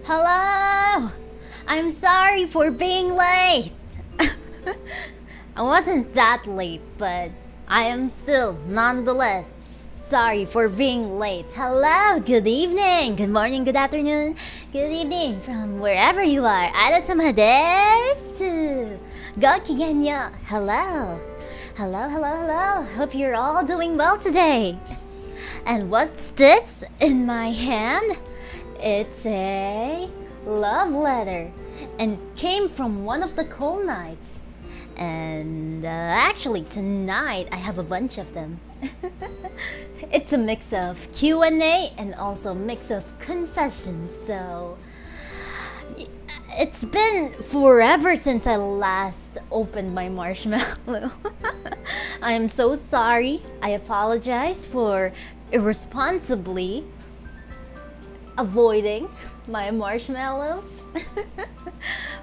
Hello! I'm sorry for being late. I wasn't that late, but I am still nonetheless sorry for being late. Hello, good evening, good morning, good afternoon, good evening from wherever you are. Isla-sama desu. Goきげんよう. Hello. Hello. Hope you're all doing well today. And what's this in my hand? It's a love letter, and it came from one of the cold nights. And actually tonight I have a bunch of them. It's a mix of Q&A and also a mix of confessions. So it's been forever since I last opened my marshmallow. I am so sorry. I apologize for irresponsibly avoiding my marshmallows.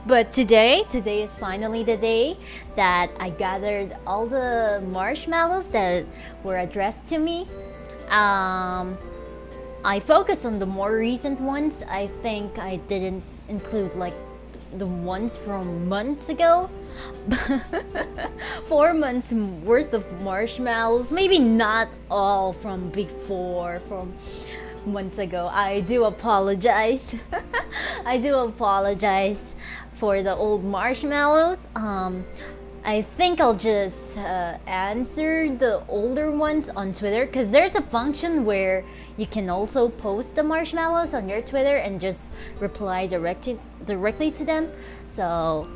But today is finally the day that I gathered all the marshmallows that were addressed to me. I focused on the more recent ones. I think I didn't include like the ones from months ago. 4 months worth of marshmallows, maybe not all from before, from months ago. I do apologize. I do apologize for the old marshmallows. I think I'll just answer the older ones on Twitter, because there's a function where you can also post the marshmallows on your Twitter and just reply directly to them. So,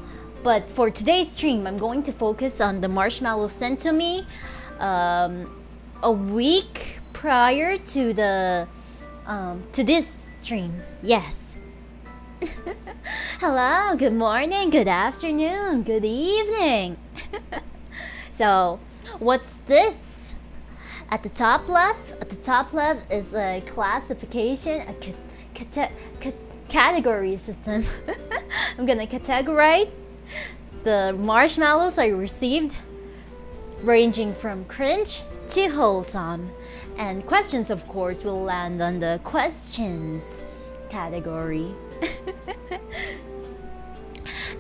but for today's stream, I'm going to focus on the marshmallows sent to me a week prior to the to this stream. Yes. Hello, good morning, good afternoon, good evening. So, what's this? At the top left is a classification, a category system. I'm gonna categorize the marshmallows I received, ranging from cringe to wholesome. And questions, of course, will land on the questions category.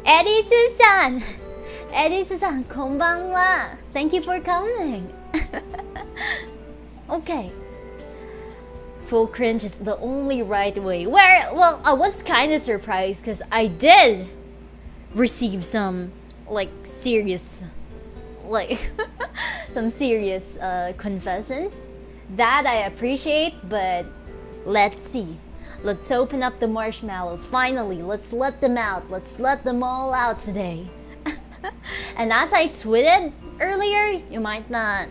Edisu-san, konbanwa. Thank you for coming. Okay. Full cringe is the only right way. Well, I was kind of surprised because I did receive some serious confessions that I appreciate, but let's see. Let's open up the marshmallows. Finally, let's let them out. Let's let them all out today. And as I tweeted earlier, you might not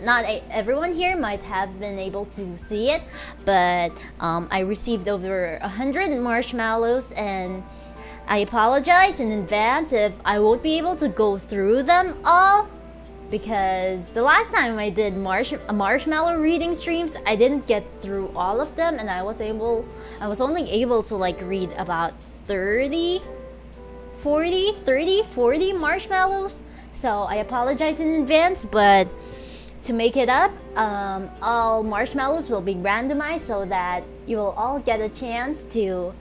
everyone here might have been able to see it, but I received over 100 marshmallows, and I apologize in advance if I won't be able to go through them all, because the last time I did marshmallow reading streams, I didn't get through all of them, and I was only able to read about 40 marshmallows. So I apologize in advance, but to make it up, all marshmallows will be randomized so that you will all get a chance to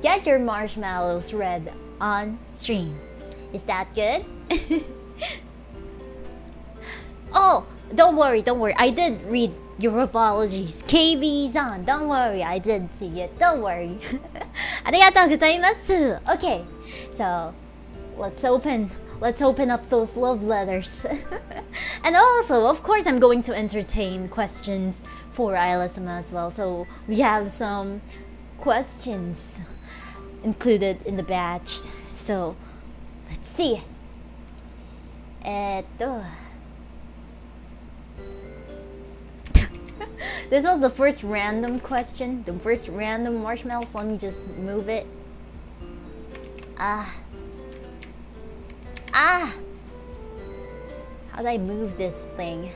get your marshmallows read on stream. Is that good? Oh, don't worry. I did read your apologies. KB-san, don't worry. I did see it. Don't worry. ありがとうございます. Okay, so let's open up those love letters. And also, of course, I'm going to entertain questions for Isla-sama as well. So we have some questions included in the batch. So let's see it. This was the first random question, the first random marshmallows. Let me just move it. How do I move this thing?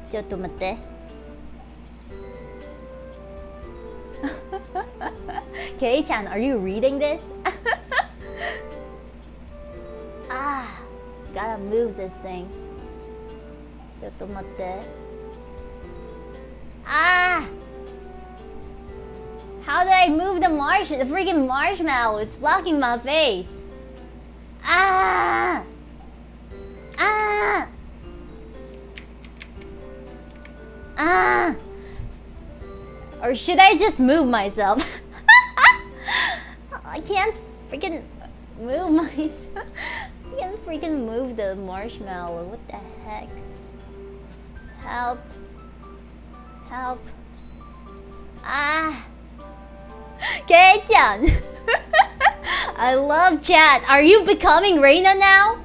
ちょっと待って。Kei-chan, are you reading this? Gotta move this thing. ちょっと待って。How do I move the freaking marshmallow? It's blocking my face. Ah! Ah! Ah! Or should I just move myself? I can't freaking move myself. I can't freaking move the marshmallow. What the heck? Help. Help. Ah. Kei-chan. I love chat. Are you becoming Reina now?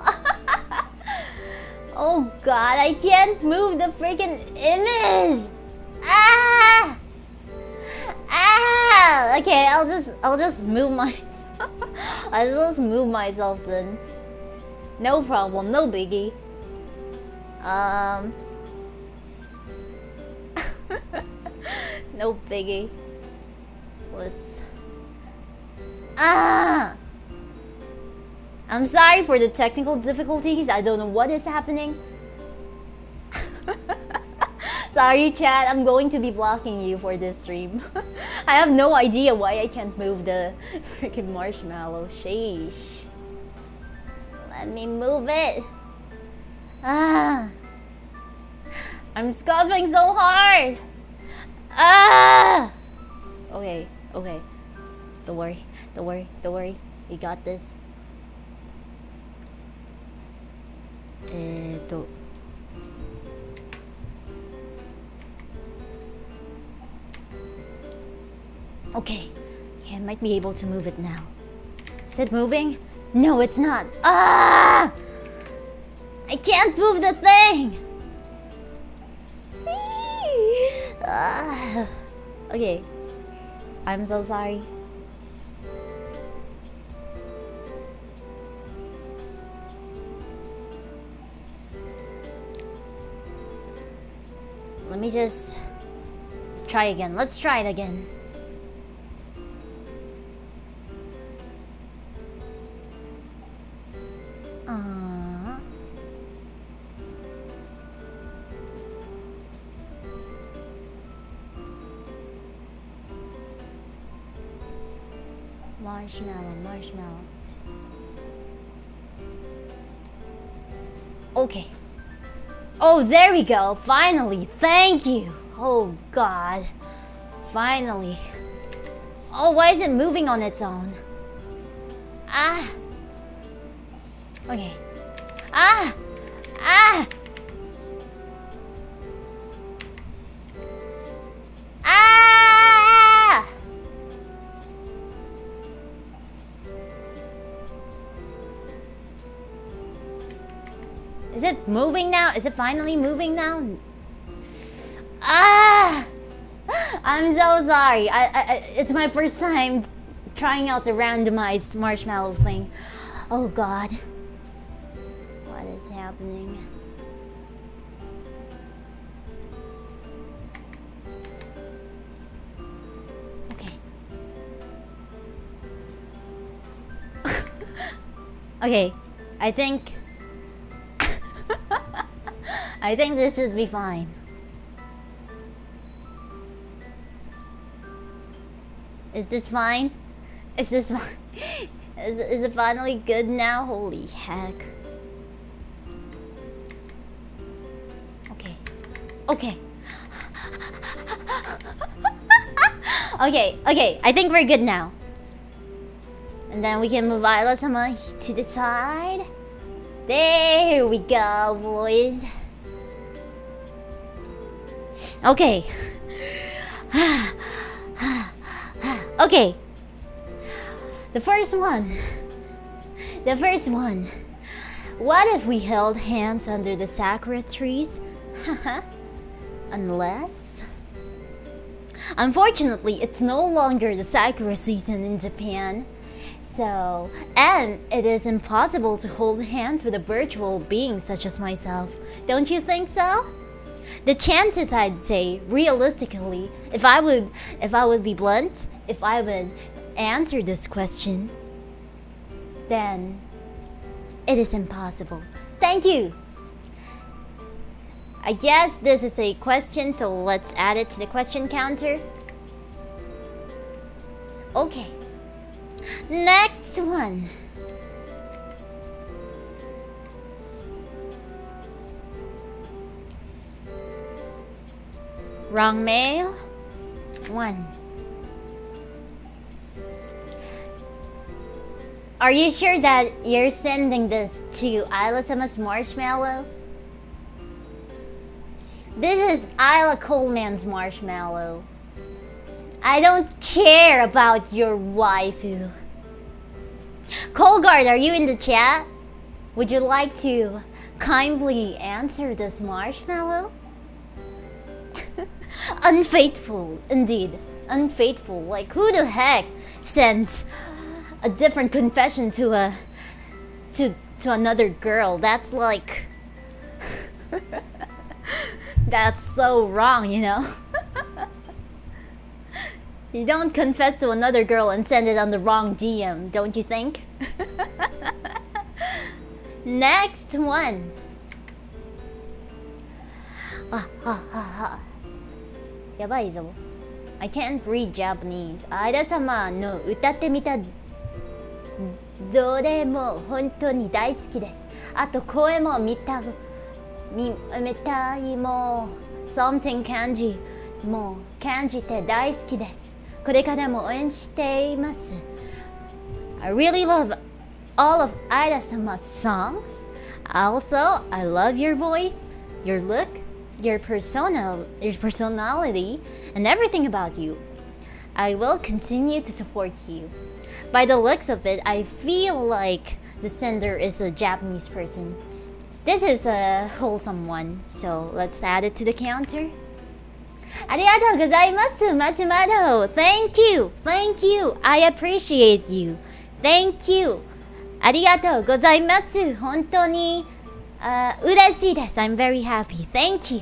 Oh god, I can't move the freaking image. Ah! Ah! Okay, I'll just move myself. I'll just move myself then. No problem, no biggie. No biggie. Let's... Ah! I'm sorry for the technical difficulties. I don't know what is happening. Sorry, chat. I'm going to be blocking you for this stream. I have no idea why I can't move the freaking marshmallow. Sheesh. Let me move it. Ah. I'm scoffing so hard. Ah. Okay, okay. Don't worry, don't worry, don't worry. We got this. Okay, I might be able to move it now. Is it moving? No, it's not. Ah! I can't move the thing! Ah. Okay, I'm so sorry. Let me just try again. Let's try it again. Marshmallow, marshmallow. Okay. Oh, there we go. Finally. Thank you. Oh, God. Finally. Oh, why is it moving on its own? Ah. Okay. Ah. Ah. Ah. Is it moving now? Is it finally moving now? Ah! I'm so sorry. It's my first time trying out the randomized marshmallow thing. Oh God. What is happening? Okay. Okay. I think this should be fine. Is this fine? Is this fine? Is it finally good now? Holy heck. Okay. Okay. Okay, I think we're good now. And then we can move Isla-sama to the side. There we go, boys. Okay. Okay. The first one. What if we held hands under the sakura trees? Unless... Unfortunately, it's no longer the sakura season in Japan. So, and it is impossible to hold hands with a virtual being such as myself. Don't you think so? The chances, I'd say, realistically, if I would be blunt, if I would answer this question, then it is impossible. Thank you. I guess this is a question, so let's add it to the question counter. Okay. Next one. Wrong mail. 1. Are you sure that you're sending this to Isla-sama's marshmallow? This is Isla Coleman's marshmallow. I don't care about your waifu. Colgard, are you in the chat? Would you like to kindly answer this marshmallow? Unfaithful, indeed. Unfaithful. Like, who the heck sends a different confession to another girl? That's like that's so wrong, you know. You don't confess to another girl and send it on the wrong DM, don't you think? Next one. Yabai zo. I can't read Japanese. Aira-sama no utatte mita どれも本当に大好きです。あと声も見たいも something 感じも感じて大好きです。これからも応援しています。I really love all of Aira-sama's songs. Also, I love your voice, your look, your personality, and everything about you. I will continue to support you. By the looks of it, I feel like the sender is a Japanese person. This is a wholesome one, so let's add it to the counter. ありがとうございます、マシュマロ。Thank you, thank you. I appreciate you. Thank you. ありがとうございます。本当に嬉しいです。I'm very happy. Thank you.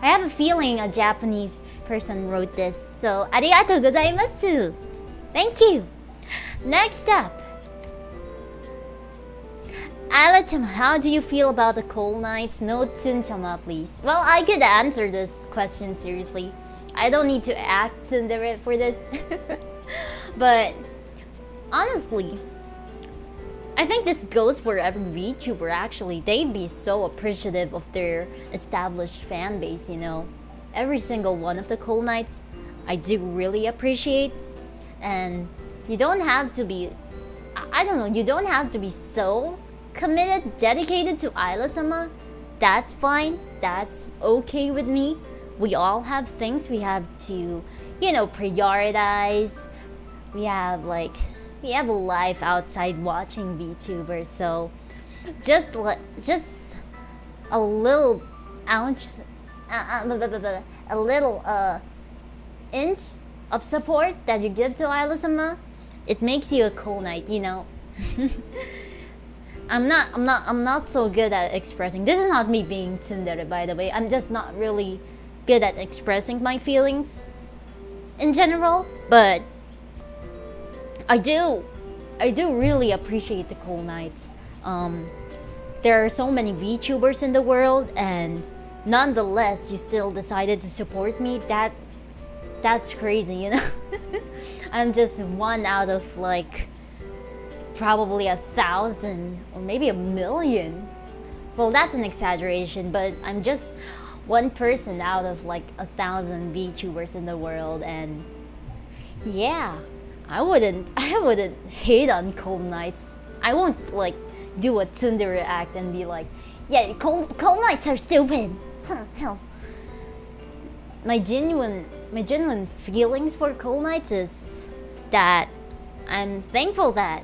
I have a feeling a Japanese person wrote this, so ありがとうございます。Thank you. Next up, Isla-chama, how do you feel about the cold nights? No tsundere, please. Well, I could answer this question seriously. I don't need to act tsundere for this. But honestly, I think this goes for every VTuber actually. They'd be so appreciative of their established fan base, you know. Every single one of the cold nights, I do really appreciate. And you don't have to be, I don't know, you don't have to be so committed, dedicated to Isla-sama. That's fine. That's okay with me. We all have things we have to, you know, prioritize. We have a life outside watching VTubers, so just a little ounce, a little inch of support that you give to Isla-sama, it makes you a cool knight, you know. I'm not so good at expressing. This is not me being tsundere, by the way. I'm just not really good at expressing my feelings in general, but I do really appreciate the cool nights. There are so many VTubers in the world, and nonetheless, you still decided to support me. That's crazy, you know. I'm just one out of like probably 1,000 or maybe 1,000,000. Well, that's an exaggeration, but I'm just one person out of like 1,000 VTubers in the world, and yeah, I wouldn't hate on cold nights. I won't like do a tsundere act and be like, yeah, cold nights are stupid. Hell. My genuine feelings for cold nights is that I'm thankful that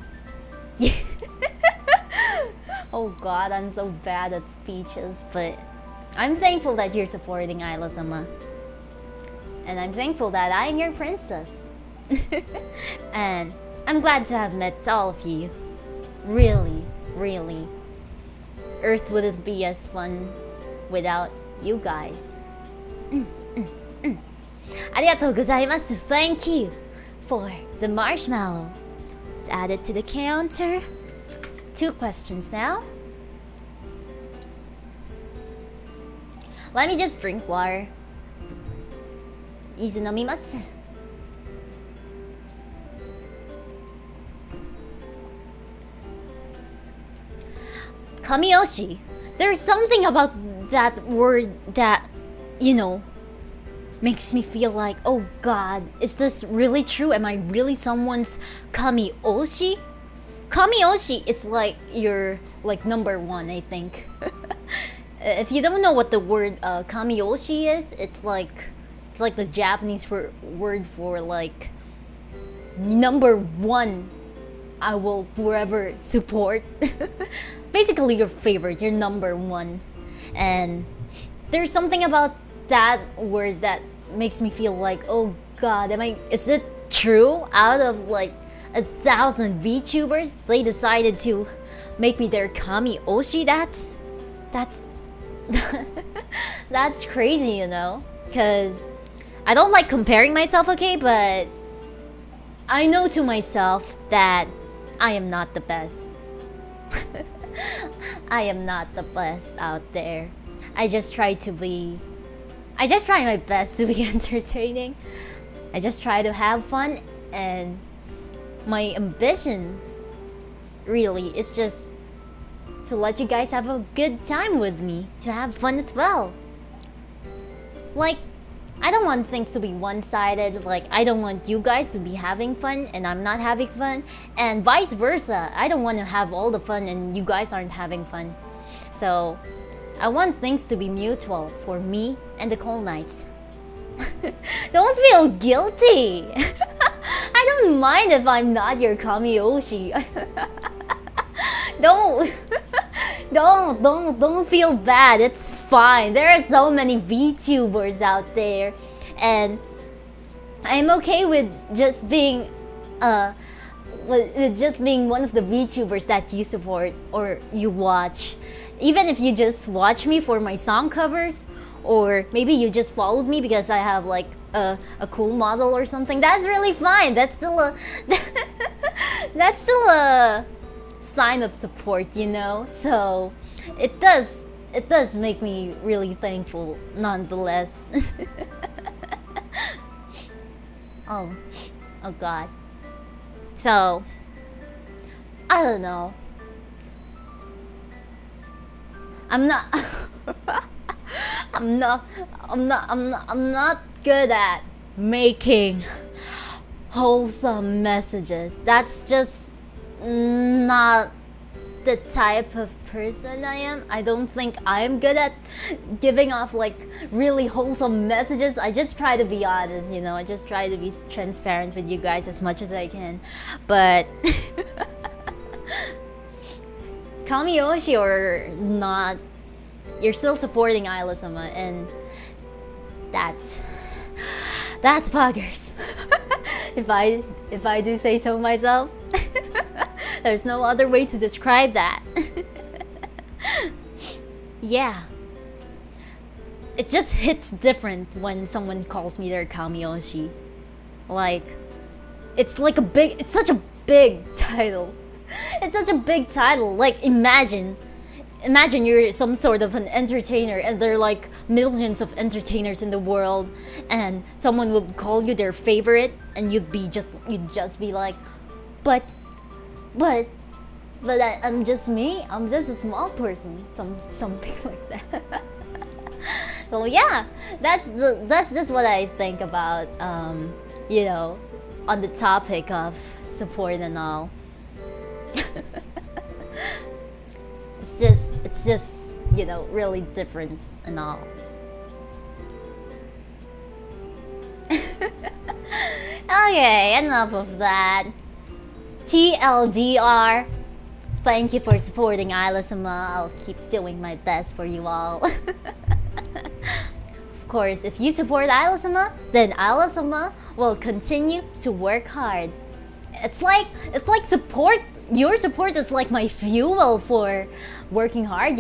oh god, I'm so bad at speeches, but I'm thankful that you're supporting Isla-sama. And I'm thankful that I'm your princess. And I'm glad to have met all of you. Really, really. Earth wouldn't be as fun without you guys. ありがとうございます。Thank you for the marshmallow. Let's add it to the counter. 2 questions now. Let me just drink water. 水飲みます。Kamioshi. There's something about that word that, makes me feel like, oh god, is this really true? Am I really someone's kamioshi? Kamioshi is like your number one, I think. If you don't know what the word kamioshi is, it's like the Japanese word for like number one. I will forever support. Basically your favorite, your number one. And there's something about that word that makes me feel like, oh god, is it true? Out of like 1,000 VTubers, they decided to make me their kamioshi. That's that's crazy, because I don't like comparing myself, okay, but I know to myself that I am not the best. I am not the best out there. I just try my best to be entertaining. I just try to have fun, and my ambition really is just to let you guys have a good time with me, to have fun as well. Like, I don't want things to be one-sided. Like, I don't want you guys to be having fun and I'm not having fun, and vice versa. I don't want to have all the fun and you guys aren't having fun. So I want things to be mutual for me and the Cold Knights. Don't feel guilty. I don't mind if I'm not your kamioshi. Don't feel bad. It's fine. There are so many VTubers out there, and I'm okay with just being with just being one of the VTubers that you support or you watch. Even if you just watch me for my song covers, or maybe you just followed me because I have like a cool model or something, that's really fine. That's still a sign of support, So it does make me really thankful nonetheless. oh god. So I don't know. I'm not good at making wholesome messages. That's just not the type of person I am. I don't think I'm good at giving off like really wholesome messages. I just try to be honest, I just try to be transparent with you guys as much as I can. But kamioshi or not, you're still supporting Isla-sama, and that's poggers. if I do say so myself. There's no other way to describe that. Yeah. It just hits different when someone calls me their kamioshi. Like, it's such a big title. It's such a big title. Like, imagine you're some sort of an entertainer and there are like millions of entertainers in the world, and someone would call you their favorite, and you'd just be like, but I'm just me. I'm just a small person. Something like that. So yeah, that's just what I think about on the topic of support and all. It's just really different and all. Okay, enough of that. TLDR, thank you for supporting Isla-sama. I'll keep doing my best for you all. Of course, if you support Isla-sama, then Isla-sama will continue to work hard. It's like support. Your support is like my fuel for working hard,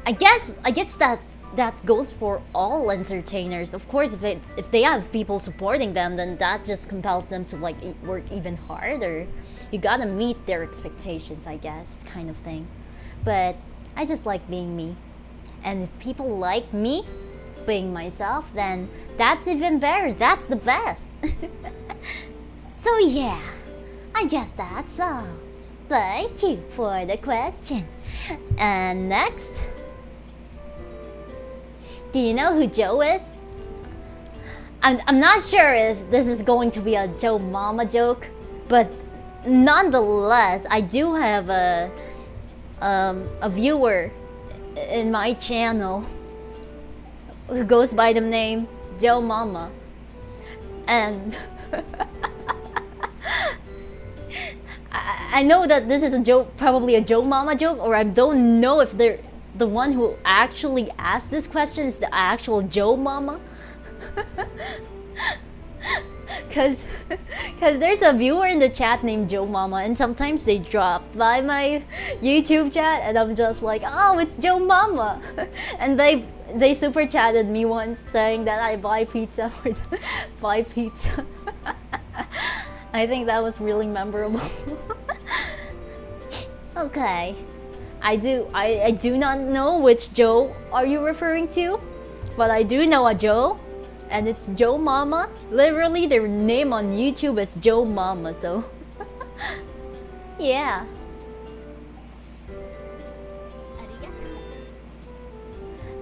I guess that goes for all entertainers. Of course, if they have people supporting them, then that just compels them to like work even harder. You gotta meet their expectations, I guess, kind of thing. But I just like being me, and if people like me being myself, then that's even better. That's the best. So yeah, I guess that's all. Thank you for the question. And next, do you know who Joe is? I'm not sure if this is going to be a Joe Mama joke, but nonetheless, I do have a viewer in my channel who goes by the name Joe Mama, and I know that this is a joke, probably a Joe Mama joke, or I don't know if they're the one who actually asked this question is the actual Joe Mama. Cause there's a viewer in the chat named Joe Mama, and sometimes they drop by my YouTube chat, and I'm just like, oh, it's Joe Mama, and they super chatted me once saying that I buy pizza for them. Buy pizza. I think that was really memorable. Okay, I do not know which Joe are you referring to, but I do know a Joe, and it's Joe Mama. Literally, their name on YouTube is Joe Mama, so yeah.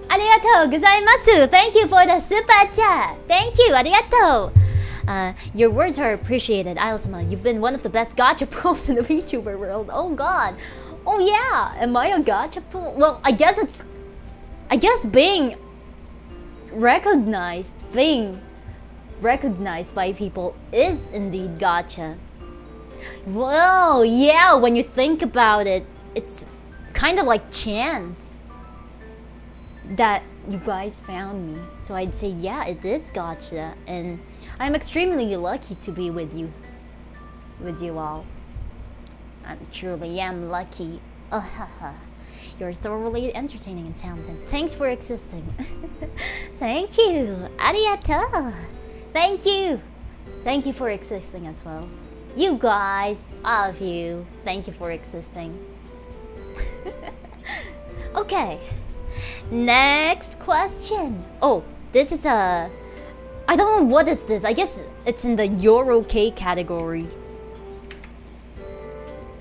Arigatou gozaimasu. Thank you for the super chat. Thank you, arigatou. Your words are appreciated, Isla-sama. You've been one of the best gacha pulls in the VTuber world. Oh god. Oh yeah. Am I a gacha pull? Well, I guess being recognized by people is indeed gacha. Well, yeah, when you think about it, it's kind of like chance that you guys found me. So I'd say, yeah, it is gacha, and I'm extremely lucky to be with you all. I truly am lucky. You're thoroughly entertaining and talented. Thanks for existing. Thank you. Arigato. Thank you. Thank you for existing as well. You guys, all of you, thank you for existing. Okay. Next question. Oh, this is a... I don't know what is this. I guess it's in the You're Okay category.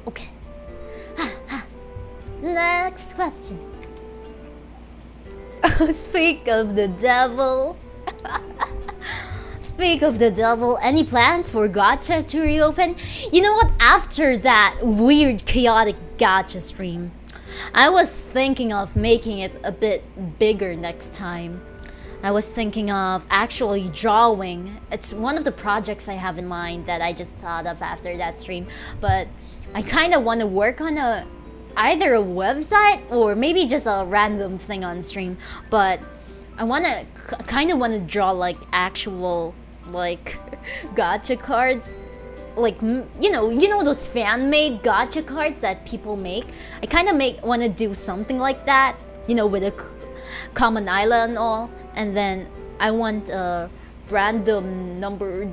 Okay. Next question. Speak of the devil. Speak of the devil, any plans for gacha to reopen? You know what? After that weird chaotic gacha stream, I was thinking of making it a bit bigger next time. I was thinking of actually drawing. It's one of the projects I have in mind that I just thought of after that stream. But I kind of want to work on either a website or maybe just a random thing on stream. But I kind of want to draw like actual like gacha cards. Like, you know those fan-made gacha cards that people make? I kind of want to do something like that, with a common island and all. And then I want a random number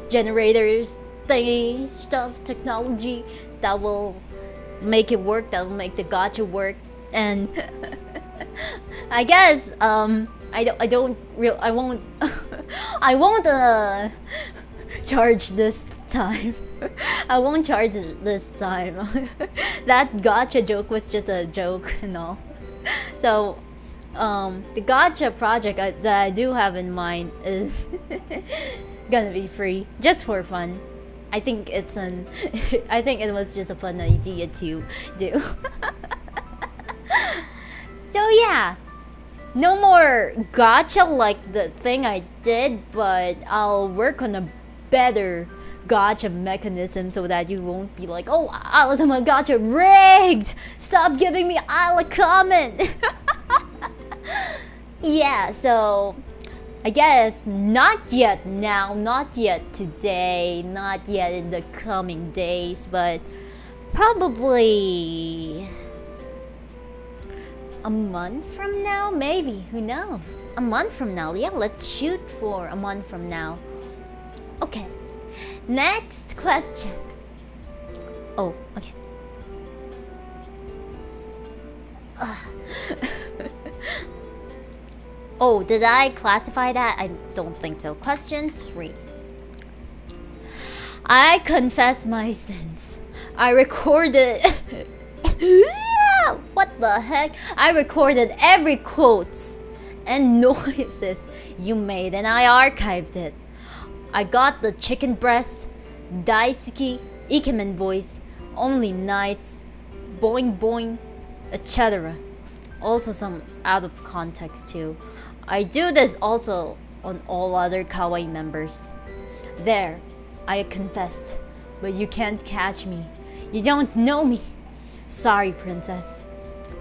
generators thingy stuff, technology that will make it work, that will make the gacha work. And I guess I won't charge this time. I won't charge this time. That gacha joke was just a joke and all. So the gacha project that I do have in mind is gonna be free, just for fun. I think it was just a fun idea to do. So yeah, no more gacha like the thing I did, but I'll work on a better gacha mechanism so that you won't be like, oh, Isla-sama gacha rigged! Stop giving me Isla Coleman! Yeah, so I guess not yet now, not yet today, not yet in the coming days, but probably a month from now, maybe, who knows? A month from now, yeah, let's shoot for a month from now. Okay, next question. Oh, okay. Oh, did I classify that? I don't think so. Question 3. I confess my sins. I recorded. What the heck? I recorded every quotes and noises you made and I archived it. I got the chicken breast, daisuki, ikemen voice, only nights, boing boing, etc. Also some out of context too. I do this also on all other kawaii members. There, I confessed, but you can't catch me. You don't know me. Sorry, princess.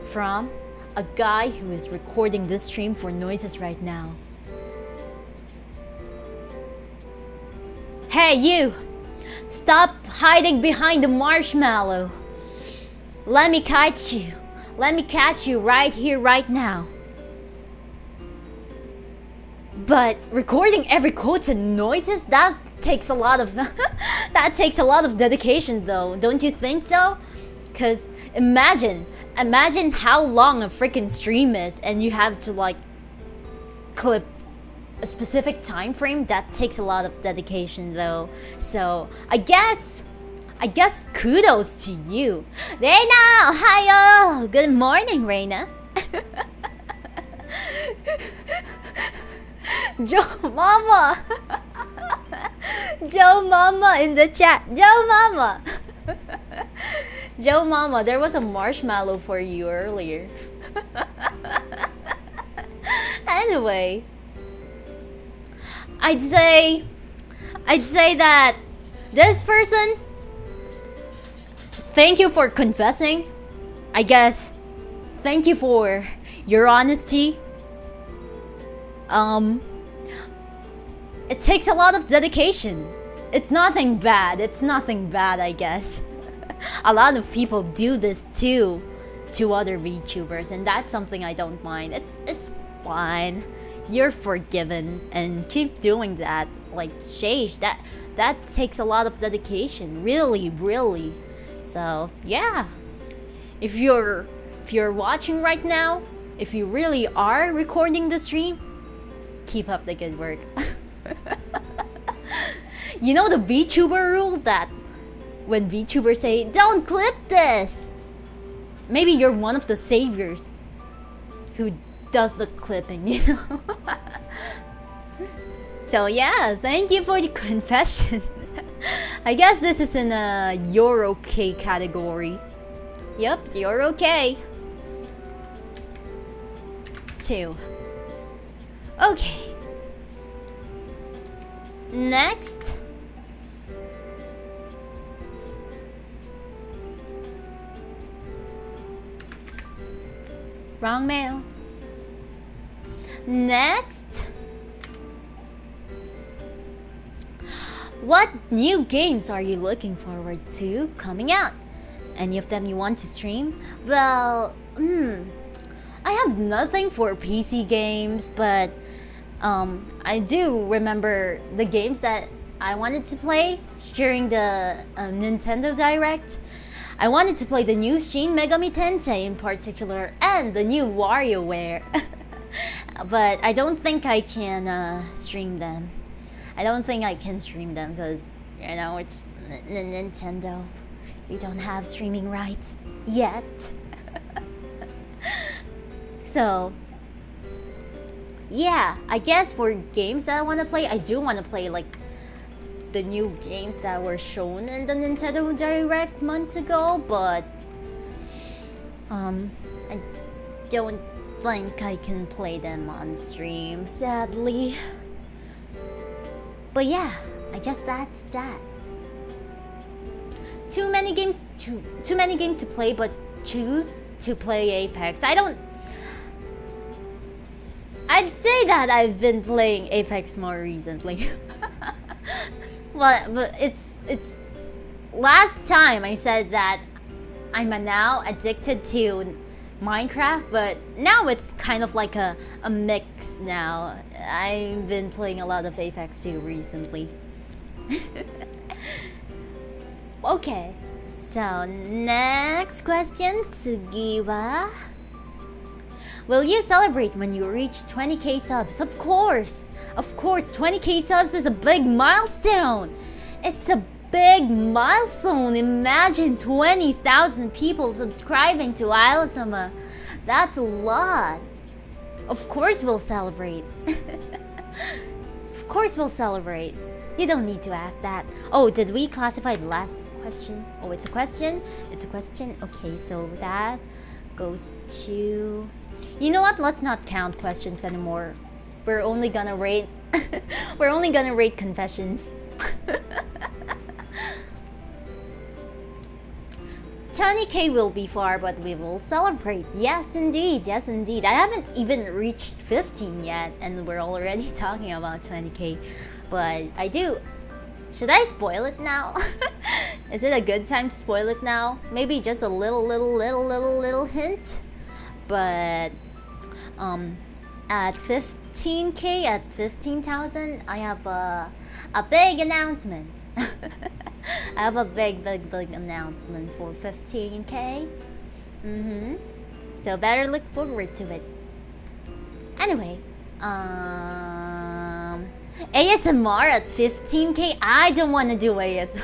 From a guy who is recording this stream for noises right now. Hey you! Stop hiding behind the marshmallow. Let me catch you. Let me catch you right here, right now. But recording every quotes and noises, that takes a lot of that takes a lot of dedication though, don't you think so? Cause imagine how long a freaking stream is and you have to like clip a specific time frame. That takes a lot of dedication though. So I guess kudos to you. Reina, ohayo! Good morning, Reina. Joe Mama! Joe Mama in the chat. Joe Mama! Joe Mama, there was a marshmallow for you earlier. Anyway, I'd say that this person, thank you for confessing. I guess thank you for your honesty. It takes a lot of dedication. It's nothing bad, I guess. A lot of people do this too to other VTubers, and that's something I don't mind. It's fine. You're forgiven, and keep doing that. Like, sheesh, that takes a lot of dedication. Really. So yeah. If you're watching right now, if you really are recording the stream, keep up the good work. You know the VTuber rule that when VTubers say, don't clip this, maybe you're one of the saviors who does the clipping, you know? So yeah, thank you for the confession. I guess this is in a you're okay category. Yep, you're okay. 2. Okay. Next. Wrong mail. Next. What new games are you looking forward to coming out? Any of them you want to stream? Well, I have nothing for PC games, but I do remember the games that I wanted to play during the Nintendo Direct. I wanted to play the new Shin Megami Tensei in particular, and the new WarioWare. But I don't think I can stream them. I don't think I can stream them because, you know, it's Nintendo. We don't have streaming rights yet. So, yeah, I guess for games that I want to play, I do want to play like the new games that were shown in the Nintendo Direct months ago, but I don't think I can play them on stream, sadly. But yeah, I guess that's that. Too many games to play, but choose to play Apex. I'd say that I've been playing Apex more recently. But it's last time I said that I'm now addicted to Minecraft, but now it's kind of like a mix now. I've been playing a lot of Apex too recently. Okay, so next question, tsugi wa. Will you celebrate when you reach 20k subs? Of course, 20k subs is a big milestone. It's a big milestone. Imagine 20,000 people subscribing to Isla-sama. That's a lot. Of course we'll celebrate. Of course we'll celebrate. You don't need to ask that. Oh, did we classify the last question? Oh, it's a question? It's a question? Okay, so that goes to... You know what? Let's not count questions anymore. We're only gonna rate... We're only gonna rate confessions. 20k will be far, but we will celebrate. Yes, indeed. Yes, indeed. I haven't even reached 15 yet, and we're already talking about 20k. But I do. Should I spoil it now? Is it a good time to spoil it now? Maybe just a little hint. But at 15k, at 15,000, I have a big announcement. I have a big announcement for 15k. So better look forward to it. Anyway, ASMR at 15k? I don't want to do ASMR.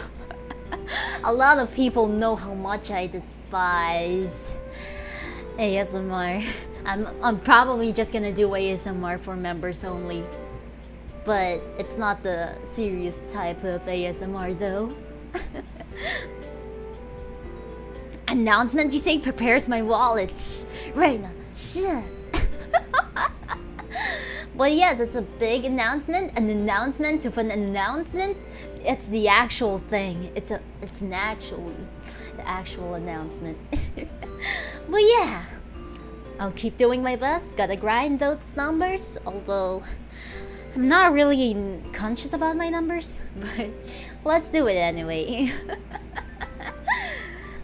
A lot of people know how much I despise ASMR. I'm probably just gonna do ASMR for members only. But it's not the serious type of ASMR though. Announcement, you say, prepares my wallet. Reina Sun. But yes, it's a big announcement. An announcement of an announcement. It's the actual thing. It's the actual announcement. But yeah, I'll keep doing my best. Gotta grind those numbers. Although I'm not really conscious about my numbers, but let's do it anyway.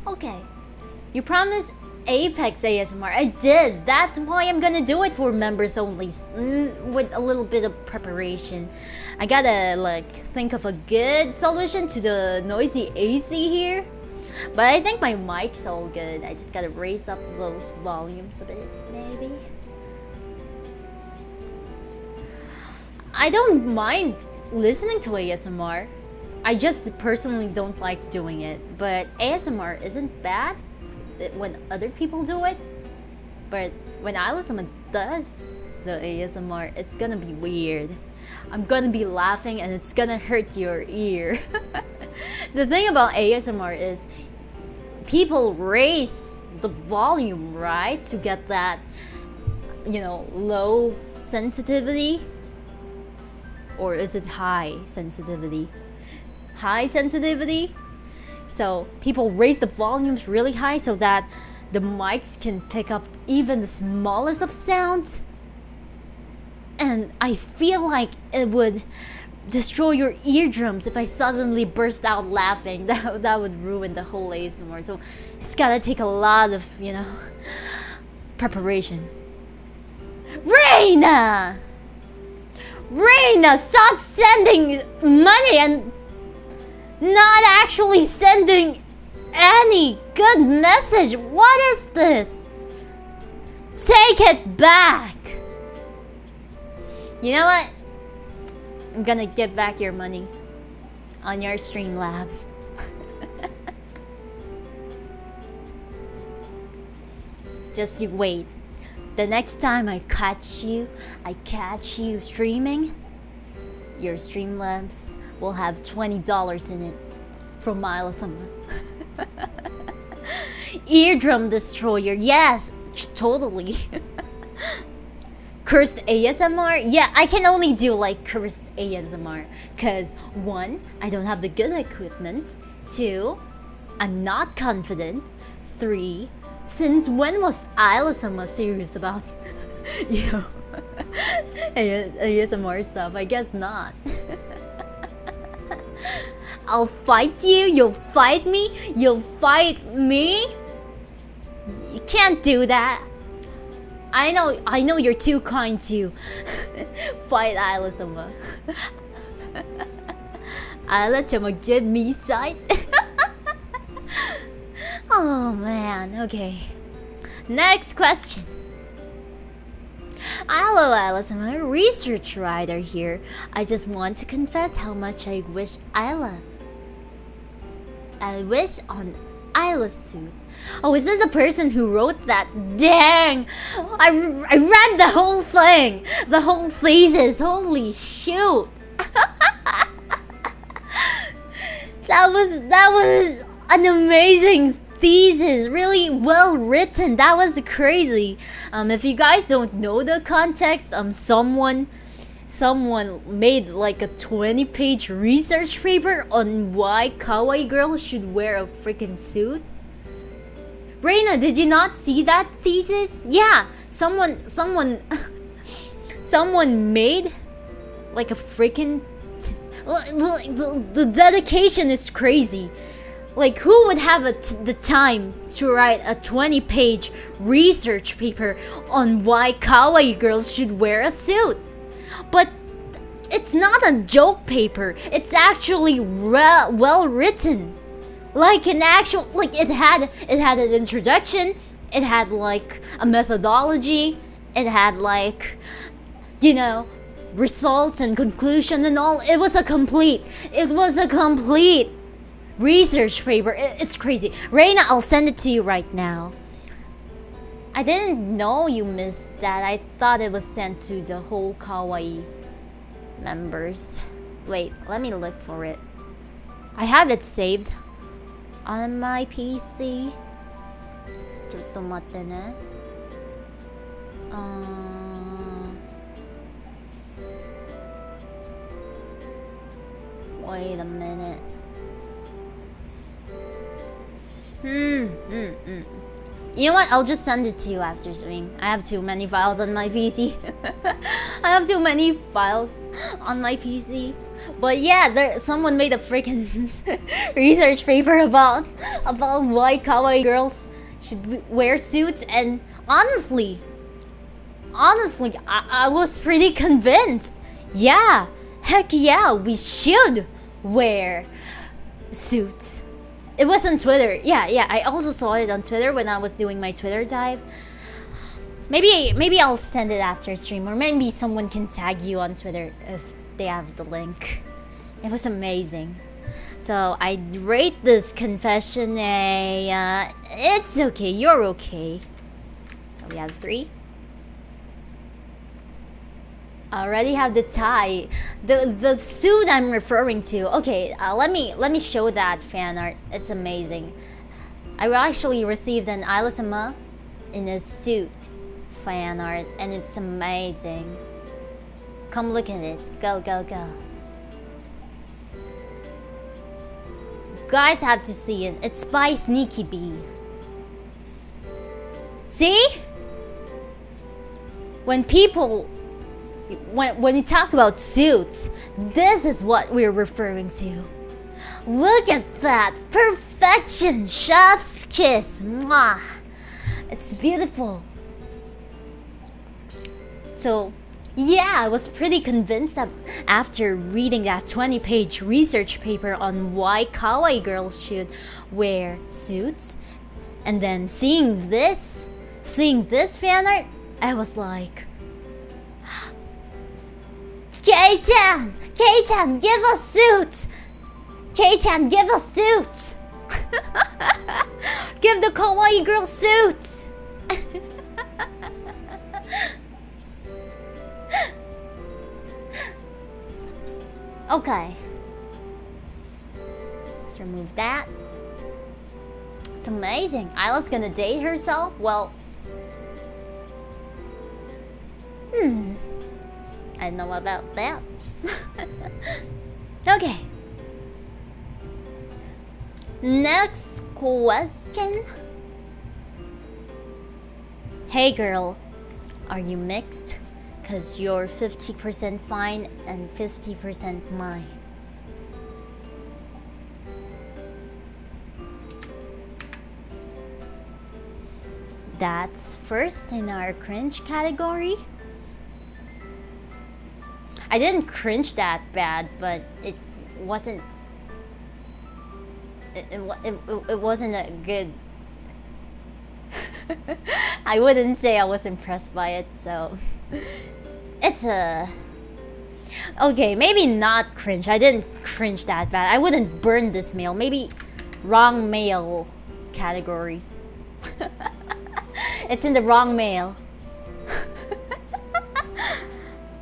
Okay, you promised Apex ASMR. I did. That's why I'm gonna do it for members only, with a little bit of preparation. I gotta think of a good solution to the noisy AC here. But I think my mic's all good. I just gotta raise up those volumes a bit, maybe. I don't mind listening to ASMR. I just personally don't like doing it. But ASMR isn't bad when other people do it. But when Isla-sama does the ASMR, it's gonna be weird. I'm gonna be laughing and it's gonna hurt your ear. The thing about ASMR is people raise the volume, right? To get that, low sensitivity. Or is it high sensitivity? High sensitivity? So people raise the volumes really high so that the mics can pick up even the smallest of sounds. And I feel like it would destroy your eardrums if I suddenly burst out laughing. That would ruin the whole ASMR. So it's gotta take a lot of, preparation. Reina! Reina, stop sending money and not actually sending any good message. What is this? Take it back. You know what? I'm gonna give back your money on your Streamlabs. Just you wait. The next time I catch you streaming, your Streamlabs will have $20 in it from Isla-sama. Eardrum destroyer, yes, totally. Cursed ASMR? Yeah, I can only do cursed ASMR. Cause 1, I don't have the good equipment. 2, I'm not confident. 3, since when was Isla-sama serious about, ASMR stuff? I guess not. I'll fight you, you'll fight me, you'll fight me? You can't do that. I know you're too kind to fight Isla-sama. Isla-sama give me sight. Oh man, okay. Next question. Hello Isla-sama, research writer here. I just want to confess how much I wish Isla I wish on Isla suit. Oh, is this the person who wrote that? Dang! I read the whole thing! The whole thesis! Holy shoot! That was an amazing thesis! Really well written! That was crazy! If you guys don't know the context, someone made like a 20-page research paper on why kawaii girls should wear a freaking suit. Reina, did you not see that thesis? Yeah, someone made like a freaking the dedication is crazy. Like, who would have the time to write a 20-page research paper on why kawaii girls should wear a suit? But it's not a joke paper. It's actually well written. Like an actual, like it had an introduction. It had like a methodology. It had like, you know, results and conclusion and all. It was a complete research paper. It's crazy. Reina, I'll send it to you right now. I didn't know you missed that. I thought it was sent to the whole kawaii members. Wait, let me look for it. I have it saved on my PC. ちょっと待ってね。Wait a minute. You know what? I'll just send it to you after stream. I have too many files on my PC. But yeah, someone made a freaking research paper about why kawaii girls should wear suits, and honestly, I was pretty convinced. Yeah, heck yeah, we should wear suits. It was on Twitter. Yeah, I also saw it on Twitter when I was doing my Twitter dive. Maybe I'll send it after stream, or maybe someone can tag you on Twitter if they have the link. It was amazing. So I'd rate this confession a it's okay, you're okay. So we have 3. I already have the tie. The suit I'm referring to. Okay, let me show that fan art. It's amazing. I actually received an Isla-sama in a suit fan art, and it's amazing. Come look at it. Go. Guys have to see it. It's by Sneaky Bee. See? When you talk about suits, this is what we're referring to. Look at that perfection, chef's kiss. Mwah. It's beautiful. So yeah, I was pretty convinced after reading that 20-page research paper on why kawaii girls should wear suits, and then seeing this fan art, I was like, Kei-chan, give us suits! Kei-chan, give us suits! Give the kawaii girl suits! Okay. Let's remove that. It's amazing. Isla's gonna date herself? Well, I don't know about that. Okay. Next question. Hey girl, are you mixed? 'Cause you're 50% fine and 50% mine. That's first in our cringe category. I didn't cringe that bad, but it wasn't. It wasn't a good. I wouldn't say I was impressed by it, so it's a. Okay, maybe not cringe. I didn't cringe that bad. I wouldn't burn this mail. Maybe wrong mail category. It's in the wrong mail.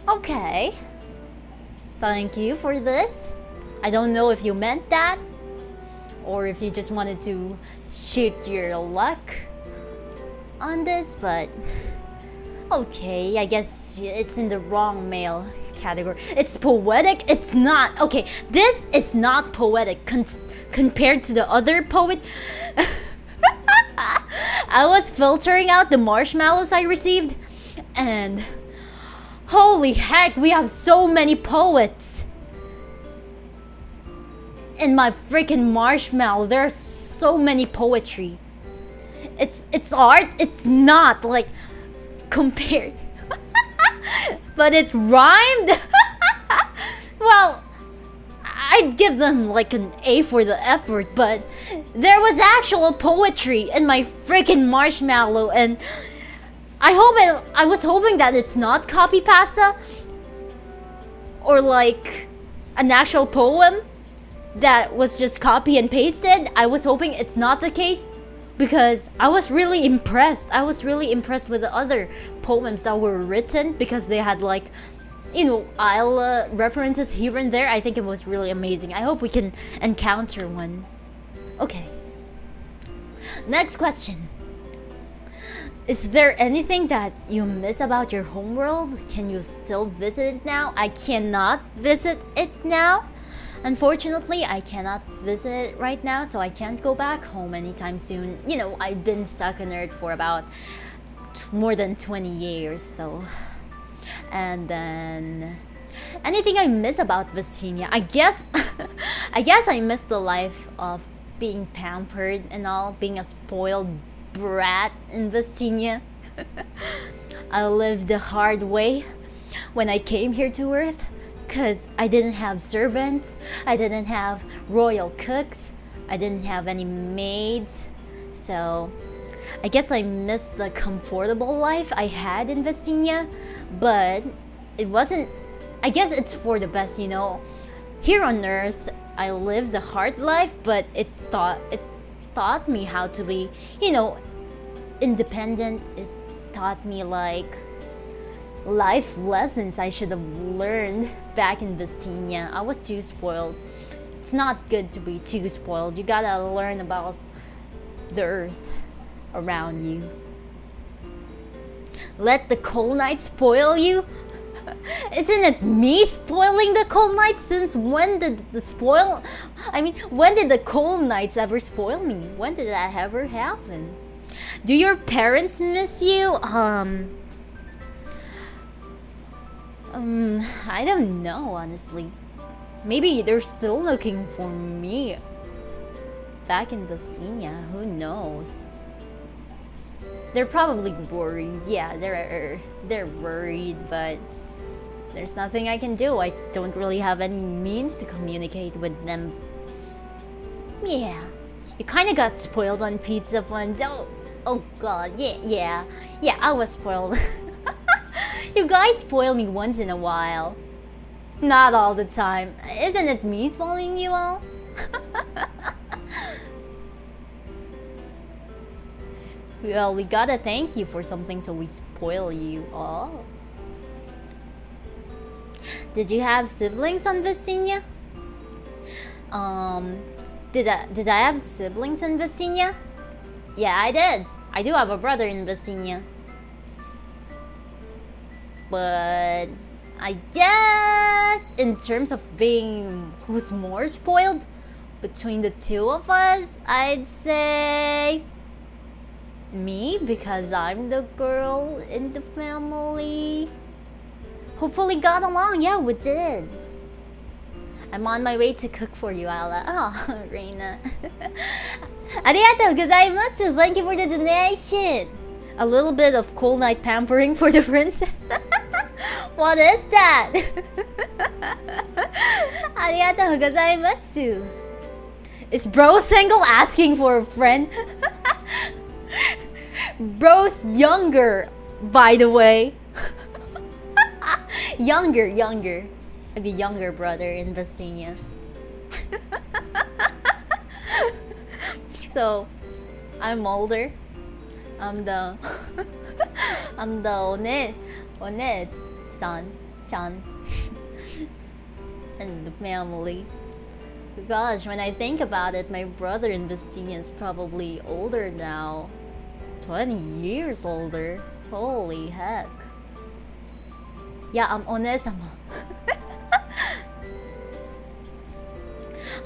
Okay. Thank you for this. I don't know if you meant that or if you just wanted to shoot your luck on this, but okay, I guess it's in the wrong mail category. It's poetic? It's not. Okay, this is not poetic compared to the other poet. I was filtering out the marshmallows I received, and holy heck, we have so many poets in my freaking marshmallow. There's so many poetry. It's art. It's not like compared, but it rhymed. Well, I'd give them like an A for the effort, but there was actual poetry in my freaking marshmallow, and I was hoping that it's not copy pasta or like an actual poem that was just copy and pasted. I was hoping it's not the case because I was really impressed. I was really impressed with the other poems that were written because they had like, you know, Isla references here and there. I think it was really amazing. I hope we can encounter one. Okay. Next question. Is there anything that you miss about your homeworld? Can you still visit it now? I cannot visit it now. Unfortunately, I cannot visit it right now, so I can't go back home anytime soon. You know, I've been stuck in Earth for about more than 20 years, so... And then... anything I miss about Vestinia? I guess I miss the life of being pampered and all, being a spoiled brat in Vestinia. I lived the hard way when I came here to Earth, because I didn't have servants, I didn't have royal cooks, I didn't have any maids, so I guess I missed the comfortable life I had in Vestinia, but it wasn't, I guess it's for the best, you know. Here on Earth, I lived the hard life, but it taught me how to be, you know, independent. It taught me like life lessons I should have learned back in Vestinia. I was too spoiled. It's not good to be too spoiled. You gotta learn about the earth around you. Let the cold night spoil you? Isn't it me spoiling the cold nights? Since when did when did the cold nights ever spoil me? When did that ever happen? Do your parents miss you? I don't know, honestly. Maybe they're still looking for me back in Vestinia. Who knows? They're probably worried. Yeah, they're worried, but there's nothing I can do. I don't really have any means to communicate with them. Yeah, you kind of got spoiled on pizza once. Oh god, yeah, I was spoiled. You guys spoil me once in a while. Not all the time. Isn't it me spoiling you all? Well, we gotta thank you for something, so we spoil you all. Did you have siblings on Vestinia? Did I have siblings in Vestinia? Yeah, I did. I do have a brother in Vestinia. But I guess in terms of being who's more spoiled between the two of us, I'd say me, because I'm the girl in the family. Hopefully got along. Yeah, we did. I'm on my way to cook for you, Ala. Oh, Reina. Arigatou gozaimasu. Thank you for the donation. A little bit of cool night pampering for the princess. What is that? Arigatou gozaimasu. Is bro single asking for a friend? Bro's younger, by the way. Younger. The younger brother in Vestinia. So, I'm older. I'm the I'm the one son, chan, and the family. Gosh, when I think about it, my brother in Vestinia is probably older now. 20 years older. Holy heck. Yeah, I'm One-sama.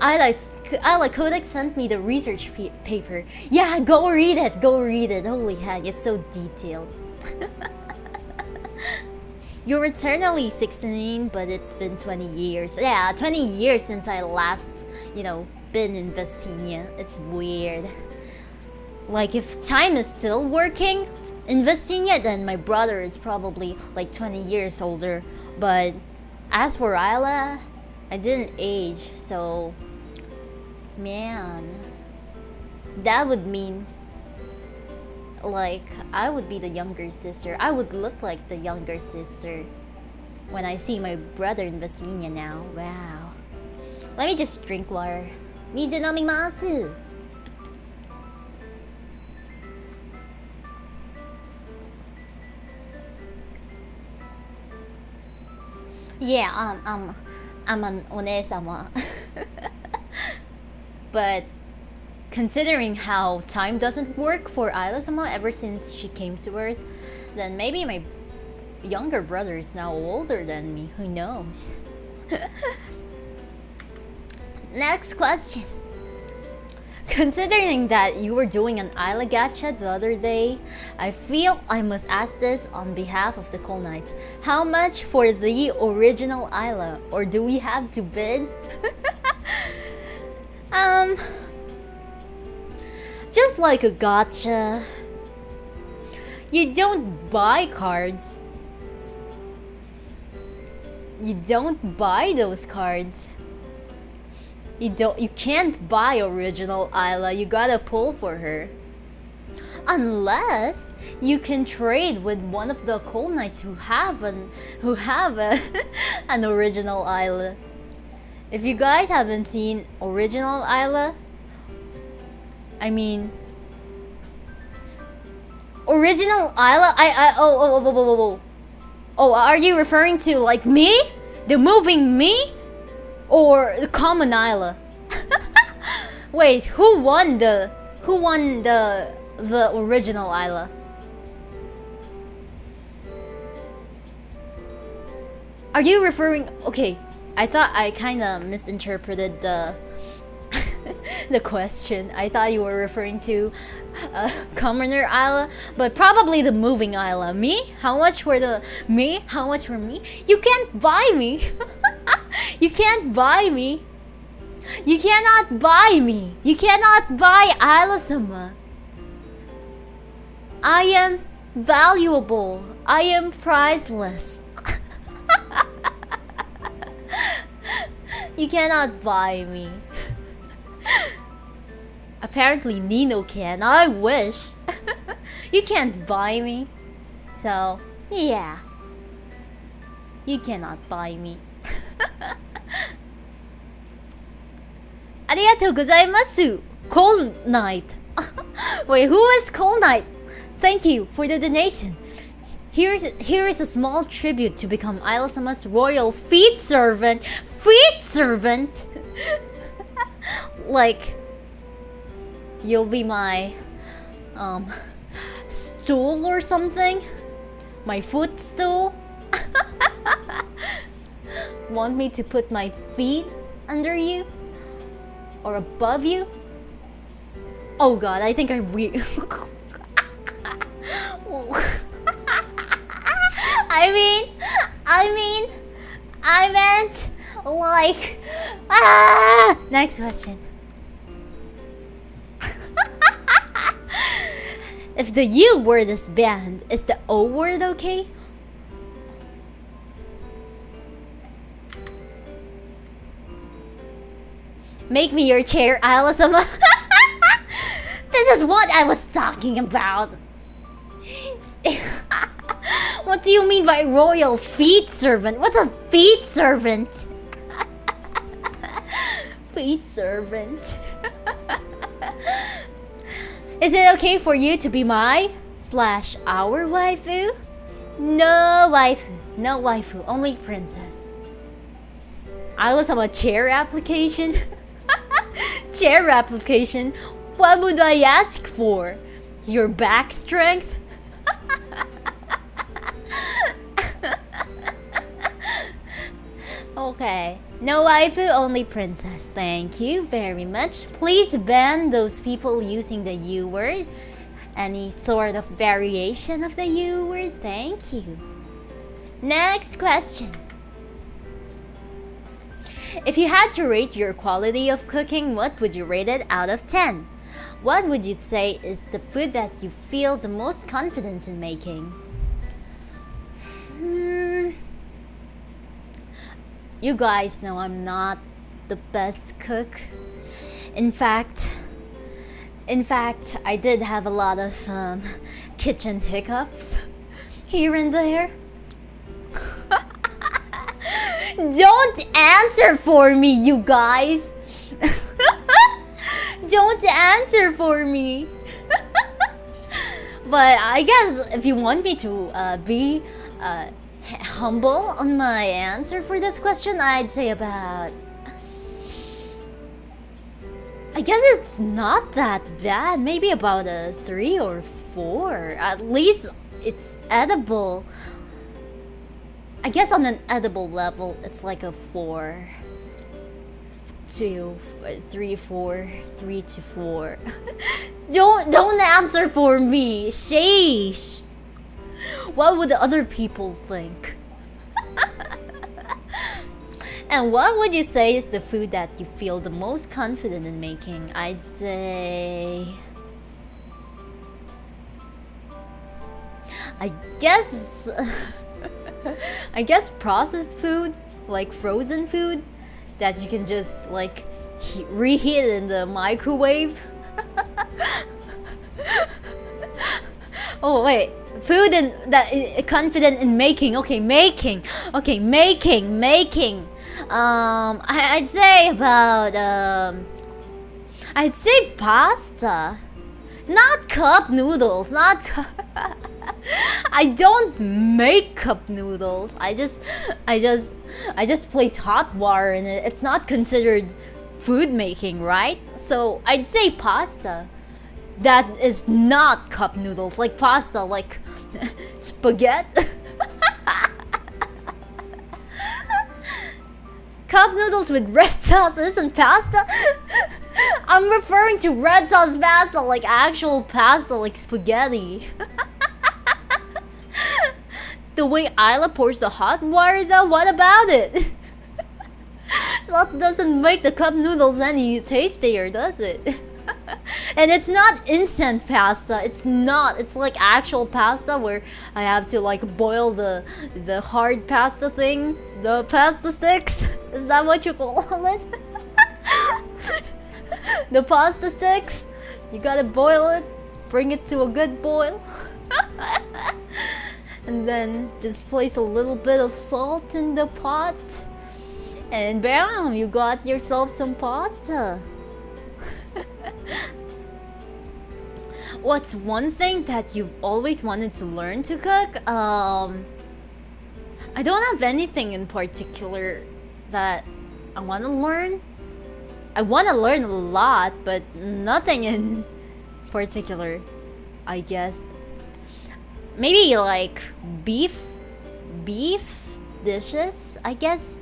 Isla Codex sent me the research paper. Yeah, go read it. Holy heck, it's so detailed. You're eternally 16, but it's been 20 years. Yeah, 20 years since I last, been in Vestinia. It's weird. Like, if time is still working in Vestinia, then my brother is probably like 20 years older. But as for Isla, I didn't age, so man, that would mean like I would be the younger sister. I would look like the younger sister when I see my brother in Vestinia now. Wow. Let me just drink water. Mizu nomimasu. Yeah, I'm an one-sama. But considering how time doesn't work for Isla-sama ever since she came to Earth, then maybe my younger brother is now older than me. Who knows? Next question. Considering that you were doing an Isla gacha the other day, I feel I must ask this on behalf of the Coal Knights. How much for the original Isla? Or do we have to bid? Just like a gacha, you don't buy cards. You don't buy those cards. You can't buy original Isla. You gotta pull for her. Unless you can trade with one of the Coal Knights who have an original Isla. If you guys haven't seen original Isla, I mean, original Isla. Oh, are you referring to like me, the moving me, or the common Isla? Wait, who won the original Isla? Are you referring? Okay, I thought I kind of misinterpreted the the question. I thought you were referring to commoner Isla, but probably the moving Isla. Me? How much for me? How much for me? You can't buy me. You can't buy me. You cannot buy me. You cannot buy Isla-sama. I am valuable. I am priceless. You cannot buy me. Apparently Nino can. I wish. You can't buy me. So, yeah. You cannot buy me. ありがとうございます Coal Knight. Wait, who is Coal Knight? Thank you for the donation. Here is a small tribute to become Isla-sama's royal feet servant. Feet servant? Like, you'll be my stool or something? My footstool? Want me to put my feet under you? Or above you? Oh god, I think I I meant like next question. If the U word is banned, is the O word okay? Make me your chair, Isla-sama. This is what I was talking about. What do you mean by royal feet servant? What's a feet servant? Feet servant. Is it okay for you to be my / our waifu? No waifu. No waifu. Only princess. Isla-sama chair application? Chair application? What would I ask for? Your back strength? Okay. No waifu, only princess. Thank you very much. Please ban those people using the U word. Any sort of variation of the U word. Thank you. Next question. If you had to rate your quality of cooking, what would you rate it out of 10? What would you say is the food that you feel the most confident in making? You guys know I'm not the best cook. In fact, I did have a lot of kitchen hiccups here and there. Don't answer for me, you guys. Don't answer for me. But I guess if you want me to be humble on my answer for this question, I'd say about... I guess it's not that bad. Maybe about a 3 or 4. At least it's edible. I guess on an edible level, it's like a 4. 2, 3, 4, 3 to 4. Don't answer for me. Sheesh. What would the other people think? And what would you say is the food that you feel the most confident in making? I'd say... I guess processed food, like frozen food, that you can just like reheat in the microwave. Oh wait, food and that confident in making. Okay, making. I'd say about I'd say pasta, not cup noodles. I don't make cup noodles. I just place hot water in it. It's not considered food making, right? So I'd say pasta. That is not cup noodles, like pasta, like spaghetti. Cup noodles with red sauce isn't pasta. I'm referring to red sauce pasta, like actual pasta, like spaghetti. The way Isla pours the hot water though, what about it? That doesn't make the cup noodles any tastier, does it? And it's not instant pasta. It's not. It's like actual pasta where I have to like boil the hard pasta thing, the pasta sticks. Is that what you call it? The pasta sticks. You gotta boil it, bring it to a good boil, and then just place a little bit of salt in the pot, and bam, you got yourself some pasta. What's one thing that you've always wanted to learn to cook? I don't have anything in particular that I want to learn. I want to learn a lot, but nothing in particular, I guess. Maybe like beef dishes, I guess.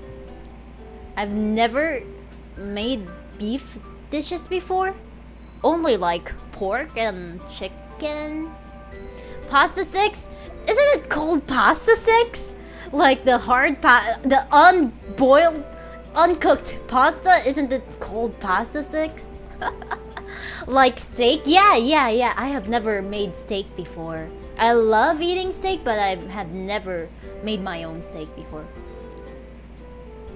I've never made beef dishes before. Only like pork and chicken. Pasta sticks? Isn't it called pasta sticks? Like the the unboiled, uncooked pasta, isn't it called pasta sticks? Like steak? Yeah. I have never made steak before. I love eating steak, but I have never made my own steak before.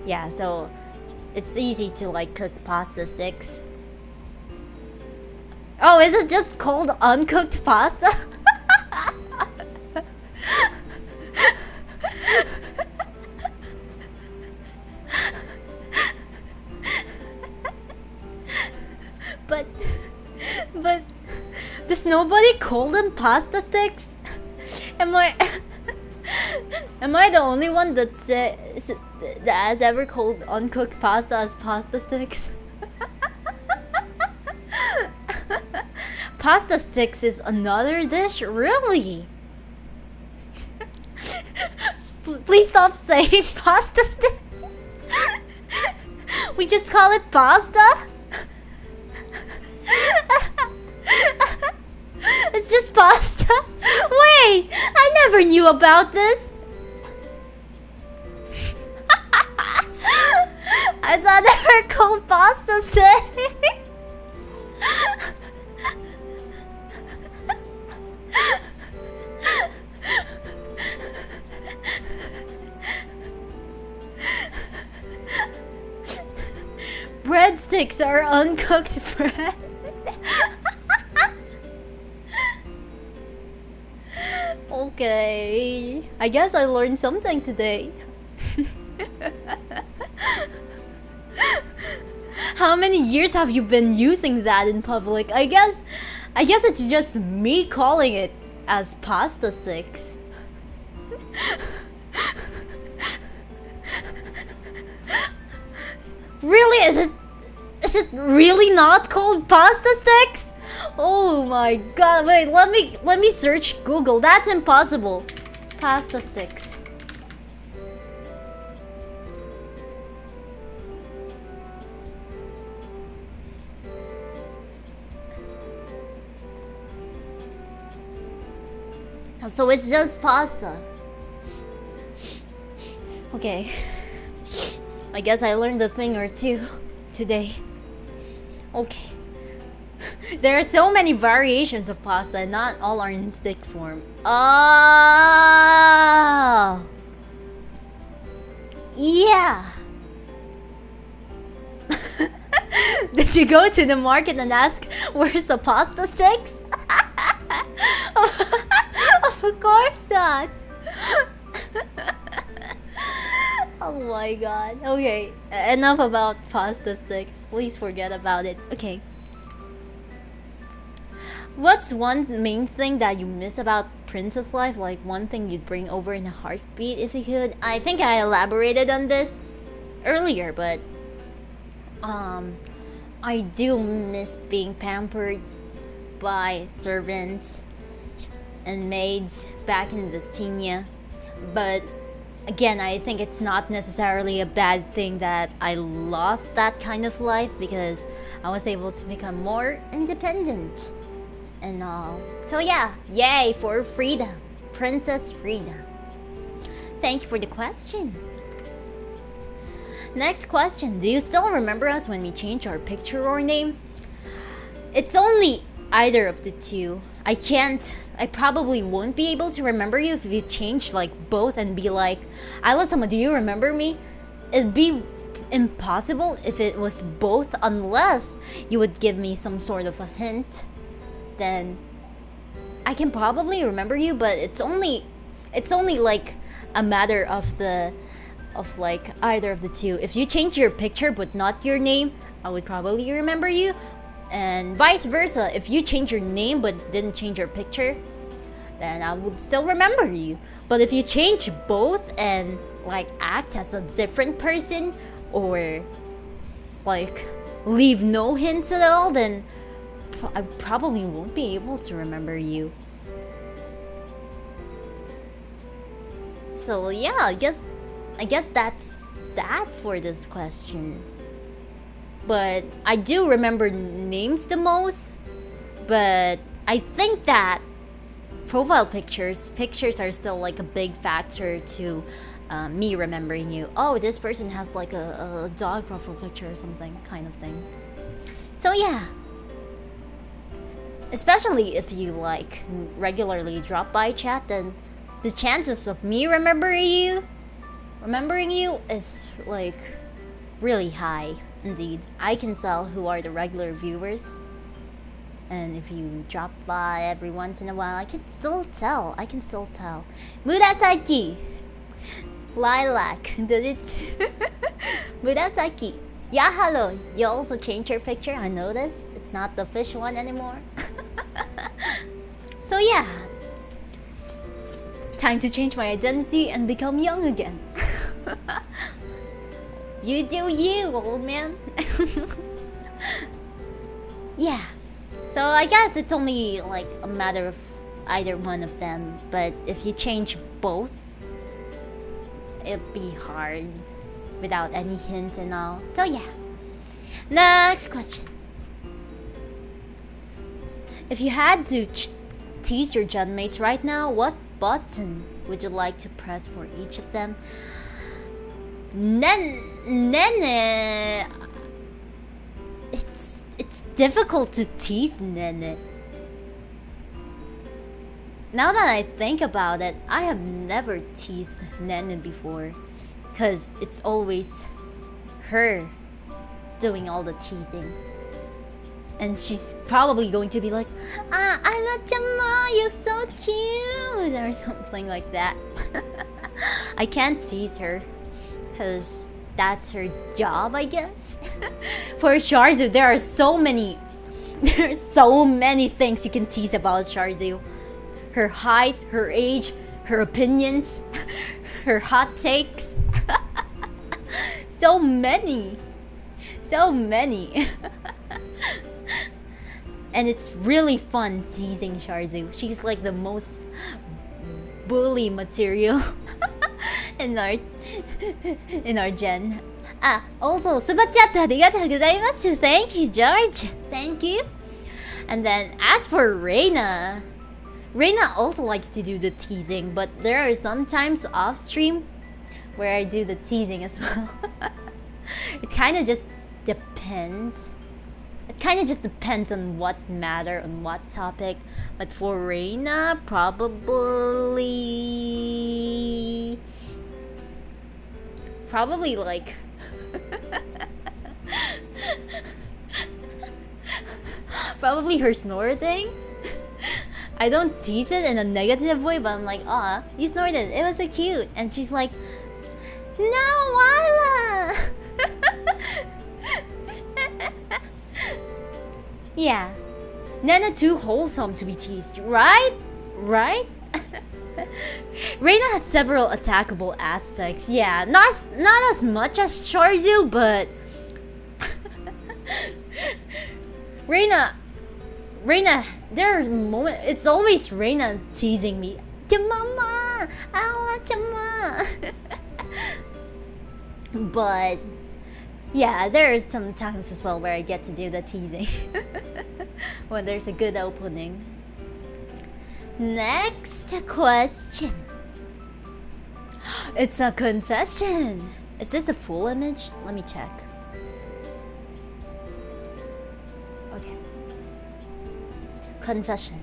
Yeah, so it's easy to like cook pasta sticks. Oh, is it just called uncooked pasta? Does nobody call them pasta sticks? Am I am I the only one that has ever called uncooked pasta as pasta sticks? Pasta sticks is another dish, really? Please stop saying pasta stick. We just call it pasta? It's just pasta? Wait, I never knew about this. I thought they were called pasta sticks. Breadsticks are uncooked bread. Okay, I guess I learned something today. How many years have you been using that in public? I guess it's just me calling it as pasta sticks. Really? Is it really not called pasta sticks? Oh my god, wait, let me search Google. That's impossible. Pasta sticks. So it's just pasta. Okay. I guess I learned a thing or two today. Okay. There are so many variations of pasta and not all are in stick form. Oh! Yeah! Did you go to the market and ask, where's the pasta sticks? Of course not! Oh my god. Okay, enough about pasta sticks. Please forget about it. Okay. What's one main thing that you miss about princess life? Like one thing you'd bring over in a heartbeat if you could? I think I elaborated on this earlier, but I do miss being pampered by servants and maids back in Vestinia. But again, I think it's not necessarily a bad thing that I lost that kind of life because I was able to become more independent and all. So yeah, yay for freedom, Princess Freedom. Thank you for the question. Next question, do you still remember us when we changed our picture or name? It's only either of the two. I probably won't be able to remember you if you change like both and be like, Isla-sama, do you remember me? It'd be impossible if it was both unless you would give me some sort of a hint. Then I can probably remember you, but it's only like a matter of like either of the two. If you change your picture but not your name, I would probably remember you. And vice versa, if you change your name but didn't change your picture, then I would still remember you. But if you change both and like act as a different person or like leave no hints at all, then I probably won't be able to remember you. So yeah, I guess that's that for this question. But I do remember names the most. But I think that profile pictures are still like a big factor to me remembering you. Oh, this person has like a dog profile picture or something kind of thing. So yeah. Especially if you like regularly drop by chat, then the chances of me remembering you is like really high indeed. I can tell who are the regular viewers, and if you drop by every once in a while, I can still tell. Murasaki, lilac. Did it? Murasaki. Yeah, hello. You also changed your picture. I noticed it's not the fish one anymore. So yeah, time to change my identity and become young again. You do you, old man. Yeah, so I guess it's only like a matter of either one of them, but if you change both, it'd be hard without any hints and all. So yeah, next question. If you had to tease your gen mates right now, what button would you like to press for each of them? Nene, it's difficult to tease Nene. Now that I think about it, I have never teased Nene before, cause it's always her doing all the teasing. And she's probably going to be like, Isla-sama, you're so cute, or something like that. I can't tease her, cause that's her job, I guess. For Sharzu, there are so many things you can tease about Sharzu. Her height, her age, her opinions, her hot takes. So many. And it's really fun teasing Sharzu. She's like the most bully material in our gen. Also, superchat ありがとうございます。Thank you, George. Thank you. And then as for Reina also likes to do the teasing, but there are some times off stream where I do the teasing as well. It kind of just depends. It kind of just depends on what matter, on what topic. But for Reina, probably like probably her snorting. I don't tease it in a negative way, but I'm like, you snorted, it was so cute. And she's like, no, Isla. Yeah, Nana too wholesome to be teased, right? Reina has several attackable aspects. Yeah, not as much as Sharzu, but Reina, there are moments. It's always Reina teasing me. Mama, Mama. But yeah, there is some times as well where I get to do the teasing when there's a good opening. Next question. It's a confession. Is this a full image? Let me check. Okay. Confession.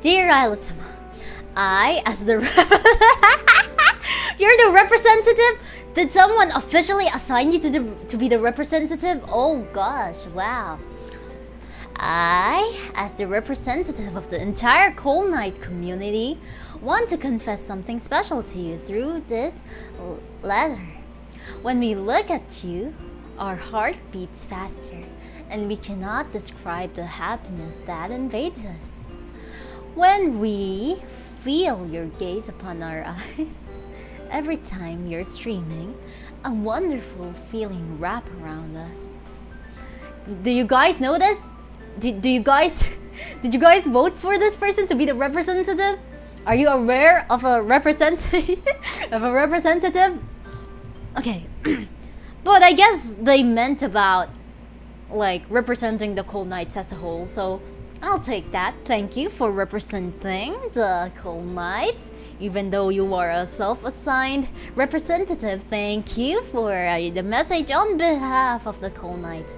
Dear Isla-sama, I, as the You're the representative? Did someone officially assign you to be the representative? Oh gosh, wow. I, as the representative of the entire Cold Night community, want to confess something special to you through this letter. When we look at you, our heart beats faster, and we cannot describe the happiness that invades us. When we feel your gaze upon our eyes, every time you're streaming, a wonderful feeling wraps around us. Do you guys know this? Did you guys vote for this person to be the representative? Are you aware of a representative? Okay, but I guess they meant about like representing the Cold Knights as a whole. So I'll take that. Thank you for representing the Cold Knights, even though you are a self-assigned representative. Thank you for the message on behalf of the Cold Knights.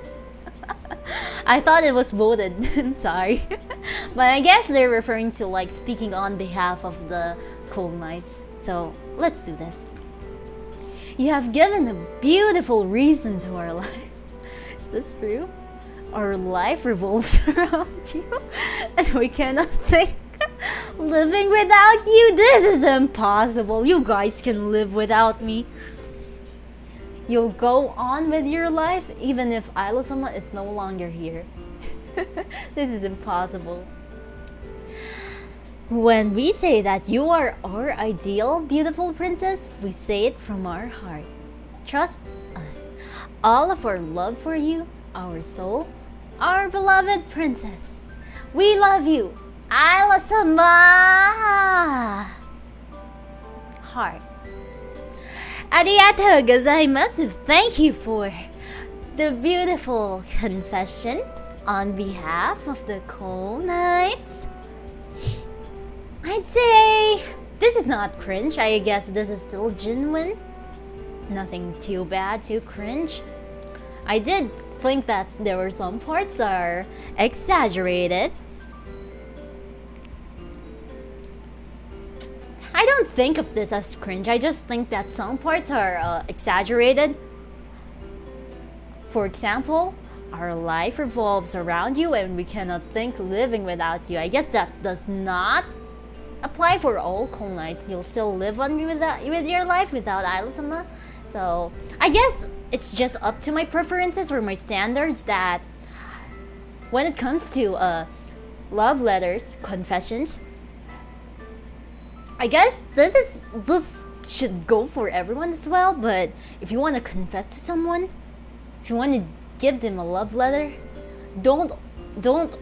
I thought it was voted. Sorry. But I guess they're referring to like speaking on behalf of the Cold Knights. So let's do this. You have given a beautiful reason to our life. Is this true? Our life revolves around you, and we cannot think. Living without you, this is impossible. You guys can live without me. You'll go on with your life even if Isla-sama is no longer here. This is impossible. When we say that you are our ideal beautiful princess, we say it from our heart. Trust us. All of our love for you, our soul, our beloved princess. We love you. Isla-sama! Heart. Arigatou gozaimasu. Thank you for the beautiful confession on behalf of the cool nights. I'd say this is not cringe. I guess this is still genuine. Nothing too bad, too cringe. I did think that there were some parts that are exaggerated. I don't think of this as cringe. I just think that some parts are exaggerated. For example, our life revolves around you and we cannot think living without you. I guess that does not apply for all cool nights. You'll still live on with your life without Isla-sama. So I guess it's just up to my preferences or my standards that when it comes to love letters, confessions, I guess this should go for everyone as well. But if you want to confess to someone, if you want to give them a love letter, don't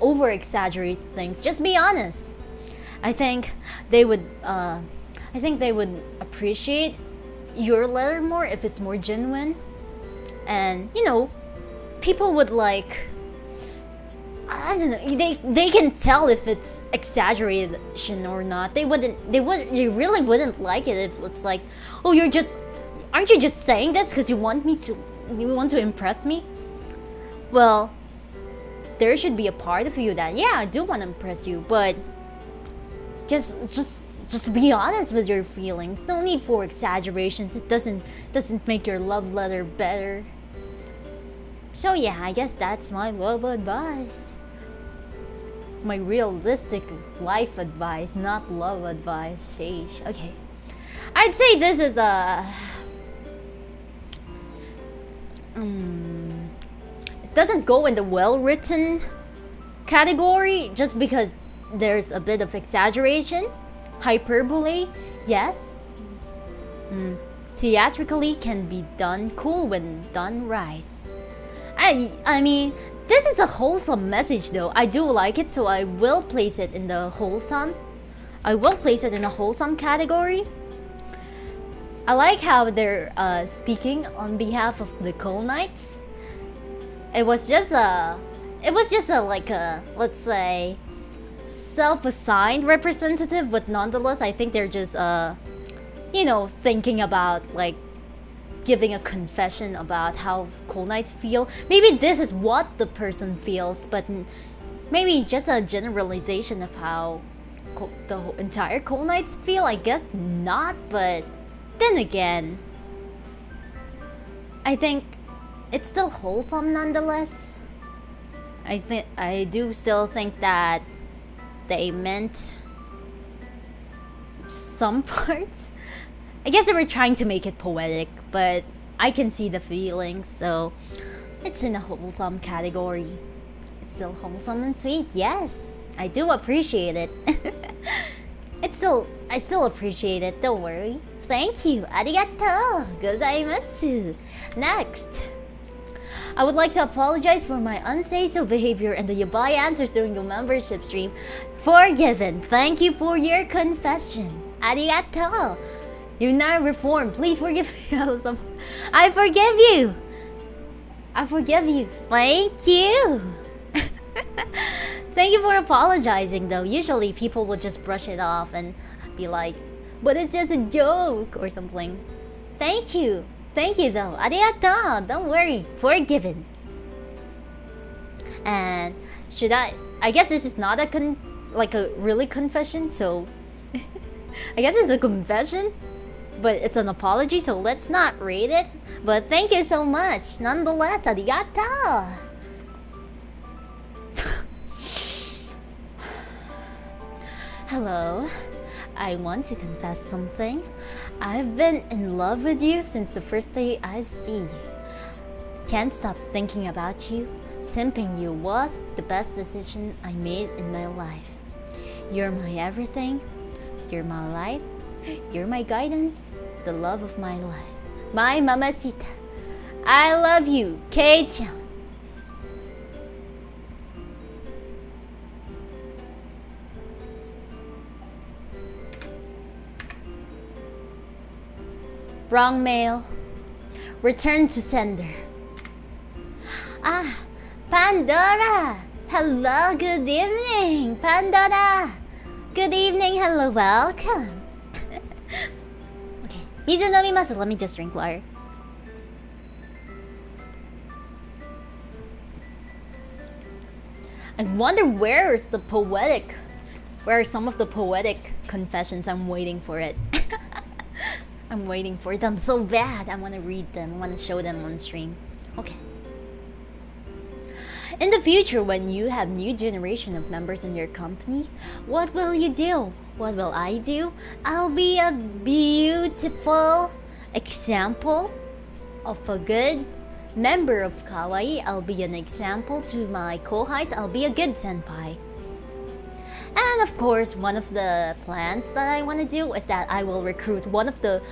over exaggerate things. Just be honest. I think they would appreciate your letter more if it's more genuine, and people would like, I don't know, they can tell if it's exaggeration or not. They really wouldn't like it if it's like, oh, aren't you just saying this because you want to impress me? Well, there should be a part of you that, yeah, I do want to impress you, but just be honest with your feelings. No need for exaggerations. It doesn't make your love letter better. So yeah, I guess that's my love advice. My realistic life advice, not love advice. Sheesh. Okay. I'd say this is it doesn't go in the well-written category just because there's a bit of exaggeration, hyperbole, yes. Theatrically can be done cool when done right. I mean, this is a wholesome message though. I do like it, so I will place it in the wholesome. I will place it in a wholesome category. I like how they're speaking on behalf of the cool nights. It was just a like a, let's say, self-assigned representative, but nonetheless I think they're just thinking about like giving a confession about how cool nights feel. Maybe this is what the person feels, but maybe just a generalization of how the entire cool nights feel. I guess not, but then again, I think it's still wholesome nonetheless. I do still think that they meant some parts. I guess they were trying to make it poetic, but I can see the feelings, so it's in a wholesome category. It's still wholesome and sweet, yes. I do appreciate it. I still appreciate it, don't worry. Thank you. Arigatou gozaimasu. Next. I would like to apologize for my unsafe behavior and the yabai answers during the membership stream. Forgiven. Thank you for your confession. Arigatou. You now reformed. Please forgive me. I forgive you. I forgive you. Thank you. Thank you for apologizing though. Usually people would just brush it off and be like, but it's just a joke or something. Thank you. Thank you though. Arigatou. Don't worry. Forgiven. And should I guess this is not a really confession, so I guess it's a confession, but it's an apology, so let's not rate it. But thank you so much. Nonetheless, arigatou. Hello. I want to confess something. I've been in love with you since the first day I've seen you. Can't stop thinking about you. Simping you was the best decision I made in my life. You're my everything. You're my light. You're my guidance. The love of my life. My mamacita. I love you, Kei-chan. Wrong mail. Return to sender. Ah, Pandora. Hello, good evening, Pandora. Good evening, hello, welcome. Okay, 水飲みます. Let me just drink water. I wonder where are some of the poetic confessions? I'm waiting for it. I'm waiting for them so bad. I want to read them. I want to show them on stream. Okay. In the future, when you have new generation of members in your company, what will you do? What will I do? I'll be a beautiful example of a good member of kawaii. I'll be an example to my kohais. I'll be a good senpai. And of course, one of the plans that I want to do is that I will recruit one of the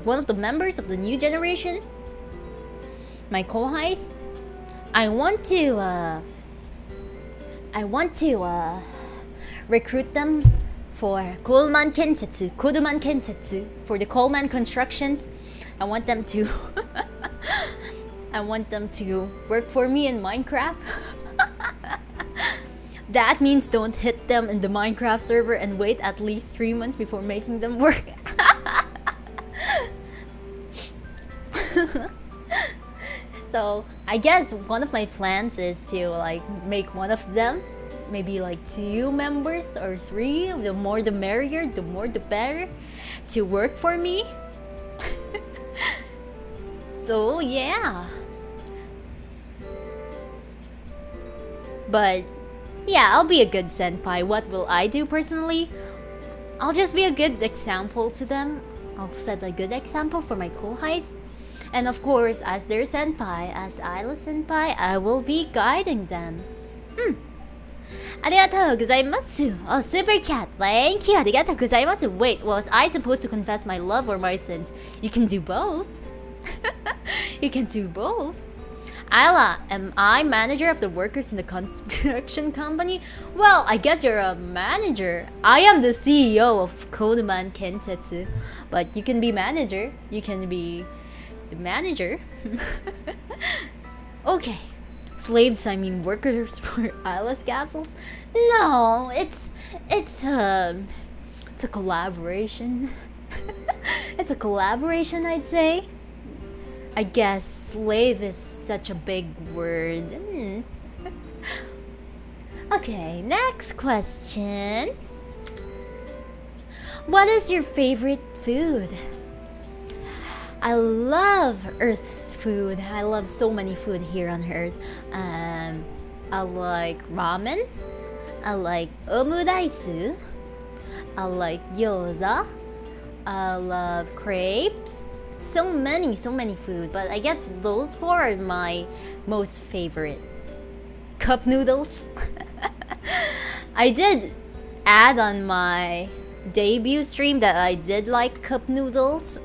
one of the members of the new generation, my kohais. I want to recruit them for Kuruman Kensetsu, for the Coleman constructions. I want them to work for me in Minecraft. That means don't hit them in the Minecraft server and wait at least 3 months before making them work. So I guess one of my plans is to like make one of them, maybe like 2 members or 3, the more the merrier, the more the better, to work for me. So yeah. But yeah, I'll be a good senpai. What will I do personally? I'll just be a good example to them. I'll set a good example for my kohais. And of course, as their senpai, as Isla senpai, I will be guiding them. ありがとうございます. Oh, super chat. Thank you. ありがとうございます. Wait, was I supposed to confess my love or my sins? You can do both. You can do both. Isla, am I manager of the workers in the construction company? Well, I guess you're a manager. I am the CEO of Coleman Kensetsu. But you can be manager. You can be the manager. Okay. Slaves, I mean workers for Isla's castles? No, it's a collaboration. It's a collaboration, I'd say. I guess slave is such a big word. Okay, next question. What is your favorite food? I love Earth's food. I love so many food here on Earth. I like ramen. I like omurice. I like gyoza. I love crepes. So many food, but I guess those 4 are my most favorite. Cup noodles. I did add on my debut stream that I did like cup noodles.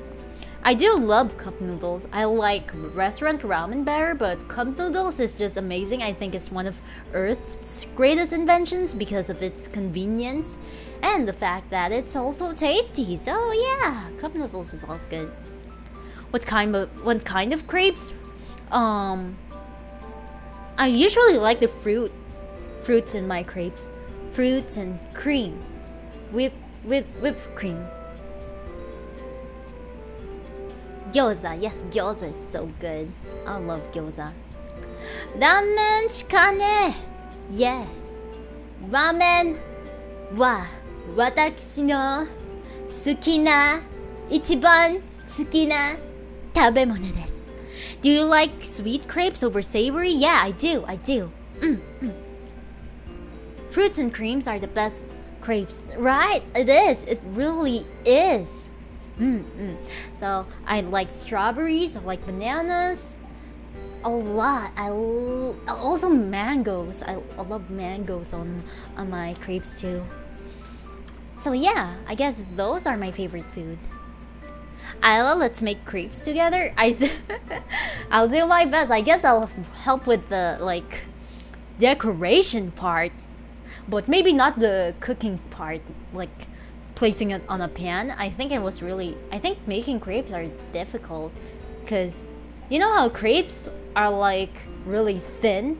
I do love cup noodles. I like restaurant ramen better, but cup noodles is just amazing. I think it's one of Earth's greatest inventions because of its convenience and the fact that it's also tasty. So yeah, cup noodles is also good. What kind of crepes? I usually like the fruits in my crepes. Fruits and cream. Whipped cream. Gyoza. Yes, gyoza is so good. I love gyoza. Ramen shika ne. Yes. Ramen wa watashi no suki na ichiban suki na tabemono desu. Do you like sweet crepes over savory? Yeah, I do. Fruits and creams are the best crepes, right? It is. It really is. So I like strawberries. I like bananas. a lot. Also mangoes. I love mangoes on my crepes too. So yeah, I guess those are my favorite food. Isla, let's make crepes together. I'll do my best. I guess I'll help with the like decoration part, but maybe not the cooking part, like placing it on a pan. I think making crepes are difficult because you know how crepes are like really thin.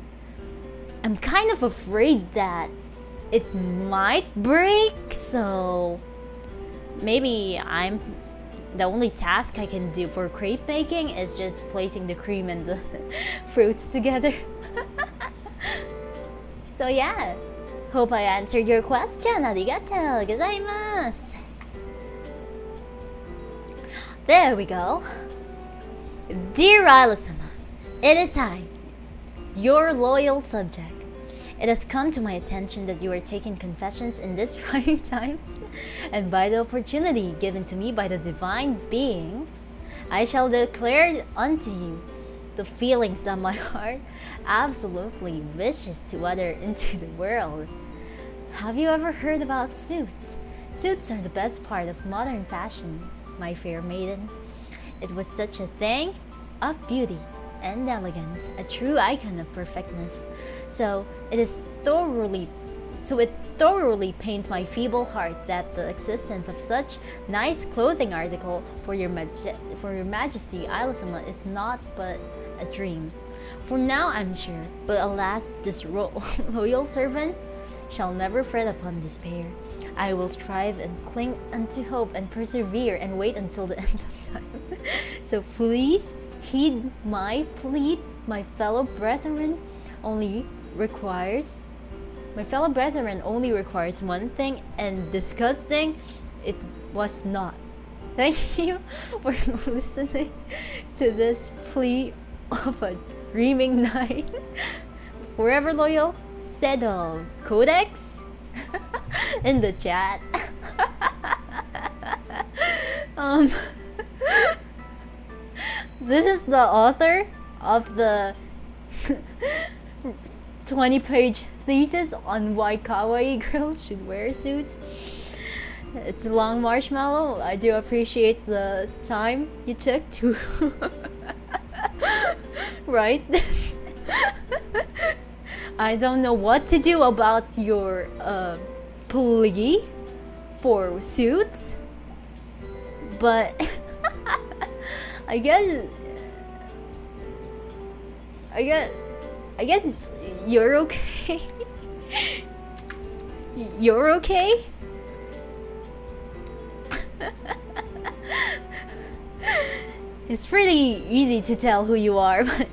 I'm kind of afraid that it might break, so maybe the only task I can do for crepe making is just placing the cream and the fruits together. So yeah, hope I answered your question. Arigatou gozaimasu. There we go. Dear Isla-sama, it is I, your loyal subject. It has come to my attention that you are taking confessions in these trying times, and by the opportunity given to me by the divine being, I shall declare unto you the feelings that my heart absolutely wishes to utter into the world. Have you ever heard about suits? Suits are the best part of modern fashion, my fair maiden. It was such a thing of beauty and elegance, a true icon of perfectness. So it thoroughly pains my feeble heart that the existence of such nice clothing article for your Majesty Isla-sama is not but a dream. For now I'm sure, but alas, this loyal servant shall never fret upon despair. I will strive and cling unto hope and persevere and wait until the end of time. So please heed my plea. My fellow brethren only requires one thing, and disgusting it was not. Thank you for listening to this plea of a dreaming knight. Forever loyal, Sedo Codex in the chat. This is the author of the 20-page thesis on why kawaii girls should wear suits. It's a long marshmallow. I do appreciate the time you took to write this. I don't know what to do about your plea for suits, but I guess you're okay. You're okay? It's pretty easy to tell who you are, but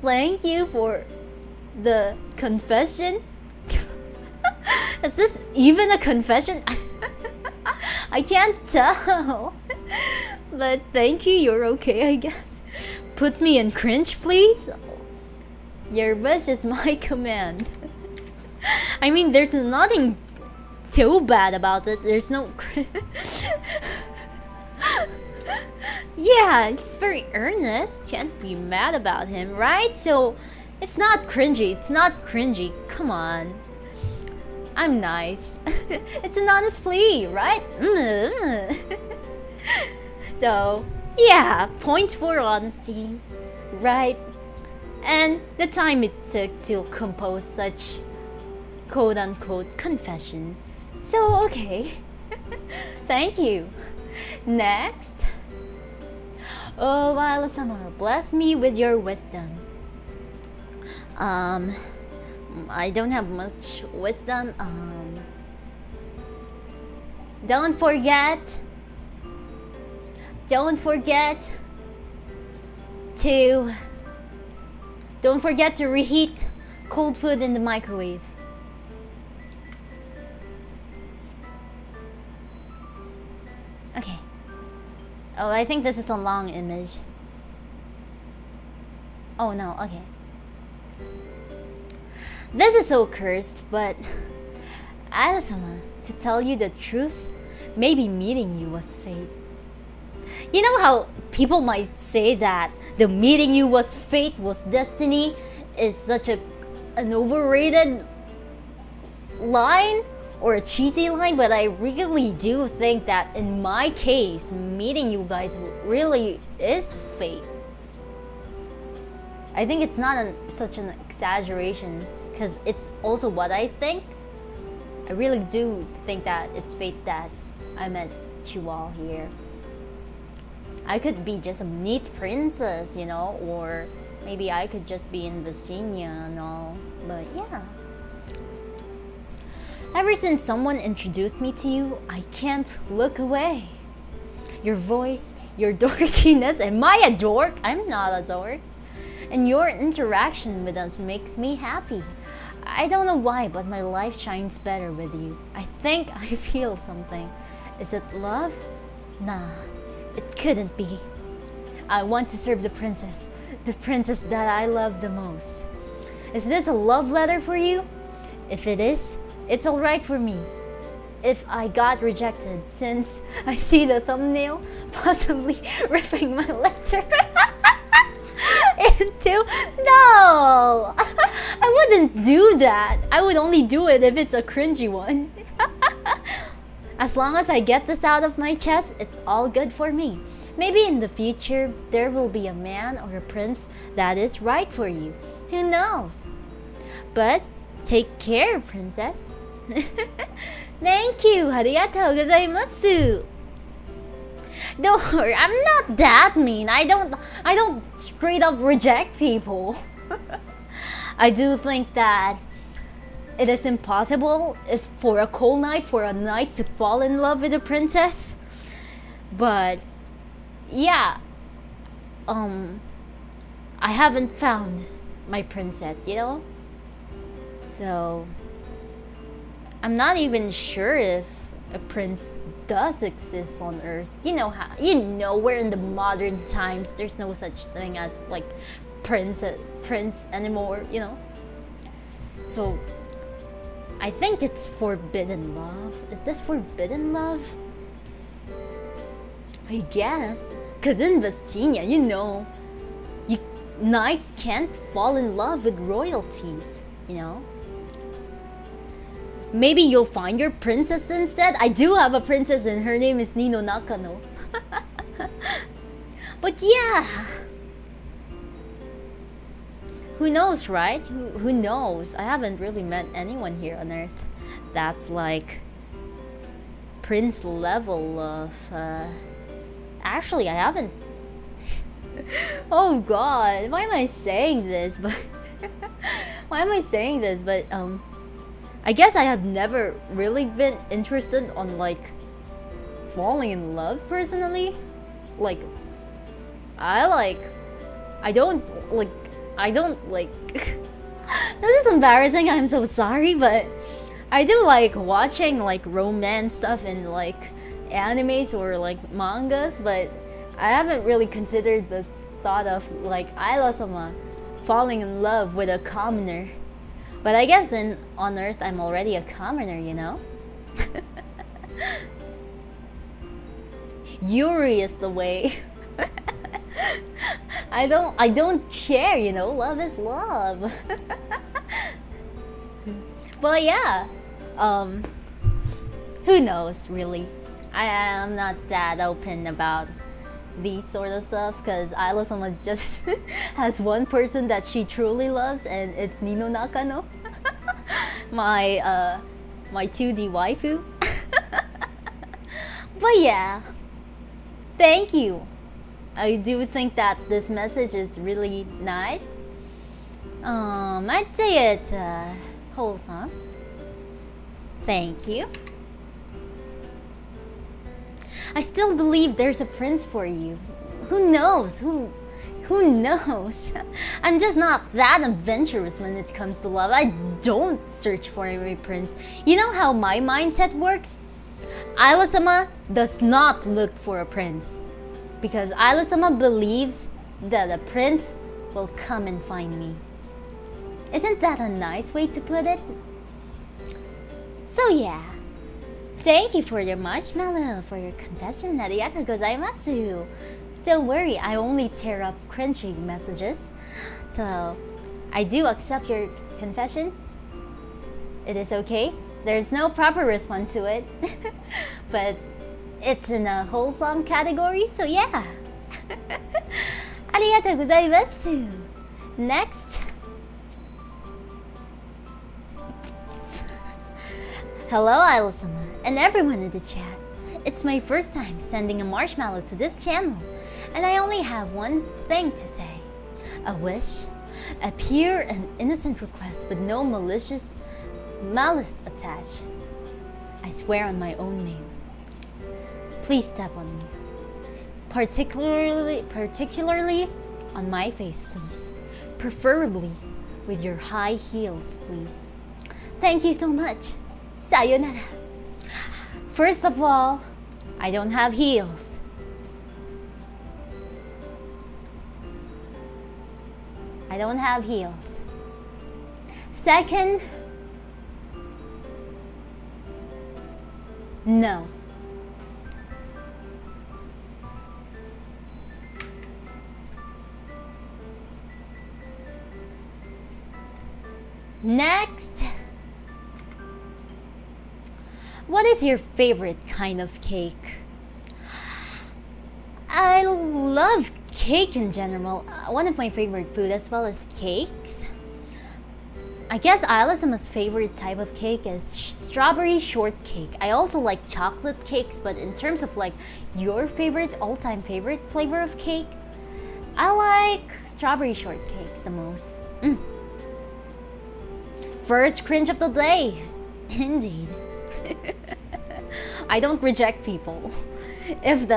thank you for the confession. Is this even a confession? I can't tell. But thank you, you're okay, I guess. Put me in cringe, please. Your wish is my command. I mean, there's nothing too bad about it. There's no yeah, he's very earnest. Can't be mad about him, right? So it's not cringy. It's not cringy. Come on. I'm nice. It's an honest plea, right? So yeah, points for honesty, right? And the time it took to compose such quote-unquote confession. So okay. Thank you. Next. Oh, Isla-sama, bless me with your wisdom. I don't have much wisdom. Don't forget to reheat cold food in the microwave. Okay. Oh, I think this is a long image. Oh no, okay. This is so cursed, but Isla-sama, to tell you the truth, maybe meeting you was fate. You know how people might say that the meeting you was fate, was destiny, is such an overrated line or a cheesy line, but I really do think that in my case, meeting you guys really is fate. I think it's not such an exaggeration, because it's also what I think. I really do think that it's fate that I met you all here. I could be just a neat princess, you know, or maybe I could just be in Virginia and all, but yeah. Ever since someone introduced me to you, I can't look away. Your voice, your dorkiness, am I a dork? I'm not a dork. And your interaction with us makes me happy. I don't know why, but my life shines better with you. I think I feel something. Is it love? Nah, it couldn't be. I want to serve the princess that I love the most. Is this a love letter for you? If it is, it's alright for me. If I got rejected, since I see the thumbnail possibly ripping my letter into. No! I wouldn't do that. I would only do it if it's a cringy one. As long as I get this out of my chest, it's all good for me. Maybe in the future, there will be a man or a prince that is right for you. Who knows? But take care, princess. Thank you. Arigatou gozaimasu. Don't worry, I'm not that mean. I don't straight up reject people. I do think that it is impossible for a cold night, for a knight to fall in love with a princess. But yeah, I haven't found my prince yet, you know? So I'm not even sure if a prince does exist on Earth. You know how, we're in the modern times. There's no such thing as like prince anymore, you know? So I think it's forbidden love. Is this forbidden love? I guess. Cause in Vestina, knights can't fall in love with royalties, you know? Maybe you'll find your princess instead. I do have a princess and her name is Nino Nakano. But yeah. Who knows, right? Who knows? I haven't really met anyone here on Earth that's like prince level of actually I haven't. Oh god, why am I saying this? But I guess I have never really been interested on like falling in love personally. Like I don't like this is embarrassing, I'm so sorry, but I do like watching like romance stuff in like animes or like mangas, but I haven't really considered the thought of like Isla-sama falling in love with a commoner. But I guess on Earth I'm already a commoner, you know? Yuri is the way. I don't care, you know, love is love. But yeah, who knows really? I am not that open about these sort of stuff because Isla-sama just has one person that she truly loves, and it's Nino Nakano. my 2D waifu. But yeah, thank you. I do think that this message is really nice. I'd say it's wholesome. Thank you. I still believe there's a prince for you. Who knows? Who knows? I'm just not that adventurous when it comes to love. I don't search for a prince. You know how my mindset works? Isla-sama does not look for a prince. Because Isla-sama believes that a prince will come and find me. Isn't that a nice way to put it? So yeah. Thank you for your marshmallow, for your confession. Arigatou gozaimasu. Don't worry, I only tear up cringy messages. So, I do accept your confession. It is okay. There's no proper response to it. But it's in a wholesome category, so yeah. ありがとうございます。Next. Hello, Isla-sama, and everyone in the chat. It's my first time sending a marshmallow to this channel, and I only have one thing to say. A wish, a pure and innocent request with no malice attached. I swear on my own name. Please step on me. Particularly on my face, please. Preferably with your high heels, please. Thank you so much. Sayonara. First of all, I don't have heels. I don't have heels. Second, no. Next, what is your favorite kind of cake? I love cake in general. One of my favorite food as well as cakes. I guess Isla-sama's favorite type of cake is strawberry shortcake. I also like chocolate cakes, but in terms of like your favorite, all-time favorite flavor of cake, I like strawberry shortcakes the most. First cringe of the day. Indeed. I don't reject people. If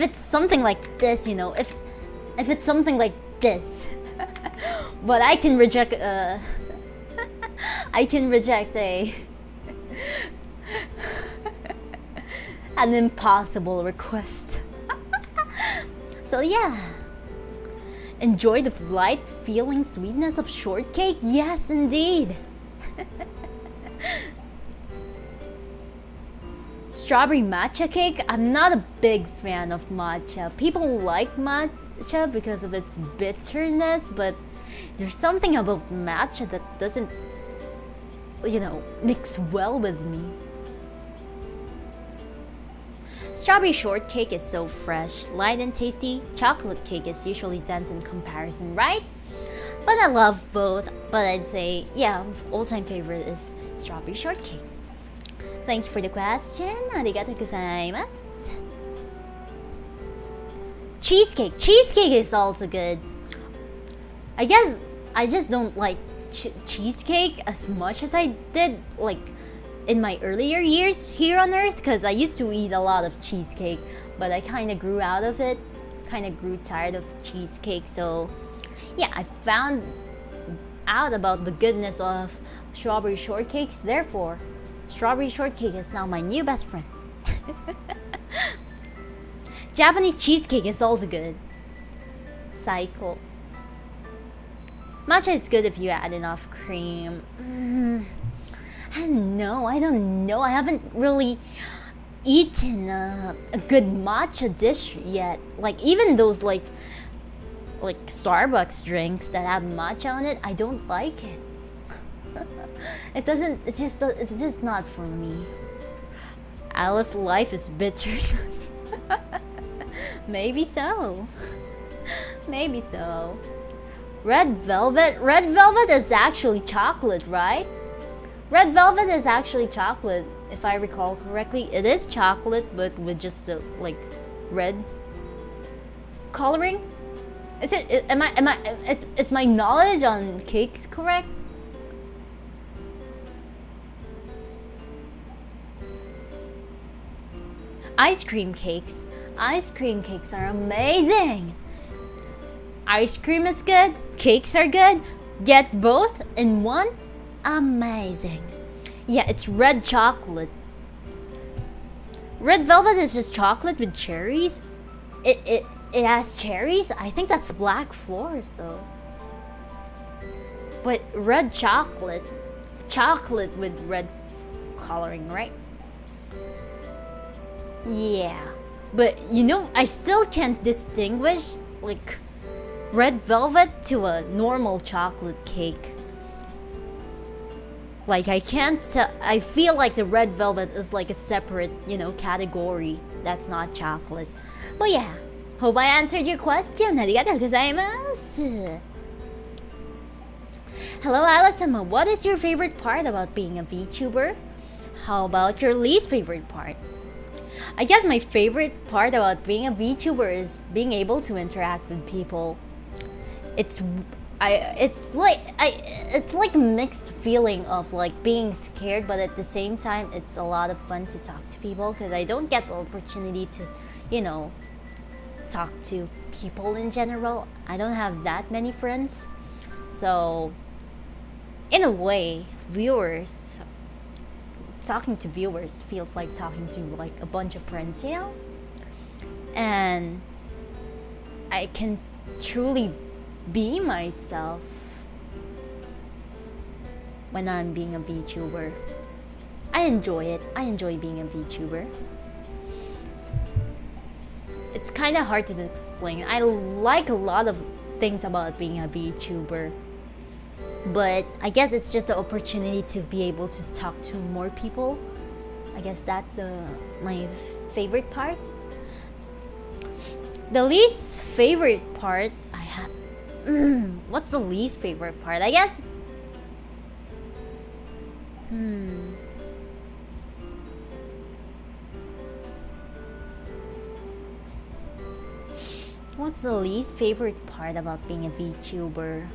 it's something like this, you know, if it's something like this, but I can reject I can reject an impossible request. So yeah. Enjoy the light feeling sweetness of shortcake? Yes, indeed. Strawberry matcha cake? I'm not a big fan of matcha. People like matcha because of its bitterness, but there's something about matcha that doesn't, you know, mix well with me. Strawberry shortcake is so fresh, light and tasty. Chocolate cake is usually dense in comparison, right? But I love both. But I'd say, yeah, all-time favorite is strawberry shortcake. Thank you for the question. Arigatou gozaimasu. Cheesecake. Cheesecake is also good. I guess I just don't like cheesecake as much as I did like in my earlier years here on Earth, because I used to eat a lot of cheesecake, but I kind of grew out of it, kind of grew tired of cheesecake. So yeah, I found out about the goodness of strawberry shortcakes. Therefore, strawberry shortcake is now my new best friend. Japanese cheesecake is also good. Saiko. Matcha is good if you add enough cream. I don't know. I haven't really eaten a good matcha dish yet. Like even those like Starbucks drinks that have matcha on it, I don't like it. It's just not for me. Alice's life is bitterness. Maybe so. Maybe so. Red velvet is actually chocolate, right? Red velvet is actually chocolate, if I recall correctly. It is chocolate, but with just the like red coloring. Is my knowledge on cakes correct? Ice cream cakes. Ice cream cakes are amazing. Ice cream is good. Cakes are good. Get both in one. Amazing. Yeah, it's red chocolate. Red velvet is just chocolate with cherries. It has cherries. I think that's black forest though. But red chocolate with red coloring, right? Yeah. But you know, I still can't distinguish like red velvet to a normal chocolate cake. Like I can't I feel like the red velvet is like a separate, you know, category that's not chocolate. But yeah, hope I answered your question. ありがとうございます。 Hello Isla-sama, what is your favorite part about being a VTuber? How about your least favorite part? I guess my favorite part about being a VTuber is being able to interact with people. It's like mixed feeling of like being scared, but at the same time it's a lot of fun to talk to people because I don't get the opportunity to, you know, talk to people in general. I don't have that many friends. So in a way, talking to viewers feels like talking to like a bunch of friends, you know? And I can truly be myself when I'm being a VTuber. I enjoy it. I enjoy being a VTuber. It's kind of hard to explain. I like a lot of things about being a VTuber. But I guess it's just the opportunity to be able to talk to more people. I guess that's my favorite part. The least favorite part I have. What's the least favorite part? I guess. What's the least favorite part about being a VTuber?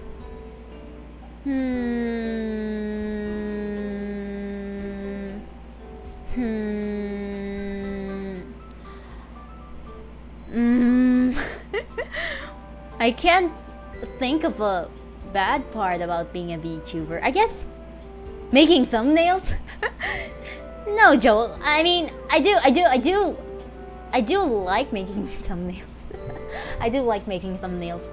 I can't think of a bad part about being a VTuber. I guess making thumbnails. No joke. I mean, I do like making thumbnails. I do like making thumbnails.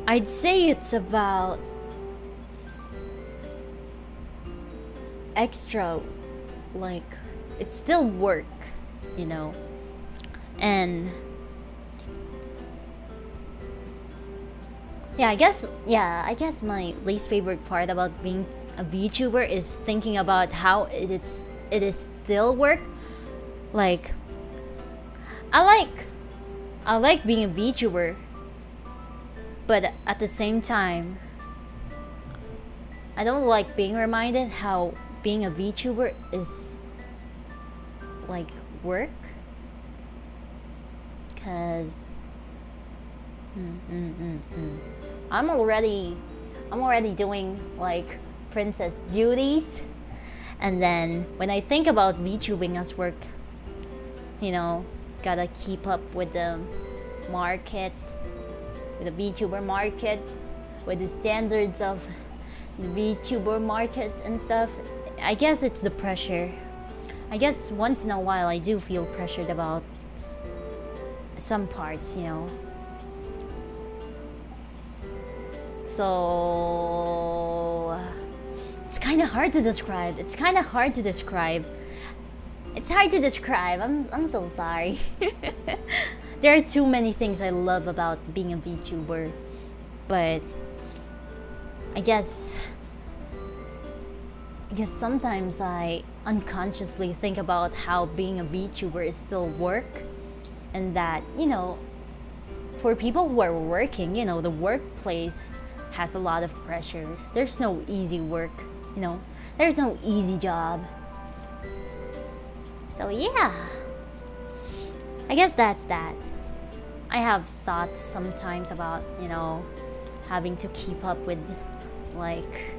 I'd say it's about extra, like it's still work, you know. And I guess my least favorite part about being a VTuber is thinking about how it is still work. Like I like being a VTuber, but at the same time I don't like being reminded how being a VTuber is like work, cause I'm already doing like princess duties, and then when I think about VTubing as work, you know, gotta keep up with the market, with the VTuber market, with the standards of the VTuber market and stuff. I guess it's the pressure. I guess once in a while I do feel pressured about some parts, you know. So it's kind of hard to describe. It's hard to describe. I'm so sorry. There are too many things I love about being a VTuber, but I guess sometimes I unconsciously think about how being a VTuber is still work, and that, you know, for people who are working, you know, the workplace has a lot of pressure. There's no easy work, you know. There's no easy job. So yeah, I guess that's that. I have thoughts sometimes about, you know, having to keep up with like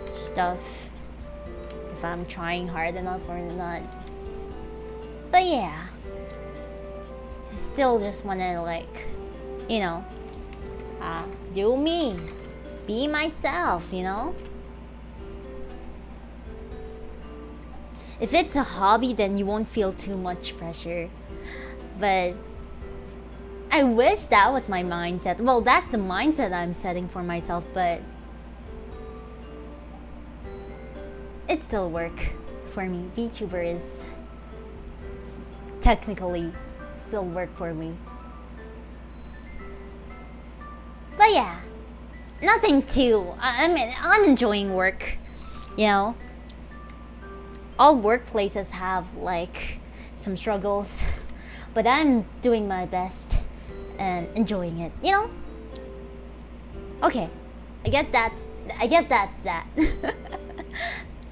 stuff, if I'm trying hard enough or not. But yeah, I still just wanna, like, you know, do me, be myself, you know. If it's a hobby, then you won't feel too much pressure. But I wish that was my mindset. Well, that's the mindset I'm setting for myself, but It still work for me. VTuber is technically still work for me. But yeah, nothing too. I mean, I'm enjoying work. You know, all workplaces have like some struggles, but I'm doing my best and enjoying it. You know. Okay, I guess that's that.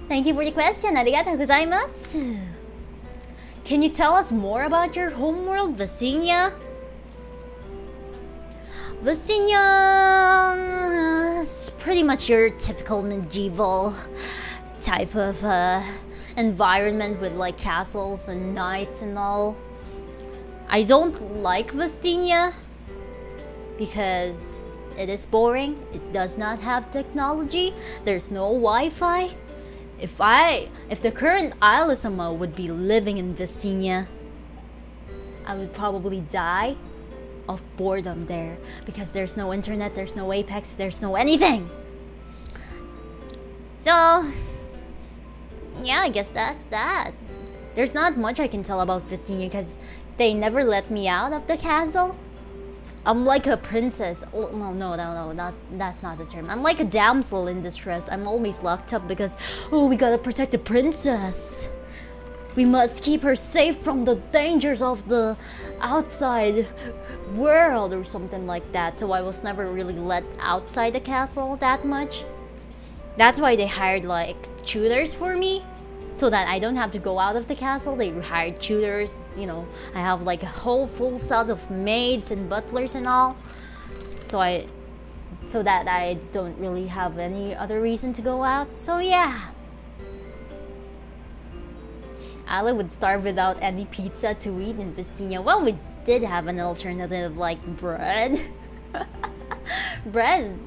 Thank you for the question. ありがとうございます。Can you tell us more about your homeworld, Vestinia? Vestinia is pretty much your typical medieval type of environment with like castles and knights and all. I don't like Vestinia because it is boring. It does not have technology. There's no Wi-Fi. If the current Isla-sama would be living in Vestinia, I would probably die of boredom there because there's no internet, there's no Apex, there's no anything. So, yeah, I guess that's that. There's not much I can tell about Vestinia because they never let me out of the castle. I'm like a princess. Oh, no, that's not the term. I'm like a damsel in distress. I'm always locked up because, we gotta protect the princess. We must keep her safe from the dangers of the outside world or something like that. So I was never really let outside the castle that much. That's why they hired like tutors for me, so that I don't have to go out of the castle. They hired tutors, you know. I have like a whole full set of maids and butlers and all. So that I don't really have any other reason to go out. So yeah. Ala would starve without any pizza to eat in Vestinia. Well, we did have an alternative like bread. Bread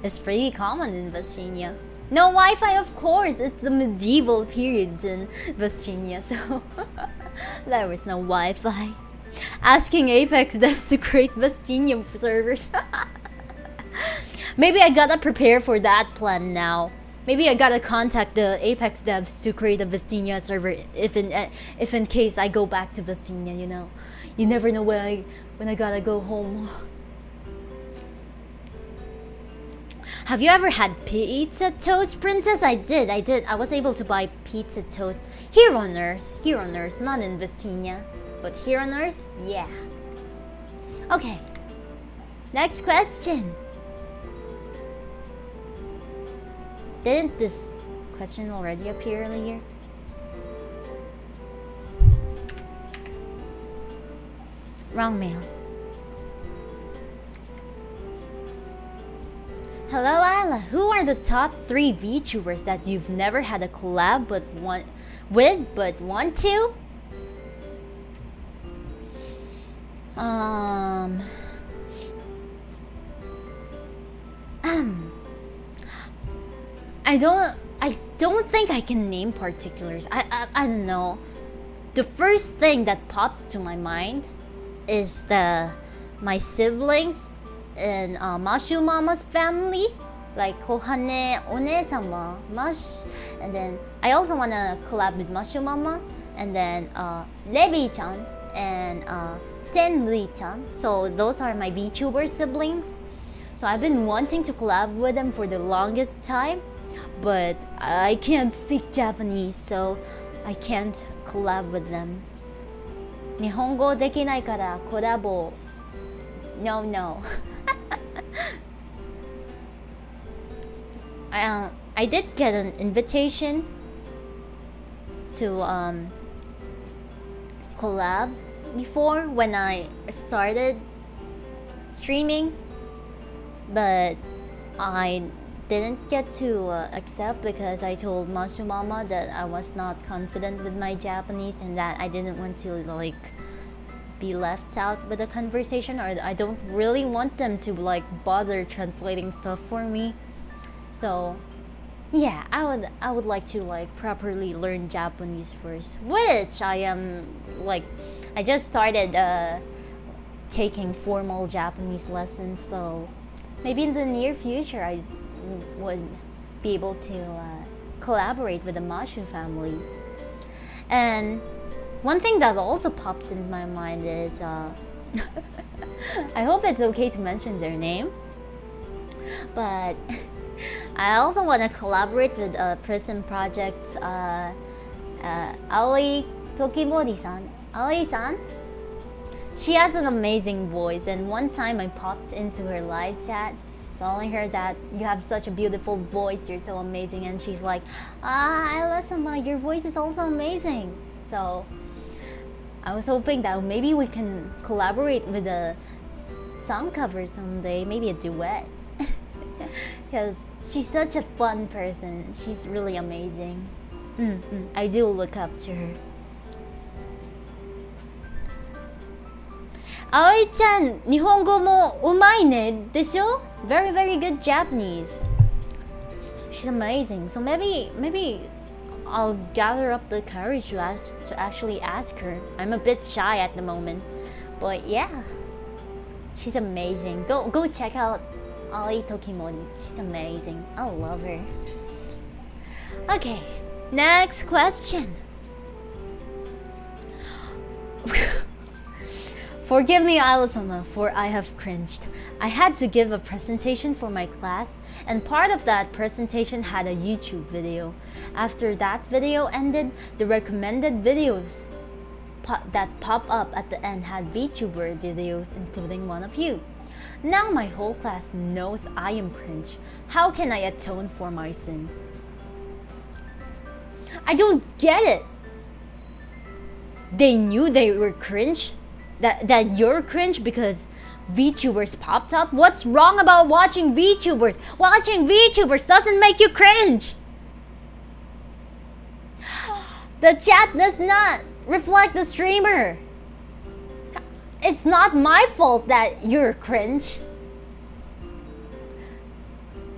is pretty common in Vestinia. No Wi-Fi, of course. It's the medieval period in Vestinia, so there was no Wi-Fi. Asking Apex devs to create Vestinia servers. Maybe I gotta prepare for that plan now. Maybe I gotta contact the Apex devs to create a Vestinia server if in case I go back to Vestinia. You know, you never know when I gotta go home. Have you ever had pizza toast, Princess? I did. I was able to buy pizza toast here on Earth, not in Vestinia, but here on Earth, yeah. Okay, next question. Didn't this question already appear earlier? Wrong mail. Hello, Isla. Who are the top 3 VTubers that you've never had a collab but want to? I don't think I can name particulars. I don't know. The first thing that pops to my mind is my siblings in Mashu Mama's family, like Kohane One-sama, and then I also wanna collab with Mashu Mama, and then Levi-chan and Senri-chan. So those are my VTuber siblings. So I've been wanting to collab with them for the longest time, but I can't speak Japanese, so I can't collab with them. 日本語できないからコラボ No. I did get an invitation to collab before when I started streaming, but I didn't get to accept because I told Mashu Mama that I was not confident with my Japanese and that I didn't want to like be left out with the conversation, or I don't really want them to like bother translating stuff for me. So yeah, I would like to like properly learn Japanese first, which I am like, I just started taking formal Japanese lessons, so maybe in the near future I would be able to collaborate with the Mashu family. And one thing that also pops in my mind is I hope it's okay to mention their name, but I also want to collaborate with Prison Project's Aoi Tokimori-san. Aoi-san? She has an amazing voice, and one time I popped into her live chat telling her that you have such a beautiful voice, you're so amazing, and she's like, Isla-sama, your voice is also amazing. So I was hoping that maybe we can collaborate with a song cover someday, maybe a duet. Because she's such a fun person. She's really amazing. I do look up to her. Aoi-chan, 日本語もうまいねでしょ? Very, very good Japanese. She's amazing. So maybe I'll gather up the courage to actually ask her. I'm a bit shy at the moment, but yeah, she's amazing. Go check out Aoi Tokimori. She's amazing. I love her. Okay, next question. Forgive me, Isla-sama, for I have cringed. I had to give a presentation for my class, and part of that presentation had a YouTube video. After that video ended, the recommended videos that pop up at the end had VTuber videos, including one of you. Now my whole class knows I am cringe. How can I atone for my sins? I don't get it. They knew they were cringe? That you're cringe because VTubers popped up? What's wrong about watching VTubers? Watching VTubers doesn't make you cringe. The chat does not reflect the streamer. It's not my fault that you're cringe.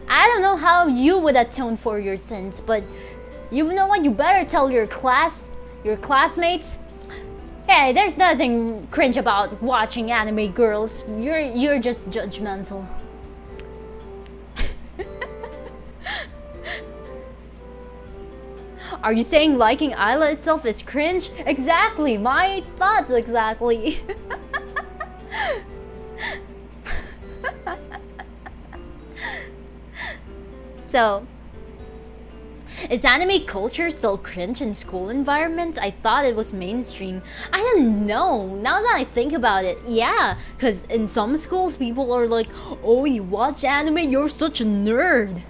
I don't know how you would atone for your sins, but you know what? You better tell your classmates, hey, there's nothing cringe about watching anime, girls. You're just judgmental. Are you saying liking Isla itself is cringe? Exactly, my thoughts exactly. So, is anime culture still cringe in school environments? I thought it was mainstream. I don't know. Now that I think about it, yeah. Because in some schools, people are like, oh, you watch anime? You're such a nerd.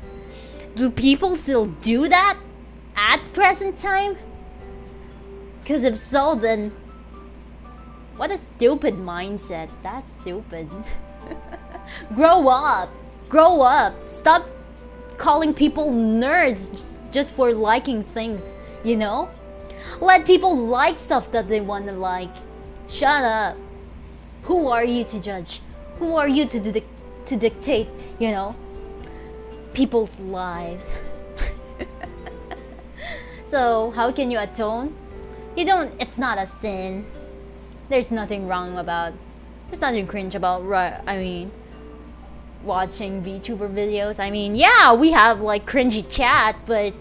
Do people still do that at present time? Because if so, then what a stupid mindset. That's stupid. Grow up. Grow up. Stop calling people nerds just for liking things, you know? Let people like stuff that they want to like. Shut up. Who are you to judge? Who are you to dictate, you know, people's lives? So, how can you atone? You don't, it's not a sin. There's nothing wrong about, there's nothing cringe about, watching VTuber videos. I mean, yeah, we have like cringy chat, but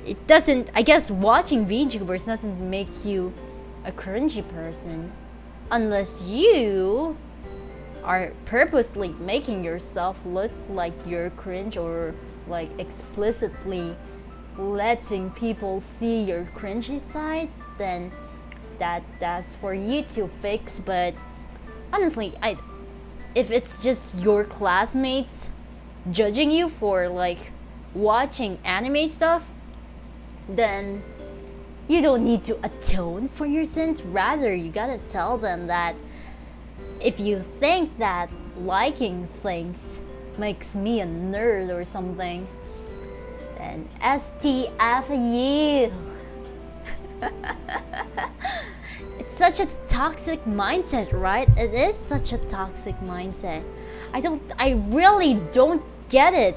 it doesn't, I guess watching VTubers doesn't make you a cringy person. Unless you are purposely making yourself look like you're cringe, or like explicitly letting people see your cringy side, then that's for you to fix. But honestly, if it's just your classmates judging you for like watching anime stuff, then you don't need to atone for your sins. Rather, you gotta tell them that if you think that liking things makes me a nerd or something, then STF you. It's such a toxic mindset, right? It is such a toxic mindset. I really don't get it.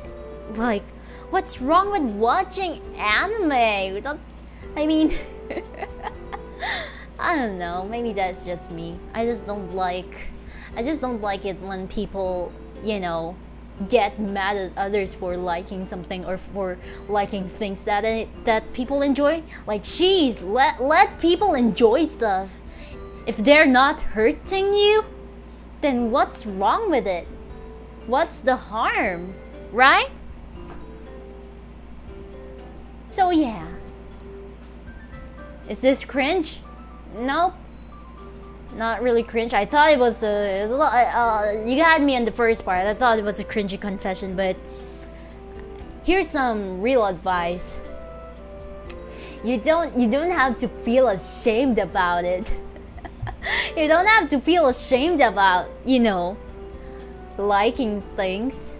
Like, what's wrong with watching anime? I mean, I don't know, maybe that's just me. I just don't like it when people, you know, get mad at others for liking something or for liking things that people enjoy. Like, jeez, let people enjoy stuff. If they're not hurting you, then what's wrong with it? What's the harm, right? So yeah. Is this cringe? Nope. Not really cringe. I thought it was you had me in the first part. I thought it was a cringy confession, but here's some real advice. You don't have to feel ashamed about it. You don't have to feel ashamed about, liking things.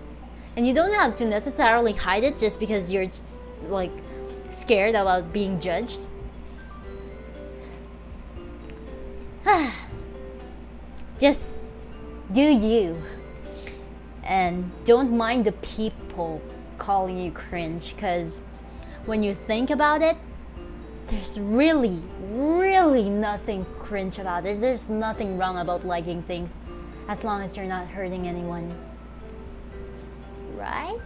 And you don't have to necessarily hide it just because you're like scared about being judged. Just do you, and don't mind the people calling you cringe, because when you think about it, there's really nothing cringe about it. There's nothing wrong about liking things as long as you're not hurting anyone, right?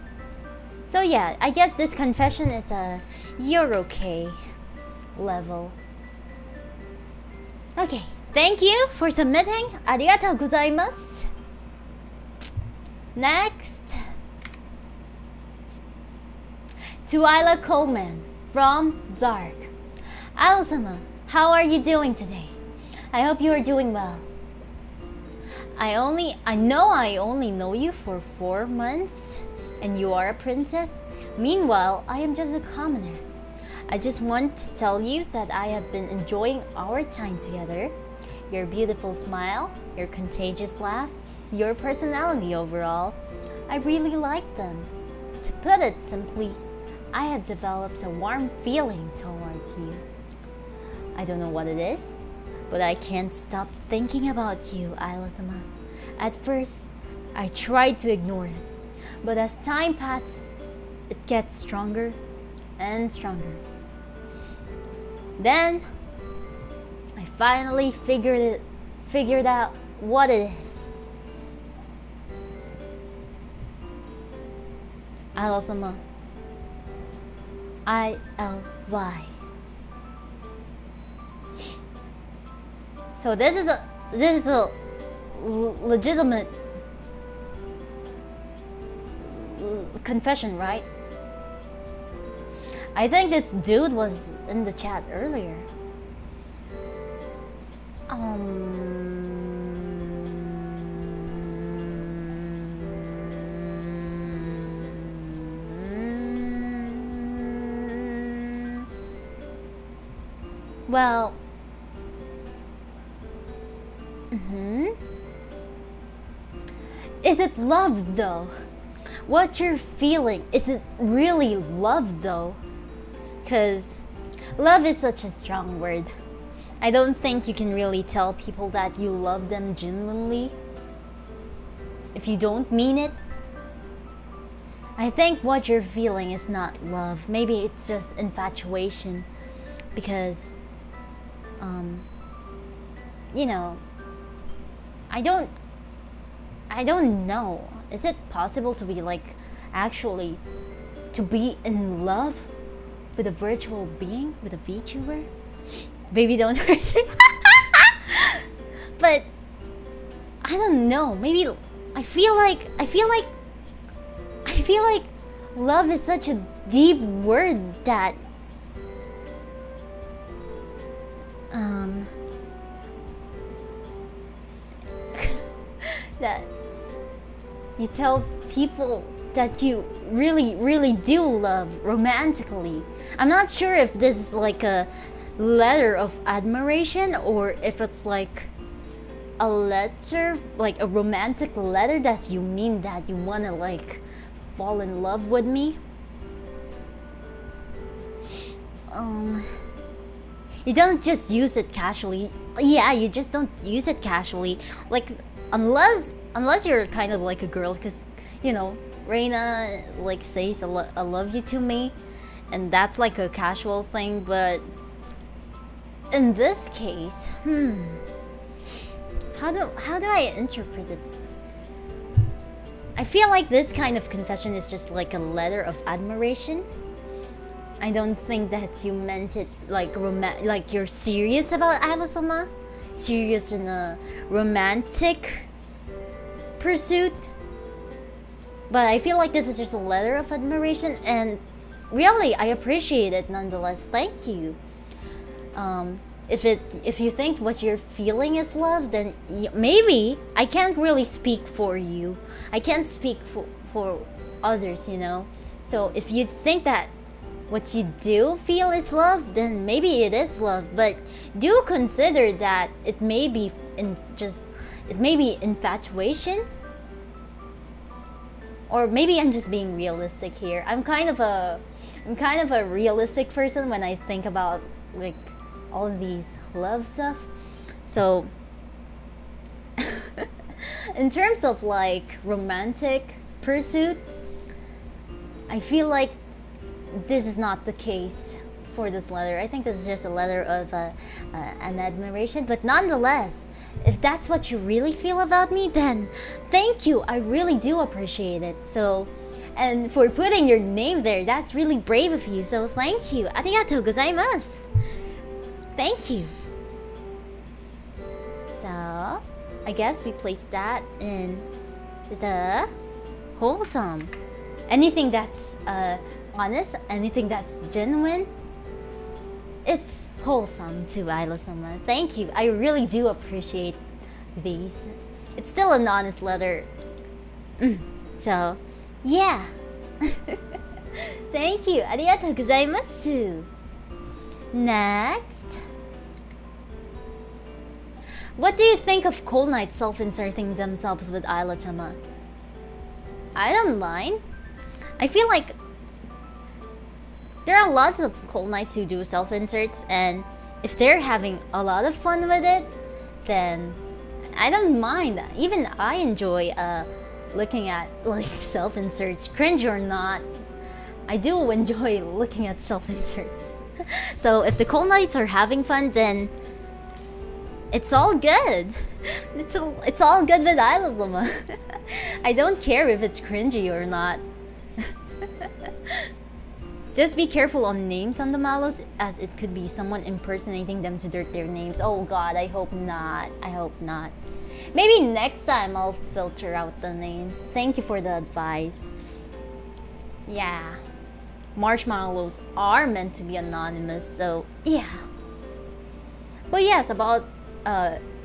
So yeah, I guess this confession is a you're okay level. Okay, thank you for submitting. ありがとうございます. Next, to Isla Coleman from Zark. Isla-sama, how are you doing today? I hope you are doing well. I know I only know you for 4 months, and you are a princess. Meanwhile, I am just a commoner. I just want to tell you that I have been enjoying our time together. Your beautiful smile, your contagious laugh, your personality overall. I really like them. To put it simply, I have developed a warm feeling towards you. I don't know what it is, but I can't stop thinking about you, Isla-sama. At first, I tried to ignore it, but as time passes, it gets stronger and stronger. Then, I finally figured out what it is. Isla-sama. I-L-Y. So this is a legitimate confession, right? I think this dude was in the chat earlier. Well, is it love though? What you're feeling, is it really love though? Because love is such a strong word. I don't think you can really tell people that you love them genuinely if you don't mean it. I think what you're feeling is not love. Maybe it's just infatuation. Because, I don't know. Is it possible to be like, actually, to be in love with a virtual being, with a VTuber? Baby, don't hurt me. But I don't know. Maybe I feel like love is such a deep word that that you tell people that you really do love romantically. I'm not sure if this is like a letter of admiration or if it's like a letter, like a romantic letter that you mean that you want to like fall in love with me. You don't just use it casually. Yeah, you just don't use it casually. Like, unless you're kind of like a girl, because, Reina, like, says I love you to me. And that's like a casual thing, but in this case, how do I interpret it? I feel like this kind of confession is just like a letter of admiration. I don't think that you meant it like like you're serious about Isla-sama, serious in a romantic pursuit. But I feel like this is just a letter of admiration, and really, I appreciate it nonetheless. Thank you. If you think what you're feeling is love, then maybe I can't really speak for you. I can't speak for others, you know. So if you think that what you do feel is love, then maybe it is love. But do consider that it may be infatuation. Or maybe I'm just being realistic here. I'm kind of a realistic person when I think about like all these love stuff. So in terms of like romantic pursuit, I feel like this is not the case for this letter. I think this is just a letter of an admiration. But nonetheless, if that's what you really feel about me, then thank you. I really do appreciate it. So, and for putting your name there, that's really brave of you. So thank you. Arigatou gozaimasu. Thank you. So, I guess we place that in the wholesome. Anything that's honest, anything that's genuine, it's wholesome to Isla-sama. Thank you. I really do appreciate these. It's still an honest letter. So, yeah. Thank you. Arigatou gozaimasu. Next. What do you think of Cold Knight self-inserting themselves with Isla-sama? I don't mind. I feel like there are lots of Cold Knights who do self-inserts, and if they're having a lot of fun with it, then I don't mind. Even I enjoy looking at like self-inserts, cringe or not. I do enjoy looking at self-inserts. So if the Cold Knights are having fun, then it's all good. It's all good with Isla-sama. I don't care if it's cringy or not. Just be careful on names on the mallows, as it could be someone impersonating them to dirt their names. Oh god, I hope not. I hope not. Maybe next time I'll filter out the names. Thank you for the advice. Yeah. Marshmallows are meant to be anonymous, so yeah. But yes, about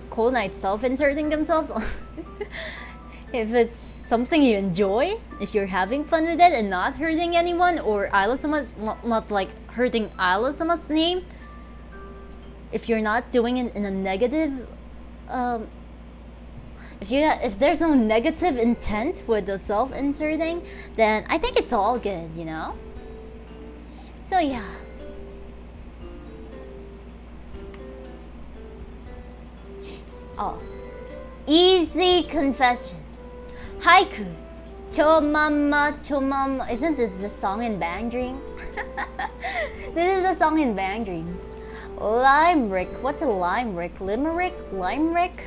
Cold Knight self-inserting themselves. If it's something you enjoy, if you're having fun with it and not hurting anyone, or Isla-sama's not like hurting Isla-sama's name, if you're not doing it in a negative, if there's no negative intent with the self-inserting, then I think it's all good, you know? So yeah. Oh, easy confession. Haiku. Chomama, chomama. Isn't this the song in Bang Dream? This is the song in Bang Dream. Limerick. What's a limerick? Limerick? Limerick?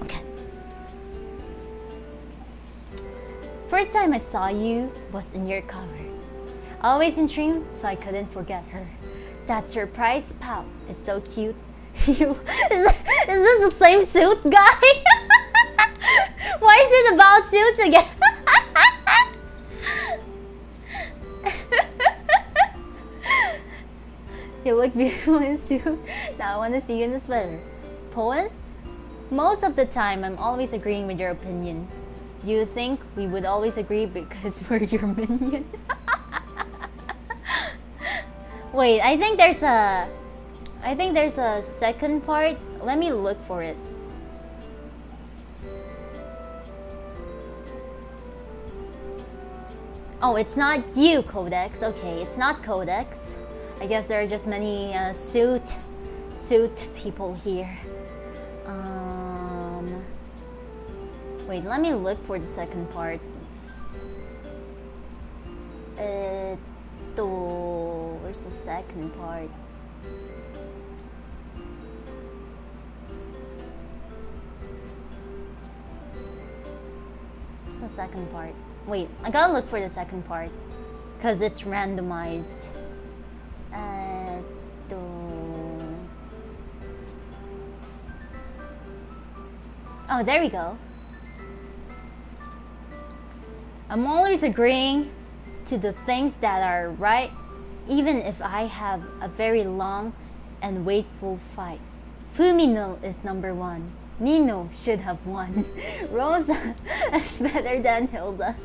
Okay. First time I saw you was in your cover. Always in dream, so I couldn't forget her. That surprise pout is so cute. Is this the same suit guy? Why is it about suits again? You look beautiful in a suit. Now I want to see you in a sweater. Poem? Most of the time, I'm always agreeing with your opinion. You think we would always agree because we're your minion? Wait, I think there's a second part. Let me look for it. Oh, it's not you, Codex. Okay, it's not Codex. I guess there are just many suit people here. Wait, let me look for the second part. Where's the second part? the second part? Wait, I gotta look for the second part. Because it's randomized. Oh, there we go. I'm always agreeing to the things that are right, even if I have a very long and wasteful fight. Fumino is number one. Nino should have won. Rosa is better than Hilda.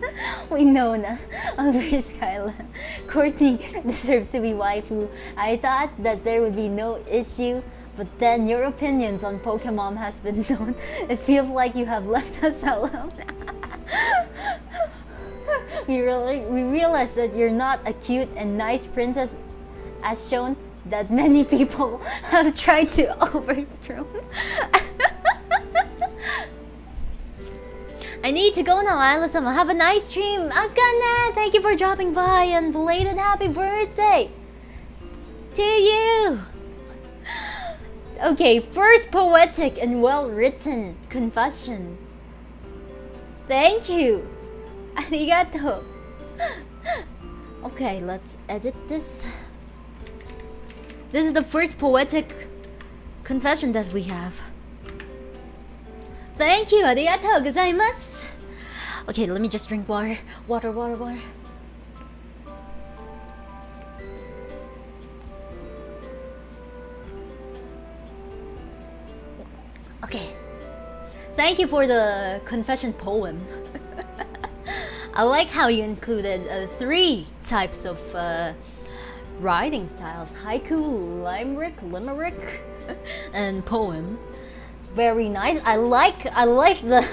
Winona, Oliver Skyla. Courtney deserves to be waifu. I thought that there would be no issue, but then your opinions on Pokemon has been known. It feels like you have left us alone. We realize that you're not a cute and nice princess as shown that many people have tried to overthrow. I need to go now, Isla-sama. Have a nice stream. Akane, thank you for dropping by and belated happy birthday to you. Okay, first poetic and well-written confession. Thank you. Arigato. Okay, let's edit this. This is the first poetic confession that we have. Thank you, arigatou gozaimasu. Okay, let me just drink water. Water. Okay. Thank you for the confession poem. I like how you included 3 types of writing styles: haiku, limerick, and poem. Very nice. I like the.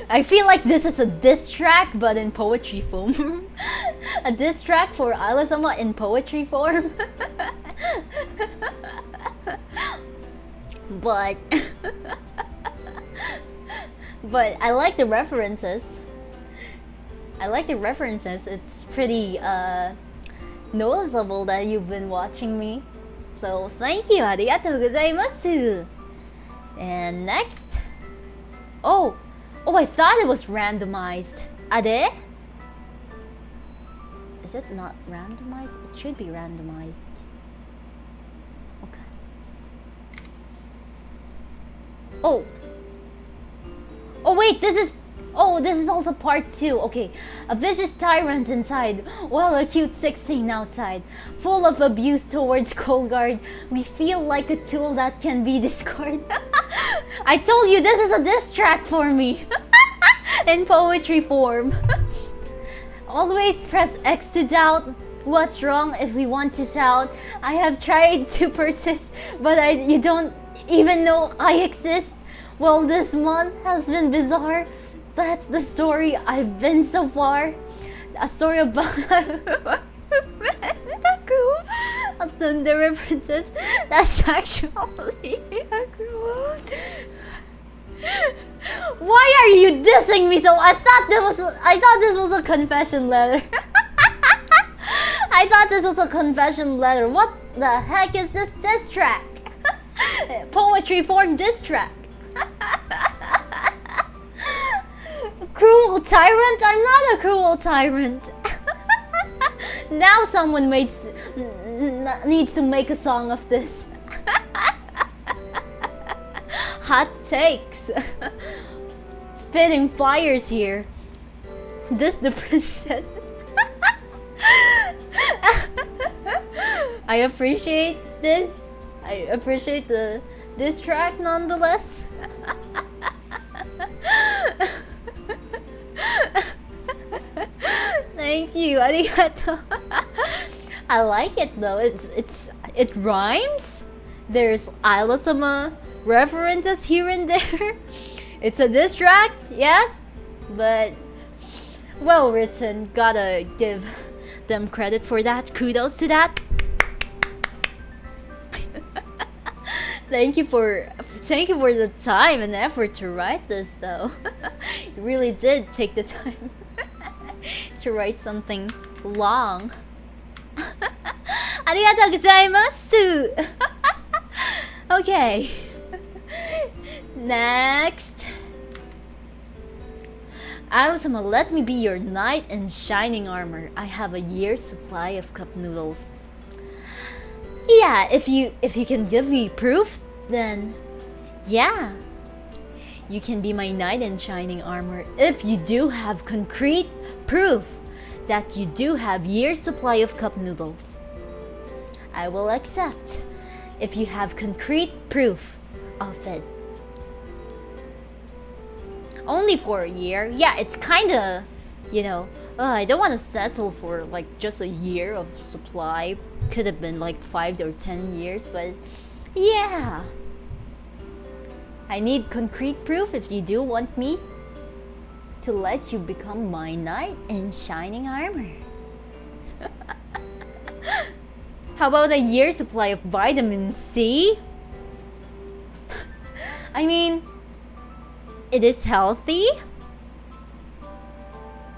I feel like this is a diss track, but in poetry form. A diss track for Isla-sama in poetry form. but I like the references. It's pretty noticeable that you've been watching me. So thank you. Arigatou gozaimasu. And next. Oh, I thought it was randomized. Ade? Is it not randomized? It should be randomized. Okay. Oh wait, this is also part 2. Okay. A vicious tyrant inside, while a cute 16 outside. Full of abuse towards Colgard. We feel like a tool that can be discarded. I told you this is a diss track for me. In poetry form. Always press X to doubt. What's wrong if we want to shout? I have tried to persist, but you don't even know I exist. Well, this month has been bizarre. That's the story I've been so far. A story about the references. That's actually cruel. Why are you dissing me so? I thought this was a confession letter. I thought this was a confession letter. What the heck is this diss track? Poetry form diss track. Cruel tyrant? I'm not a cruel tyrant. Now someone needs to make a song of this. Hot takes. Spitting fires here. This the princess. I appreciate this. I appreciate this track nonetheless. Thank you, arigato. I like it though. It rhymes. There's Isla-sama references here and there. It's a diss track, yes, but well written. Gotta give them credit for that. Kudos to that. Thank you for the time and effort to write this though. You really did take the time to write something long. Arigatou gozaimasu. Okay. Next. Isla-sama, let me be your knight in shining armor. I have a year's supply of cup noodles. Yeah, if you can give me proof, then yeah. You can be my knight in shining armor if you do have concrete proof that you do have year's supply of cup noodles. I will accept if you have concrete proof of it. Only for a year? Yeah, it's kinda, I don't want to settle for like just a year of supply. Could have been like 5 or 10 years, but yeah. I need concrete proof if you do want me to let you become my knight in shining armor. How about a year's supply of vitamin C? I mean, it is healthy.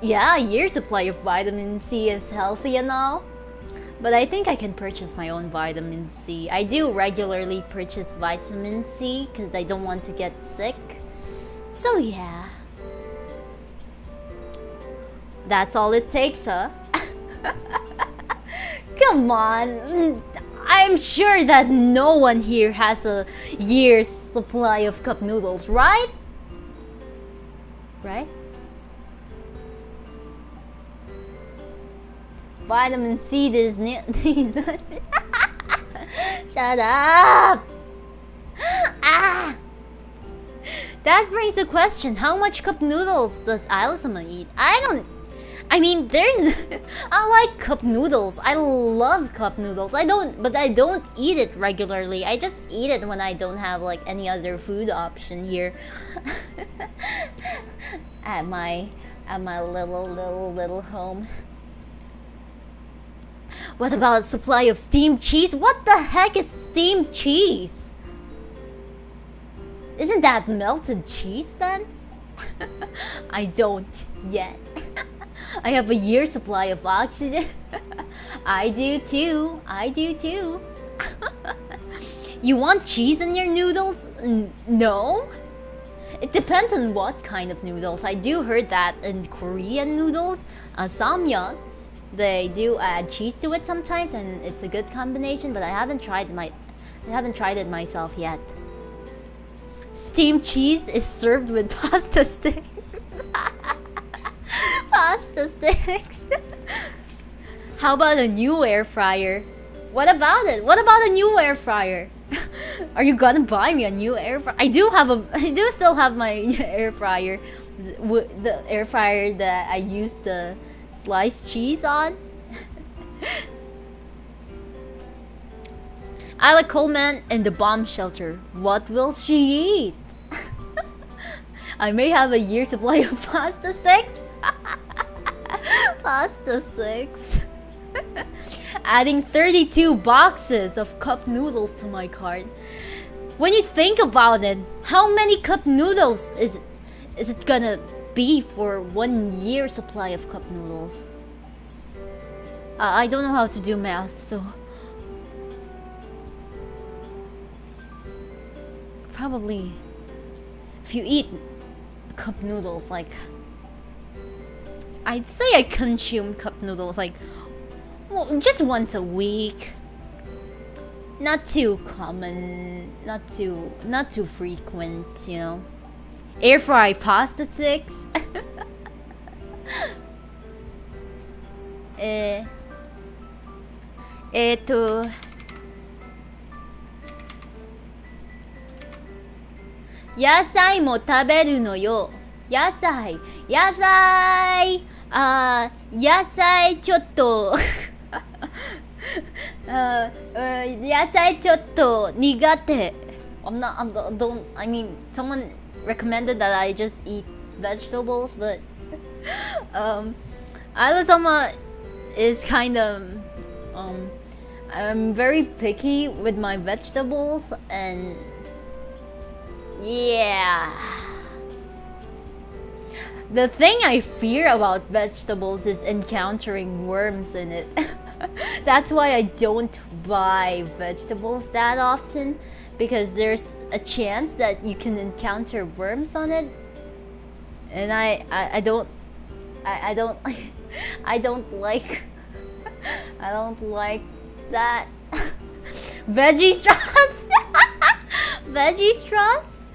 Yeah, a year's supply of vitamin C is healthy and all. But I think I can purchase my own vitamin C. I do regularly purchase vitamin C because I don't want to get sick. So yeah. That's all it takes, huh? Come on. I'm sure that no one here has a year's supply of cup noodles, right? Right? Vitamin C does not. Shut up! Ah! That brings the question: how much cup noodles does Isla-sama eat? I mean, I like cup noodles. I love cup noodles. But I don't eat it regularly. I just eat it when I don't have like any other food option here. at my little home. What about a supply of steamed cheese? What the heck is steamed cheese? Isn't that melted cheese then? I don't yet. I have a year's supply of oxygen. I do too. You want cheese in your noodles? No? It depends on what kind of noodles. I do heard that in Korean noodles, samyeon, they do add cheese to it sometimes, and it's a good combination. But I haven't tried it myself yet. Steamed cheese is served with pasta sticks. Pasta sticks. How about a new air fryer? What about it? What about a new air fryer? Are you gonna buy me a new air fryer? I do still have my air fryer, the air fryer that I used the sliced cheese on. Isla Coleman in the bomb shelter. What will she eat? I may have a year's supply of pasta sticks. Pasta sticks. Adding 32 boxes of cup noodles to my cart. When you think about it, how many cup noodles is it gonna be for 1 year supply of cup noodles? I don't know how to do math, so probably if you eat cup noodles, like I'd say I consume cup noodles like just once a week. Not too common, not too frequent, you know. Air fry pasta sticks.野菜も食べるのよ。野菜ちょっと野菜ちょっと苦手。I mean, someone recommended that I just eat vegetables, but Isla-sama is kind of I'm very picky with my vegetables, and yeah. The thing I fear about vegetables is encountering worms in it. That's why I don't buy vegetables that often, because there's a chance that you can encounter worms on it. and I don't I don't I don't like I don't like that. Veggie straws. Veggie straws.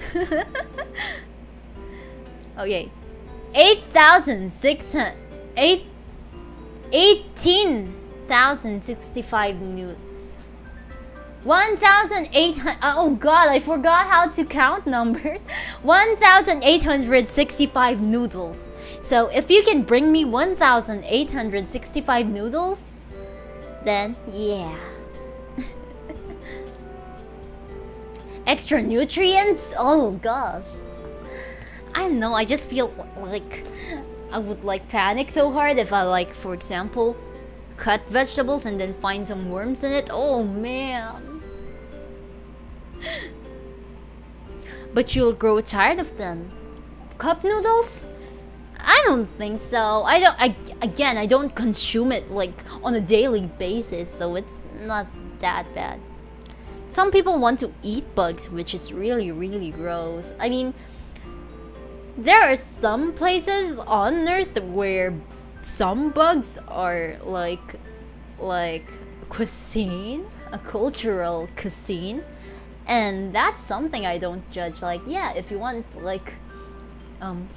Okay, 18,065 new. 1,800. Oh god, I forgot how to count numbers. 1,865 noodles. So if you can bring me 1,865 noodles, then yeah. Extra nutrients? Oh gosh. I don't know, I just feel like I would like panic so hard if I like, for example, cut vegetables and then find some worms in it. Oh man. But you'll grow tired of them. Cup noodles? I don't think so. I don't consume it like on a daily basis, so it's not that bad. Some people want to eat bugs, which is really, really gross. I mean, there are some places on Earth where some bugs are like cuisine, a cultural cuisine, and that's something I don't judge. Like, yeah, if you want like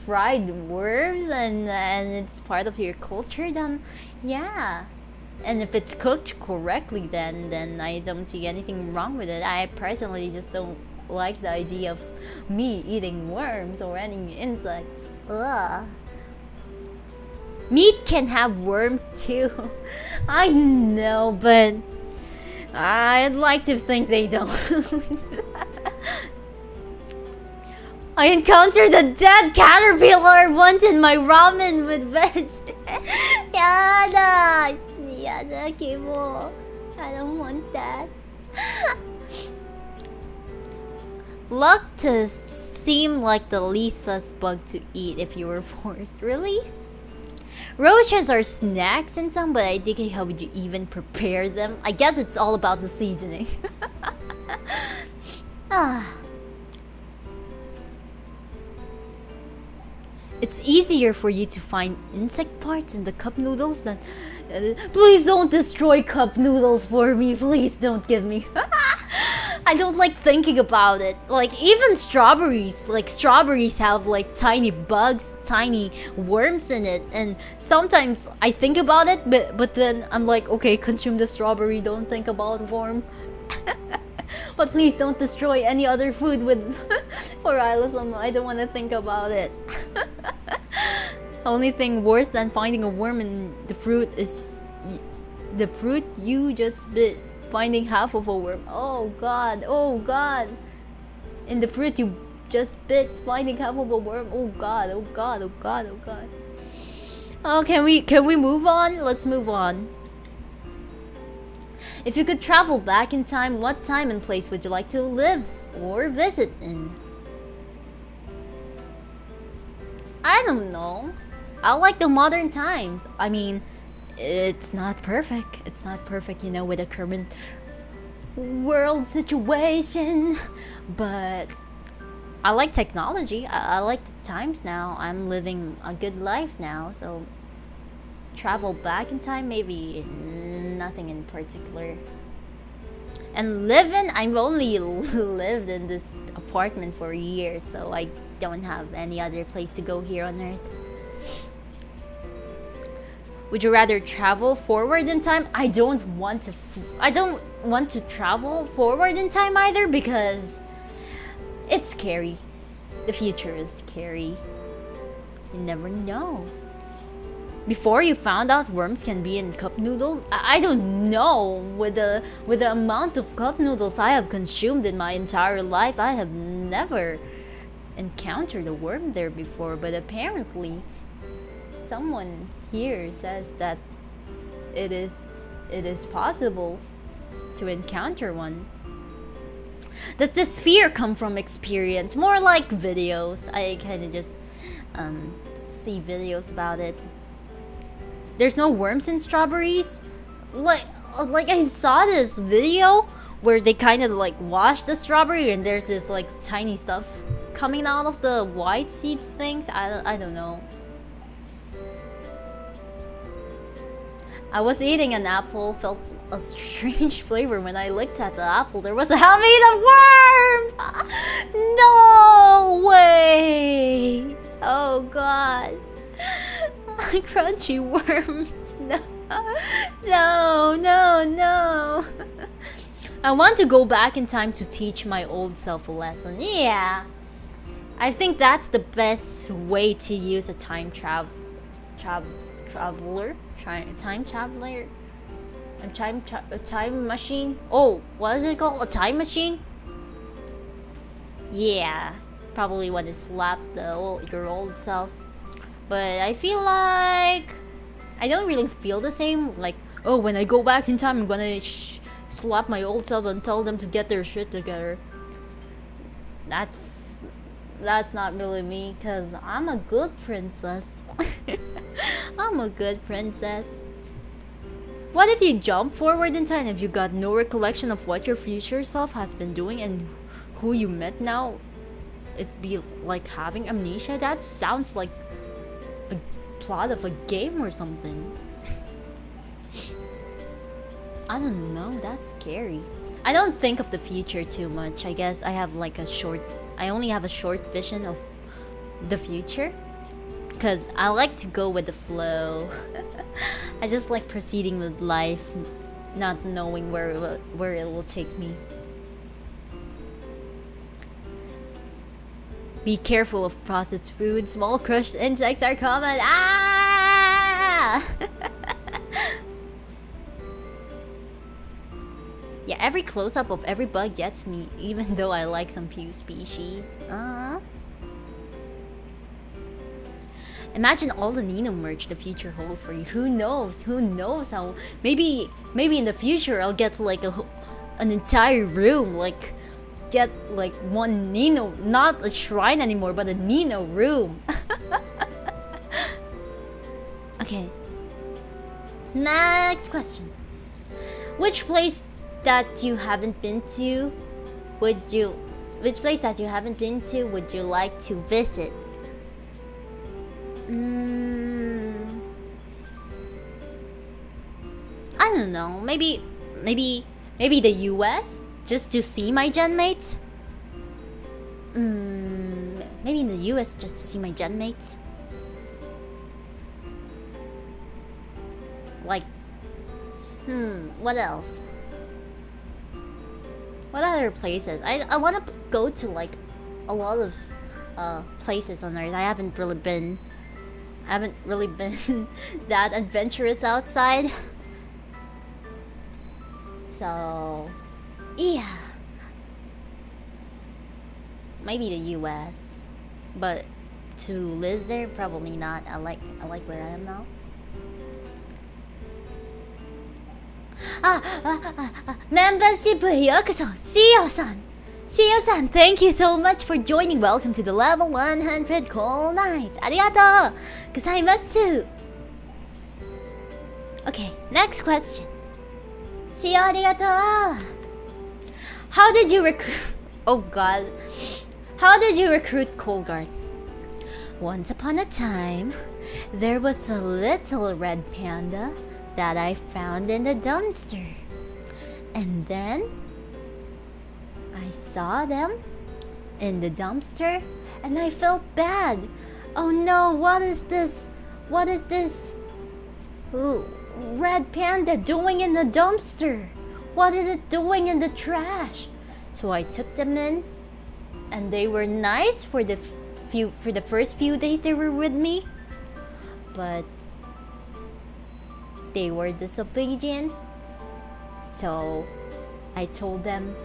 fried worms and it's part of your culture, then yeah. And if it's cooked correctly, then I don't see anything wrong with it. I personally just don't like the idea of me eating worms or any insects. Ugh. Meat can have worms too. I know, but I'd like to think they don't. I encountered a dead caterpillar once in my ramen with veg. Yada! Yada, Kibo. I don't want that. Lactose seem like the least sus bug to eat if you were forced. Really? Roaches are snacks in some, but I think how would you even prepare them? I guess it's all about the seasoning. It's easier for you to find insect parts in the cup noodles than... please don't destroy cup noodles for me. Please don't give me... I don't like thinking about it. Like, even strawberries. Like, strawberries have like tiny bugs, tiny worms in it. And sometimes I think about it, but then I'm like, okay, consume the strawberry. Don't think about worm. But please don't destroy any other food with for Isla-sama. I don't want to think about it. Only thing worse than finding a worm in the fruit is the fruit you just bit. Finding half of a worm. Oh god. Oh god. In the fruit you just bit. Finding half of a worm. Oh god. Oh god. Oh god. Oh god. Oh, can we move on? Let's move on. If you could travel back in time, what time and place would you like to live or visit in? I don't know. I like the modern times. I mean, it's not perfect. It's not perfect, you know, with the current world situation. But I like technology. I like the times now. I'm living a good life now, so travel back in time, maybe nothing in particular. And living, I've only lived in this apartment for years, so I don't have any other place to go here on Earth. Would you rather travel forward in time? I don't want to travel forward in time either, because it's scary. The future is scary. You never know. Before you found out worms can be in cup noodles, I don't know. With the amount of cup noodles I have consumed in my entire life, I have never encountered a worm there before. But apparently, someone here says that it is possible to encounter one. Does this fear come from experience? More like videos. I kind of just see videos about it. There's no worms in strawberries? Like I saw this video where they kind of like wash the strawberry and there's this like tiny stuff coming out of the white seeds things. I don't know. I was eating an apple, felt a strange flavor when I looked at the apple. There was a half-eaten worm! No way! Oh god. Crunchy worms. No. No. I want to go back in time to teach my old self a lesson. Yeah. I think that's the best way to use a time traveler. A time machine. Oh, what is it called? A time machine? Yeah, probably want to slap your old self. But I feel like I don't really feel the same. Like, oh, when I go back in time, I'm gonna slap my old self and tell them to get their shit together. That's not really me, cause I'm a good princess. I'm a good princess. What if you jump forward in time? If you got no recollection of what your future self has been doing and who you met now, it'd be like having amnesia? That sounds like a plot of a game or something. I don't know, that's scary. I don't think of the future too much. I guess I only have a short vision of the future. Because I like to go with the flow. I just like proceeding with life, not knowing where it will take me. Be careful of processed food. Small crushed insects are common. Ah! Yeah, every close-up of every bug gets me, even though I like some few species. Imagine all the Nino merch the future holds for you. Who knows? Who knows how? Maybe in the future I'll get like an entire room, like get like one Nino, not a shrine anymore, but a Nino room. Okay. Next question. Which place that you haven't been to would you like to visit? I don't know. Maybe the US, just to see my genmates. Maybe in the US just to see my genmates. Like, what else? What other places? I want to go to like a lot of places on Earth. I haven't really been that adventurous outside. So, yeah. Maybe the US. But to live there, probably not. I like where I am now. Membership へようこそ、しおさん。しおさん、thank you so much for joining. Welcome to the level 100 call nights. ありがとうございます。Okay, next question. しおありがとう。How did you recruit? Oh God. How did you recruit Cold Guard? Once upon a time, there was a little red panda that I found in the dumpster. And then I saw them in the dumpster and I felt bad. Oh no, what is this? What is this red panda doing in the dumpster? What is it doing in the trash? So I took them in and they were nice for the first few days they were with me. But they were disobedient. So I told them,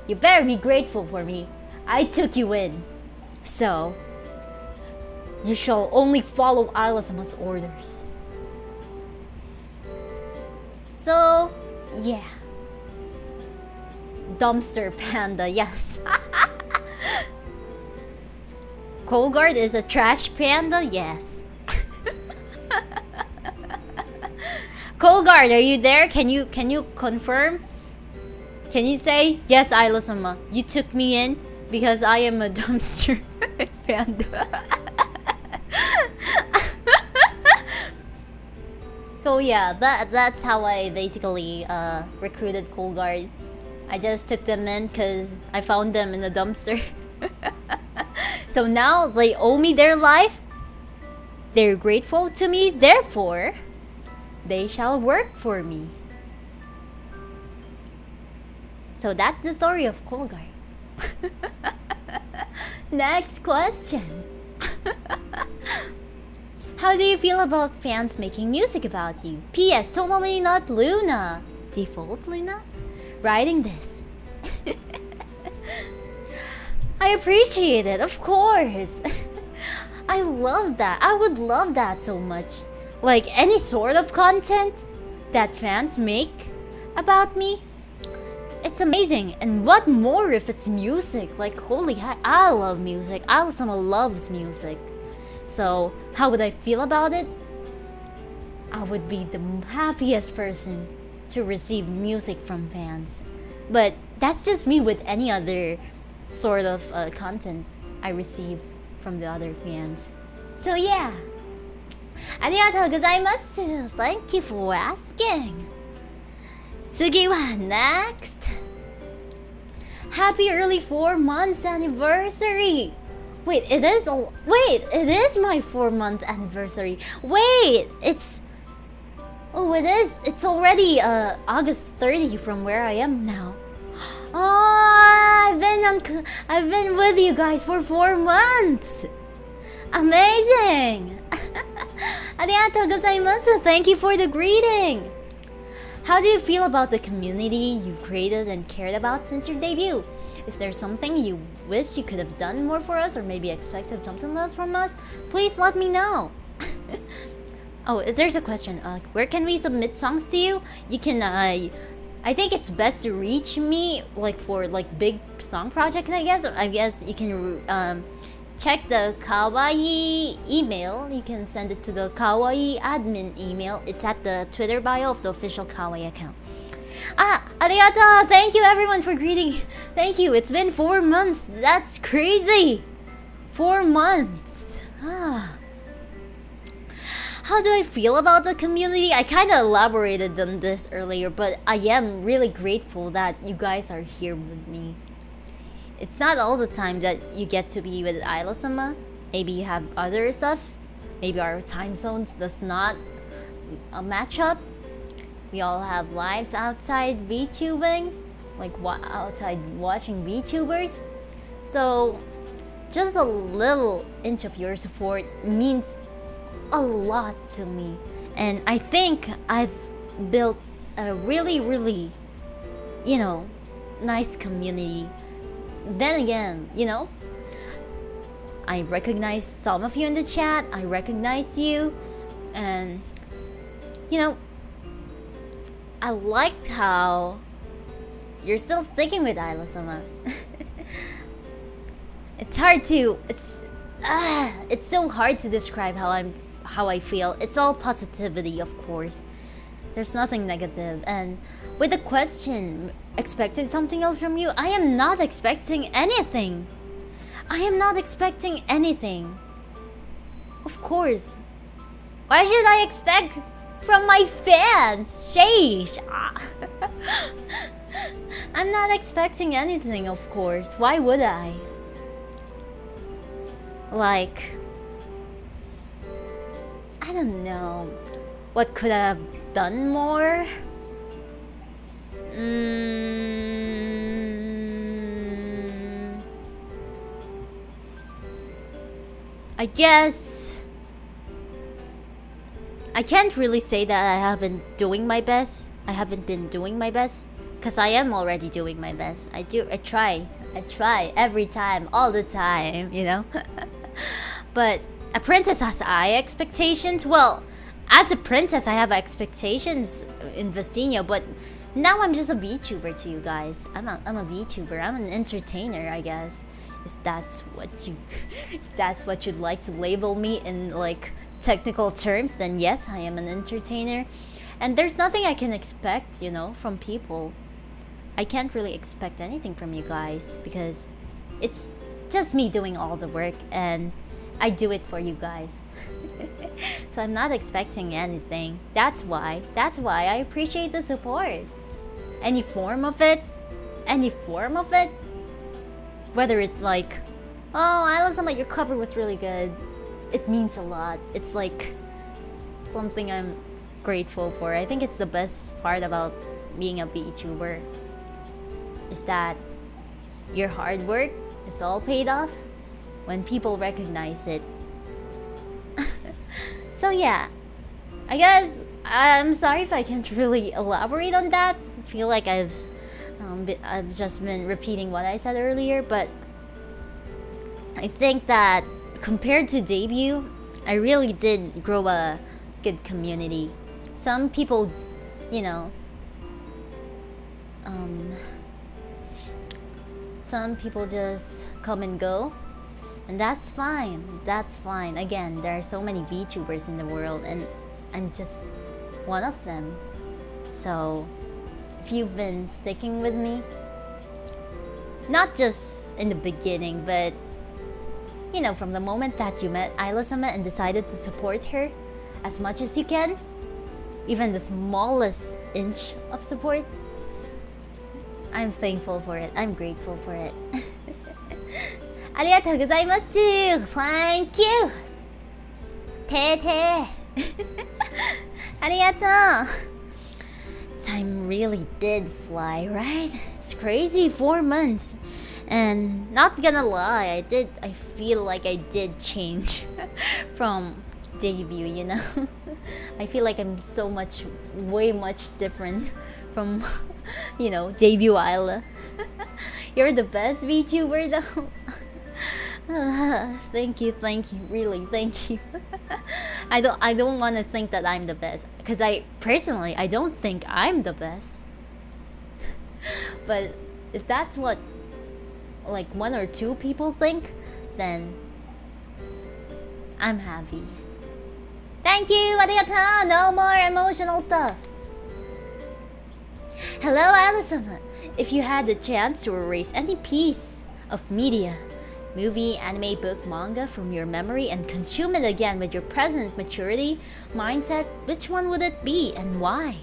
you better be grateful for me. I took you in. So you shall only follow Isla-sama's orders. So yeah. Dumpster panda, yes. Cold Guard is a trash panda, yes. Cold Guard, are you there? Can you confirm? Can you say, yes, Isla-sama, you took me in because I am a dumpster? Panda. So yeah, that's how I basically recruited Cold Guard. I just took them in because I found them in the dumpster. So now they owe me their life. They're grateful to me, therefore they shall work for me. So that's the story of Cold Guard. Next question. How do you feel about fans making music about you? P.S. Totally not Luna. Default Luna? Writing this. I appreciate it, of course. I love that. I would love that so much. Like any sort of content that fans make about me. It's amazing. And what more if it's music? Like holy heck, I love music. Isla-sama loves music. So how would I feel about it? I would be the happiest person to receive music from fans. But that's just me with any other sort of content I receive from the other fans. So yeah. ありがとうございます。Thank you for asking. 次は next. Happy early 4 months anniversary. Wait, it is my 4-month anniversary. Wait, it's already August 30 from where I am now. Oh, I've been with you guys for 4 months. Amazing. ありがとうございます。Thank you for the greeting. How do you feel about the community you've created and cared about since your debut? Is there something you wish you could have done more for us or maybe expected something less from us? Please let me know. Oh, there's a question. Where can we submit songs to you? You can, I think it's best to reach me like for like big song projects, I guess. I guess you can check the kawaii email. You can send it to the kawaii admin email. It's at the Twitter bio of the official kawaii account. Arigato! Thank you everyone for greeting. Thank you. It's been 4 months. That's crazy. 4 months. How do I feel about the community? I kind of elaborated on this earlier, but I am really grateful that you guys are here with me. It's not all the time that you get to be with Isla-sama. Maybe you have other stuff. Maybe our time zones does not match up. We all have lives outside VTubing, like outside watching VTubers. So just a little inch of your support means a lot to me. And I think I've built a really, really, nice community. Then again, I recognize some of you in the chat. I recognize you. And, I like how you're still sticking with Isla-sama. It's so hard to describe how I feel. It's all positivity, of course. There's nothing negative. And with the question, expecting something else from you, I am not expecting anything. I am not expecting anything. Of course. Why should I expect from my fans? Sheesh. I'm not expecting anything, of course. Why would I? Like, I don't know. What could I have done more? I guess I can't really say that I haven't been doing my best, because I am already doing my best. I try every time, all the time, But a princess has high expectations. Well, as a princess, I have expectations in Vestinio, but now I'm just a VTuber to you guys. I'm a VTuber. I'm an entertainer, I guess. If that's what you'd like to label me in like technical terms, then yes, I am an entertainer. And there's nothing I can expect, from people. I can't really expect anything from you guys because it's just me doing all the work, and I do it for you guys. So I'm not expecting anything. That's why I appreciate the support. Any form of it, whether it's like, oh, Isla-sama, your cover was really good, it means a lot. It's like something I'm grateful for. I think it's the best part about being a VTuber, is that your hard work is all paid off when people recognize it. So yeah, I guess I'm sorry if I can't really elaborate on that. I feel like I've just been repeating what I said earlier, but I think that compared to debut, I really did grow a good community. Some people, you know, some people just come and go, and that's fine. That's fine. Again, there are so many VTubers in the world, and I'm just one of them. So if you've been sticking with me, not just in the beginning, but you know, from the moment that you met Isla-sama and decided to support her as much as you can, even the smallest inch of support, I'm thankful for it. I'm grateful for it. ありがとうございます。Thank you. てーてー。ありがとう。Time really did fly, right? It's crazy, 4 months. And not gonna lie, I feel like I did change from debut, you know? I feel like I'm way much different from, you know, debut Isla. You're the best VTuber though. Thank you, really, thank you. I don't want to think that I'm the best, because I don't think I'm the best. But if that's what like 1 or 2 people think, then I'm happy. Thank you, arigatou. No more emotional stuff. Hello, Isla-sama. If you had the chance to erase any piece of media, movie, anime, book, manga from your memory and consume it again with your present maturity, mindset, which one would it be and why?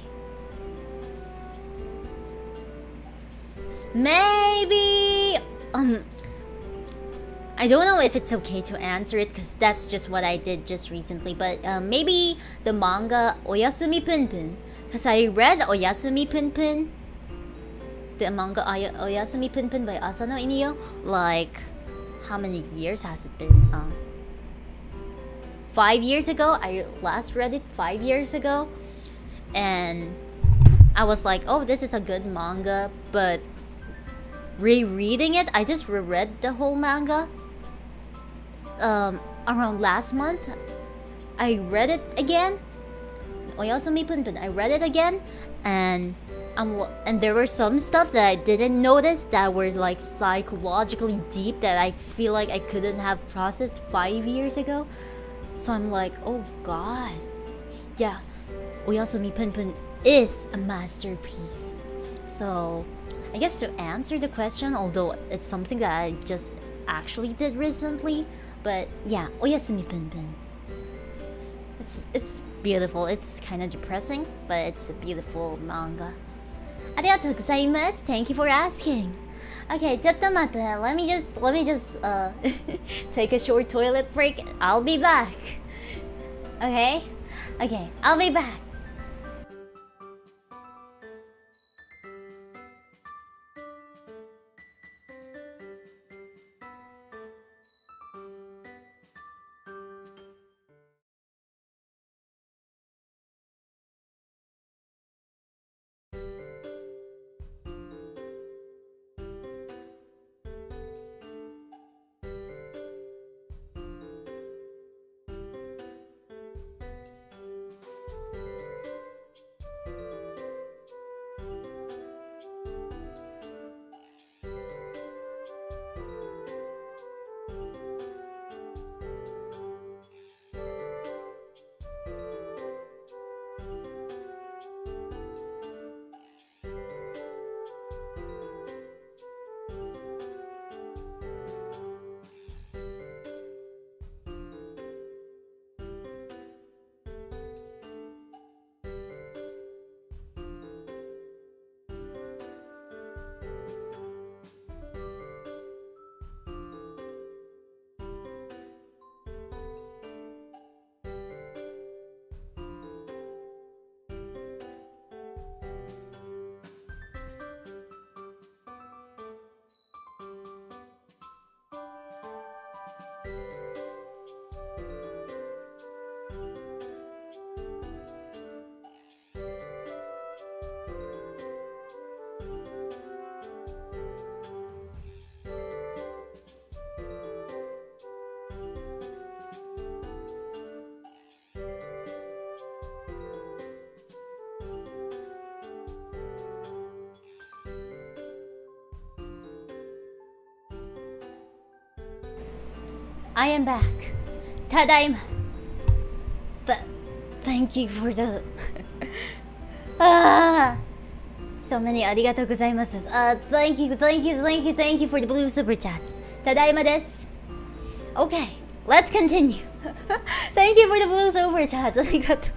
Maybe I don't know if it's okay to answer it because that's just what I did just recently, but maybe the manga Oyasumi Punpun, because I read Oyasumi Punpun, the manga Oyasumi Punpun by Asano Inio, like how many years has it been? 5 years ago. I last read it 5 years ago, and I was like, oh, this is a good manga, but rereading it, I just reread the whole manga around last month. I read it again, Oyasumi Punpun. I read it again, and there were some stuff that I didn't notice that were like psychologically deep that I feel like I couldn't have processed 5 years ago. So I'm like, oh god, yeah, Oyasumi Punpun is a masterpiece. So I guess to answer the question, although it's something that I just actually did recently, but yeah, Oyasumi Punpun. It's beautiful. It's kind of depressing, but it's a beautiful manga. ありがとうございます. Thank you for asking. Okay, ちょっと待って. Let me just take a short toilet break. I'll be back. Okay, I'll be back. I am back. Tadaima. Thank you for the so many arigatou gozaimasu. Thank you for the blue super chats. Tadaima desu. Okay, let's continue. Thank you for the blue super chats. Arigatou.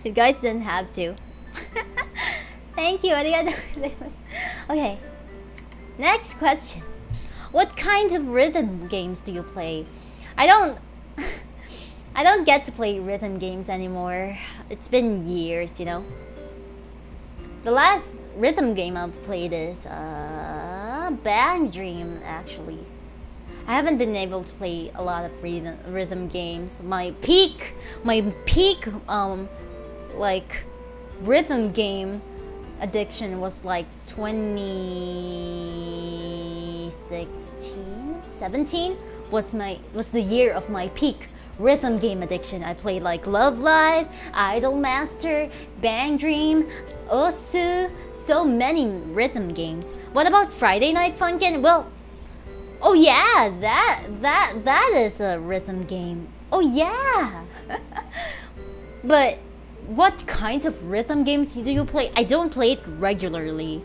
You guys didn't have to. Thank you. Arigatou gozaimasu. Okay. Next question. What kinds of rhythm games do you play? I don't get to play rhythm games anymore. It's been years, you know. The last rhythm game I've played is Bang Dream, actually. I haven't been able to play a lot of rhythm games. My peak like rhythm game addiction was like 2016, 17 was the year of my peak rhythm game addiction. I played like Love Live, Idol Master, Bang Dream, Osu, so many rhythm games. What about Friday Night Funkin'? Well, oh yeah, that is a rhythm game. Oh yeah. But what kinds of rhythm games do you play? I don't play it regularly.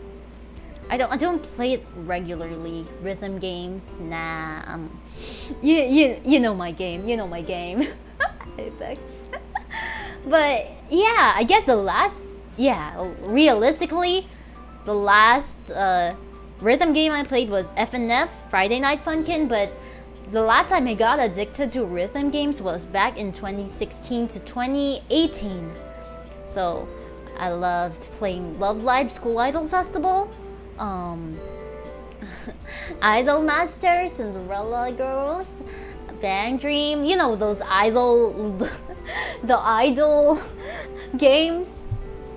I don't play it regularly. Rhythm games, nah. You know my game. You know my game. Apex. But yeah, I guess realistically, the last rhythm game I played was FNF, Friday Night Funkin'. But the last time I got addicted to rhythm games was back in 2016 to 2018. So I loved playing Love Live School Idol Festival, Idol Master, Cinderella Girls, Bang Dream, you know those the idol games.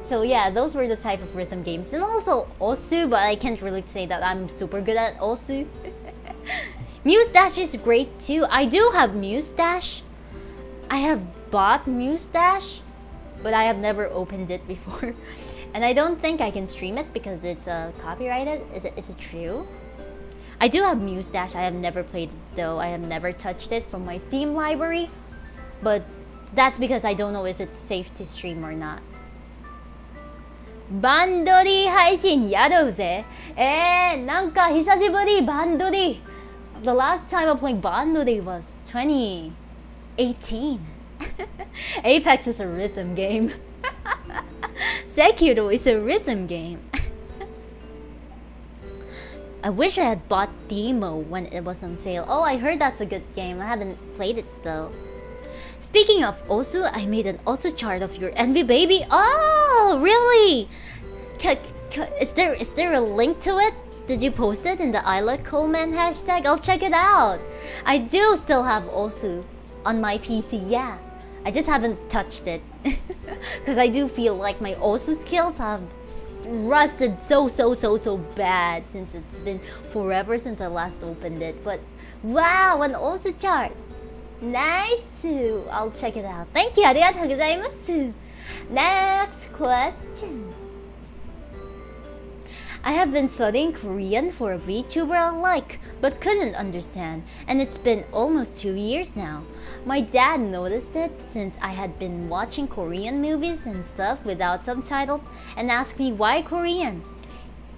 So yeah, those were the type of rhythm games. And also Osu, but I can't really say that I'm super good at Osu. Muse Dash is great too. I do have Muse Dash. I have bought Muse Dash, but I have never opened it before. And I don't think I can stream it because it's copyrighted. Is it true? I do have Muse Dash. I have never played it though. I have never touched it from my Steam library. But that's because I don't know if it's safe to stream or not. バンドリ配信やろうぜ。なんか久しぶりバンドリ。The last time I played Bandori was 2018. Apex is a rhythm game. Sekiro is a rhythm game. I wish I had bought Demo when it was on sale. Oh, I heard that's a good game. I haven't played it though. Speaking of Osu, I made an Osu chart of your Envy Baby. Oh, really? Is there a link to it? Did you post it in the Isla Coleman hashtag? I'll check it out. I do still have Osu on my PC, yeah. I just haven't touched it. Because I do feel like my Osu skills have rusted so bad since it's been forever since I last opened it. But wow, an Osu chart. Nice. I'll check it out. Thank you. ありがとうございます. Next question. I have been studying Korean for a VTuber I like, but couldn't understand, and it's been almost 2 years now. My dad noticed it since I had been watching Korean movies and stuff without subtitles and asked me why Korean.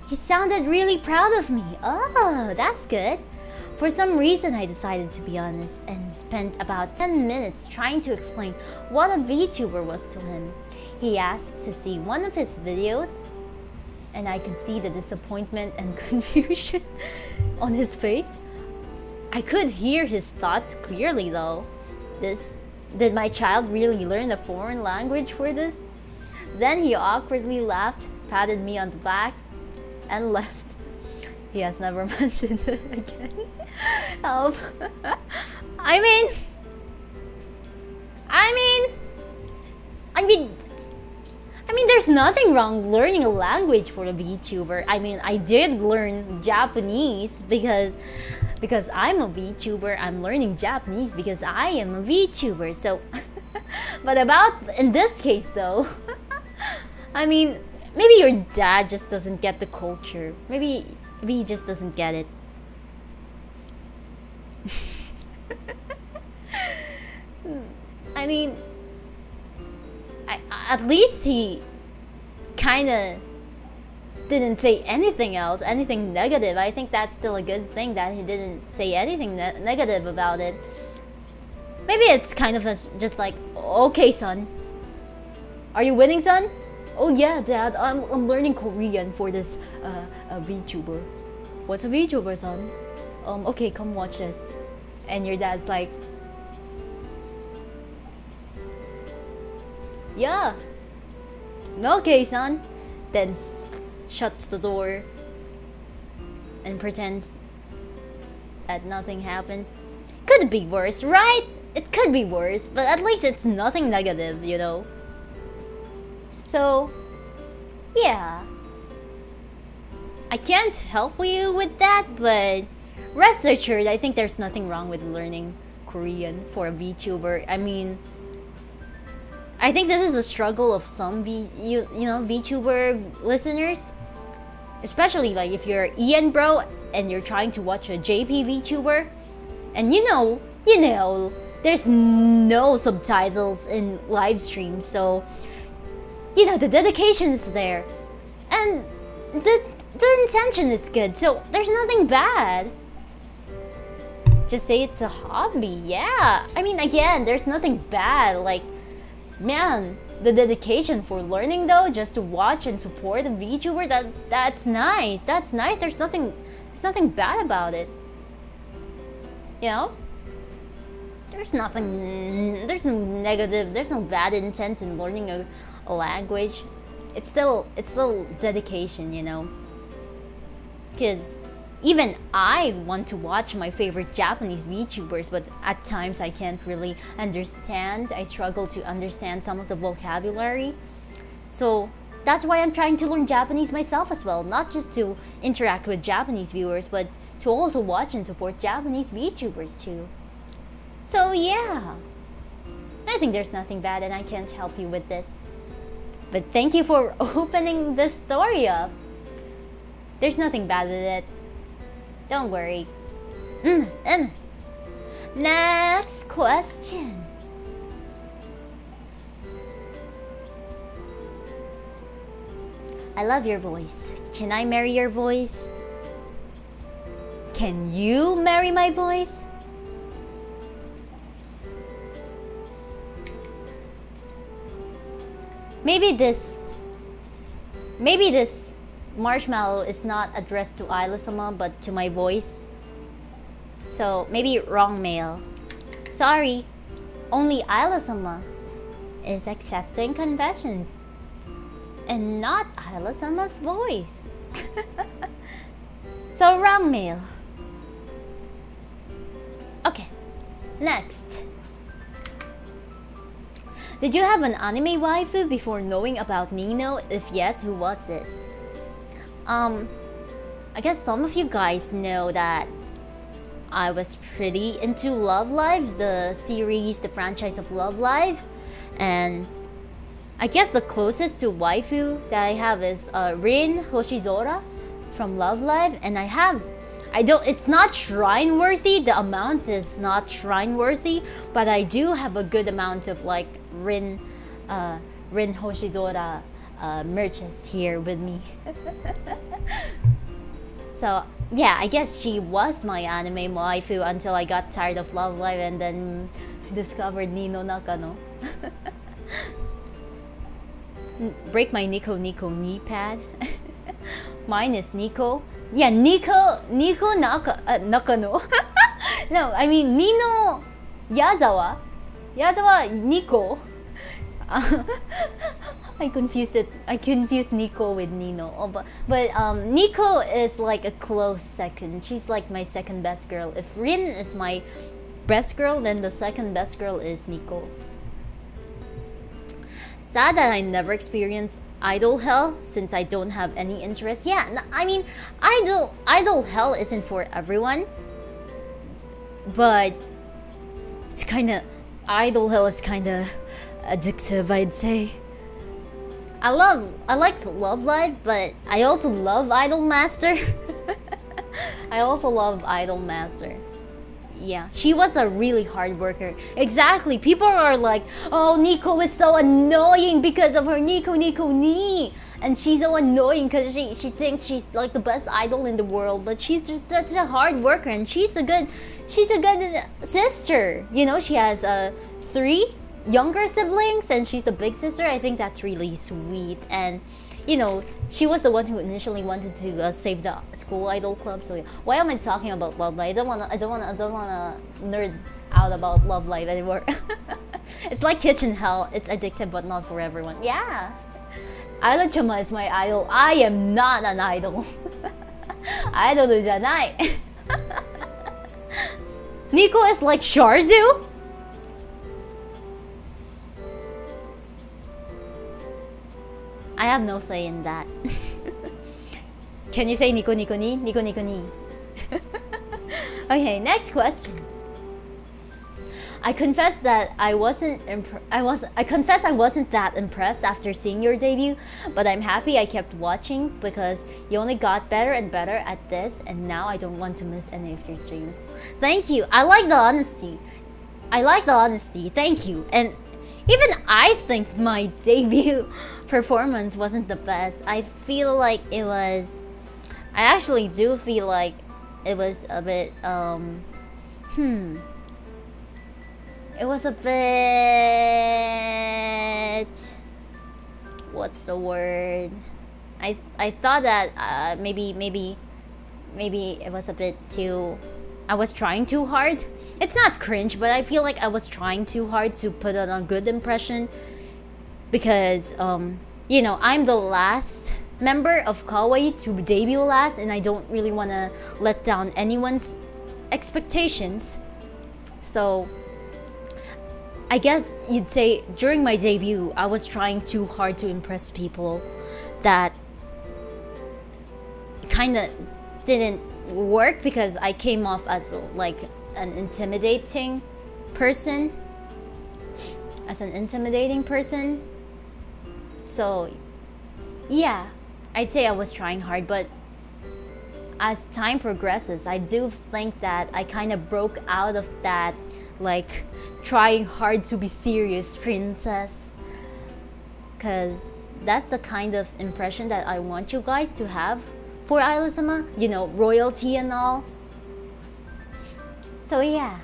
He sounded really proud of me. Oh, that's good. For some reason I decided to be honest and spent about 10 minutes trying to explain what a VTuber was to him. He asked to see one of his videos, and I could see the disappointment and confusion on his face. I could hear his thoughts clearly though. Did my child really learn a foreign language for this? Then he awkwardly laughed, patted me on the back, and left. He has never mentioned it again. Help. I mean, there's nothing wrong learning a language for a VTuber. I mean, I did learn Japanese because I'm a VTuber. I'm learning Japanese because I am a VTuber. So, but in this case though, I mean, maybe your dad just doesn't get the culture. Maybe he just doesn't get it. I mean, at least he kind of didn't say anything else, anything negative. I think that's still a good thing that he didn't say anything negative about it. Maybe it's kind of just like, okay, son. Are you winning, son? Oh yeah, Dad, I'm learning Korean for this VTuber. What's a VTuber, son? Okay, come watch this. And your dad's like, yeah. Okay, son. Then shuts the door and pretends that nothing happens. Could be worse, right? It could be worse, but at least it's nothing negative, you know? So, yeah. I can't help you with that, but rest assured, I think there's nothing wrong with learning Korean for a VTuber. I mean, I think this is a struggle of some VTuber listeners. Especially like if you're Ian bro and you're trying to watch a JP VTuber, and you know, there's no subtitles in live streams, so you know the dedication is there, and the intention is good, so there's nothing bad. Just say it's a hobby, yeah. I mean, again, there's nothing bad. Like, man, the dedication for learning though, just to watch and support a VTuber, that's nice. That's nice. There's nothing bad about it. You know? There's no negative, there's no bad intent in learning a language. It's still dedication, you know? Because even I want to watch my favorite Japanese VTubers, but at times I can't really understand. I struggle to understand some of the vocabulary. So that's why I'm trying to learn Japanese myself as well. Not just to interact with Japanese viewers, but to also watch and support Japanese VTubers too. So yeah, I think there's nothing bad and I can't help you with this. But thank you for opening this story up. There's nothing bad with it. Don't worry. Next question. I love your voice. Can I marry your voice? Can you marry my voice? Maybe this marshmallow is not addressed to Isla-sama but to my voice. So maybe wrong mail. Sorry, only Isla-sama is accepting confessions and not Isla-sama's voice. So wrong mail. Okay, next. Did you have an anime waifu before knowing about Nino? If yes, who was it? I guess some of you guys know that I was pretty into Love Live, the series, the franchise of Love Live. And I guess the closest to waifu that I have is Rin Hoshizora from Love Live. And it's not shrine worthy, the amount is not shrine worthy, but I do have a good amount of like Rin Hoshizora merchants here with me. So yeah, I guess she was my anime waifu until I got tired of Love Live and then discovered Nino Nakano. Break my Nico knee pad. Mine is Nico. Yeah, Nico Nakano. No, I mean Nino Yazawa Nico. I confused Nico with Nino. Oh, but Nico is like a close second. She's like my second best girl. If Rin is my best girl, then the second best girl is Nico. Sad that I never experienced idol hell since I don't have any interest. Yeah, I mean, idol hell isn't for everyone, but it's idol hell is kinda addictive, I'd say. I like Love Live, but I also love Idol Master. I also love Idol Master. yeah, she was a really hard worker. Exactly. People are like, oh, Nico is so annoying because of her Nico ni. And she's so annoying because she thinks she's like the best idol in the world. But she's just such a hard worker, and she's a good sister. You know, she has 3 younger siblings, and she's the big sister. I think that's really sweet. And you know, she was the one who initially wanted to save the school idol club. So yeah, why am I talking about Love Live? I don't wanna nerd out about Love Live anymore. It's like Kitchen Hell. It's addictive, but not for everyone. Yeah, Isla-sama is my idol. I am not an idol. Idol じゃない。Nico is like Sharzu. I have no say in that. Can you say Nico Nico ni? Nico Nico ni. Okay, next question. I confess I wasn't that impressed after seeing your debut, but I'm happy I kept watching because you only got better and better at this, and now I don't want to miss any of your streams. Thank you. I like the honesty. Thank you. And even I think my debut performance wasn't the best. I actually do feel like it was a bit it was a bit, what's the word? I thought that maybe it was a bit too, I was trying too hard. It's not cringe, but I feel like I was trying too hard to put on a good impression because you know, I'm the last member of kawaii to debut last, and I don't really want to let down anyone's expectations. So I guess you'd say during my debut I was trying too hard to impress people that kind of didn't work because I came off as like an intimidating person. So yeah, I'd say I was trying hard, but as time progresses, I do think that I kind of broke out of that like trying hard to be serious princess, because that's the kind of impression that I want you guys to have for Isla-sama, you know, royalty and all. So yeah,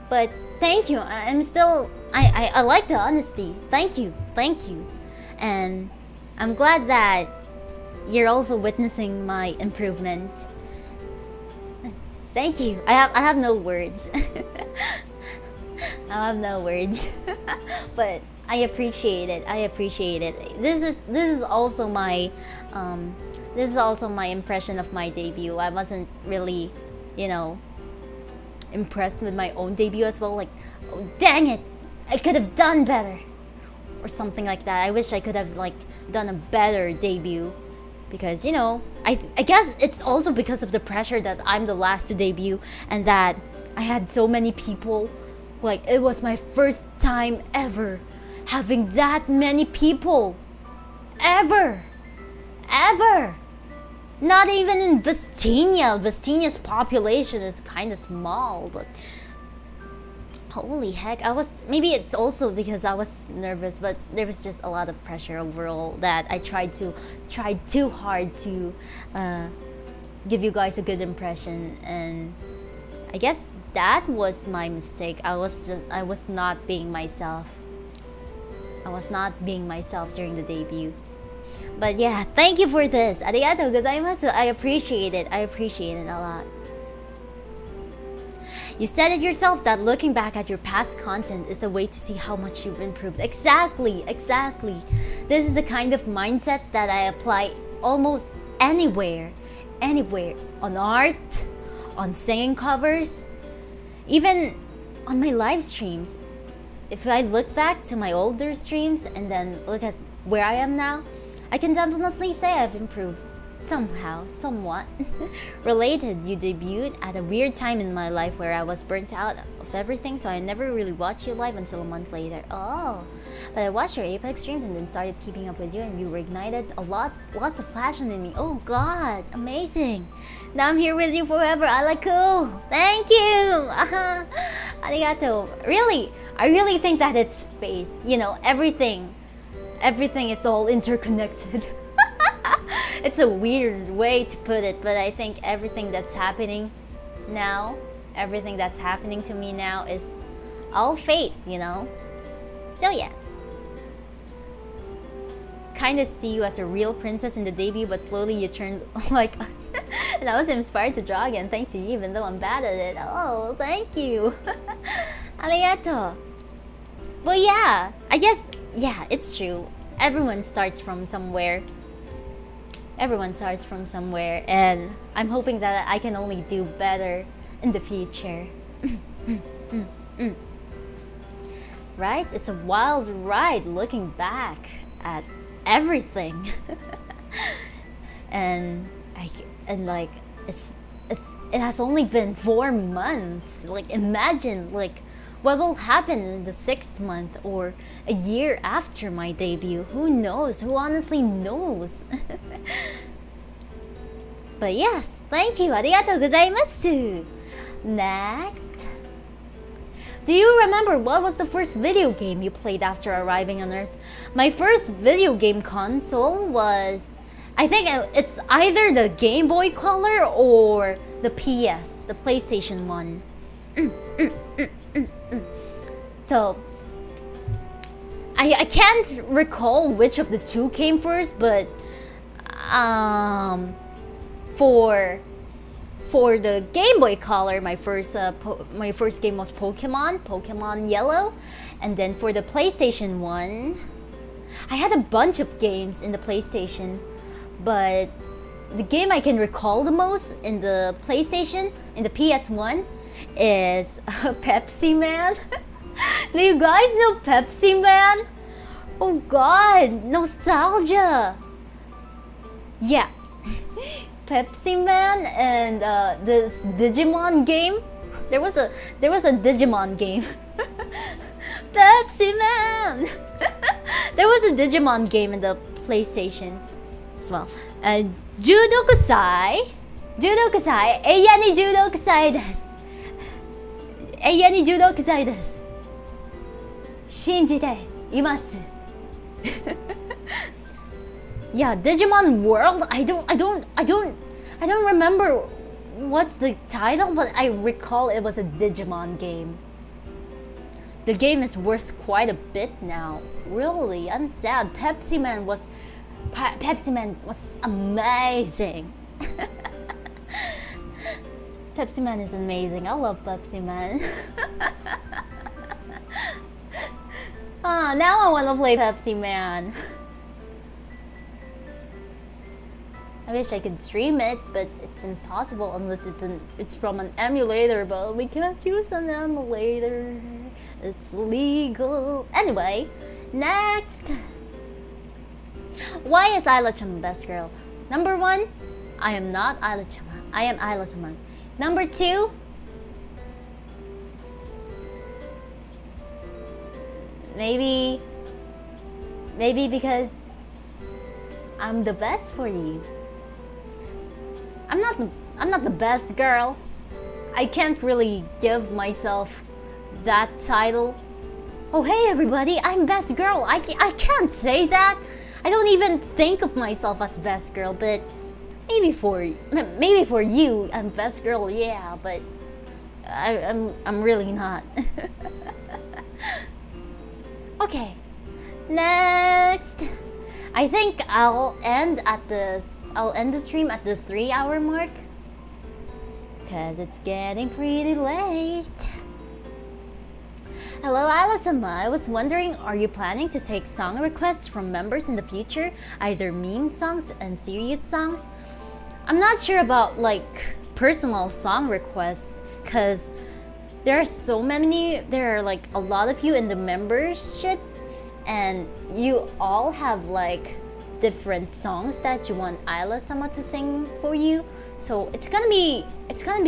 but thank you. I'm still, I like the honesty. Thank you, and I'm glad that you're also witnessing my improvement. Thank you. I have no words. But I appreciate it. This is also my impression of my debut. I wasn't really, you know, impressed with my own debut as well. Like, oh, dang it, I could have done better, or something like that. I wish I could have like done a better debut, because you know, I guess it's also because of the pressure that I'm the last to debut, and that I had so many people. Like, it was my first time ever having that many people, ever. Not even in Vestinia. Vestinia's population is kind of small, but holy heck, maybe it's also because I was nervous, but there was just a lot of pressure overall that I tried too hard to give you guys a good impression, and I guess that was my mistake. I was not being myself. During the debut. But yeah, thank you for this. Arigatou gozaimasu. I appreciate it a lot. You said it yourself that looking back at your past content is a way to see how much you've improved. Exactly. This is the kind of mindset that I apply almost anywhere. On art, on singing covers, even on my live streams. If I look back to my older streams and then look at where I am now, I can definitely say I've improved. somehow, somewhat related. You debuted at a weird time in my life where I was burnt out of everything, so I never really watched you live until a month later. Oh, but I watched your Apex streams and then started keeping up with you, and you reignited lots of passion in me. Oh God, amazing! Now I'm here with you forever. I like cool. Thank you. Arigato. Really, I really think that it's fate. You know, everything is all interconnected. It's a weird way to put it, but I think everything that's happening now, everything that's happening to me now is all fate, you know? So yeah. Kinda see you as a real princess in the debut, but slowly you turned like us. And I was inspired to draw again thanks to you, even though I'm bad at it. Oh, thank you. Arigato. But yeah, I guess, yeah, it's true. Everyone starts from somewhere. And I'm hoping that I can only do better in the future. Right? It's a wild ride looking back at everything. and like it has only been 4 months. Like imagine like what will happen in the 6th month or a year after my debut? Who knows? Who honestly knows? But yes, thank you. Arigatou gozaimasu. Next. Do you remember what was the first video game you played after arriving on Earth? My first video game console was, I think it's either the Game Boy Color or the PS, the PlayStation 1. So, I can't recall which of the two came first, but for the Game Boy Color, my first game was Pokemon Yellow, and then for the PlayStation 1, I had a bunch of games in the PlayStation, but the game I can recall the most in the PlayStation, in the PS1, is Pepsi Man. Do you guys know Pepsi Man? Oh God, nostalgia. Yeah, Pepsi Man and this Digimon game. There was a Digimon game. Pepsi Man. There was a Digimon game in the PlayStation as well. Judokusai. Eiya ni judokusai desu. Eiya ni judokusai desu. Shinjite imasu. Yeah, Digimon World. I don't remember what's the title, but I recall it was a Digimon game. The game is worth quite a bit now. Really, I'm sad. Pepsi Man was amazing. Pepsi Man is amazing. I love Pepsi Man. Now I want to play Pepsi Man. I wish I could stream it, but it's impossible unless it's from an emulator, but we can't use an emulator. It's illegal. Anyway, next. Why is Isla-sama best girl? Number 1, I am not Isla-sama. I am Isla-sama. Number 2, maybe because I'm the best for you. I'm not the best girl. I can't really give myself that title. Oh hey everybody, I'm best girl. I can't say that. I don't even think of myself as best girl, but maybe for you I'm best girl, yeah, but I'm really not. Okay, next. I think I'll end the stream at the 3-hour mark, cause it's getting pretty late. Hello Isla-sama, I was wondering, are you planning to take song requests from members in the future? Either meme songs and serious songs? I'm not sure about like personal song requests, cause there are like a lot of you in the membership, and you all have like different songs that you want Isla-sama to sing for you. So it's gonna be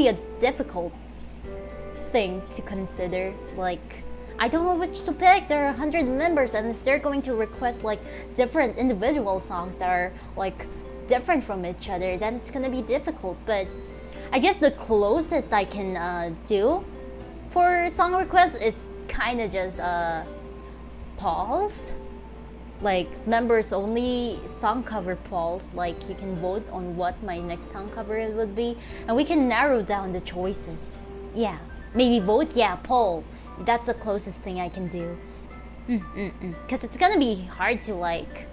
a difficult thing to consider. Like, I don't know which to pick. There are 100 members, and if they're going to request like different individual songs that are like different from each other, then it's gonna be difficult. But I guess the closest I can do for song requests is kind of just polls, like members only song cover polls. Like, you can vote on what my next song cover it would be, and we can narrow down the choices. Yeah, maybe vote. Yeah, poll. That's the closest thing I can do. Because it's gonna be hard to like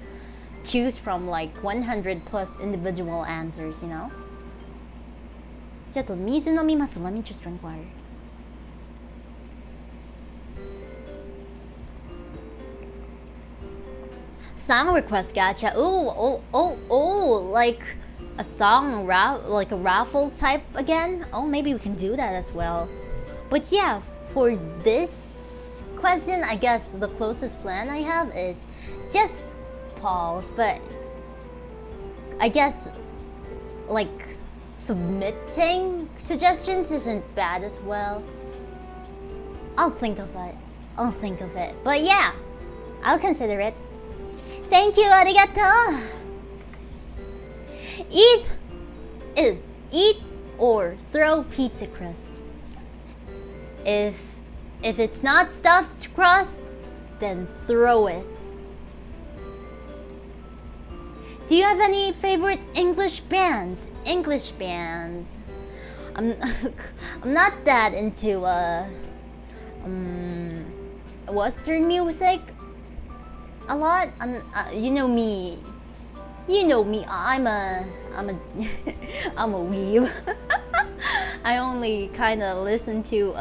choose from like 100 plus individual answers, you know? ちょっと水飲みます。Let me just drink water. Song request gacha. Oh, like a song like a raffle type again. Oh, maybe we can do that as well. But yeah, for this question, I guess the closest plan I have is just polls. But I guess like submitting suggestions isn't bad as well. I'll think of it. But yeah, I'll consider it. Thank you, arigato. Eat or throw pizza crust. If it's not stuffed crust, then throw it. Do you have any favorite English bands? I'm not that into Western music a lot. You know me. I'm a weeb. I only kind of listen to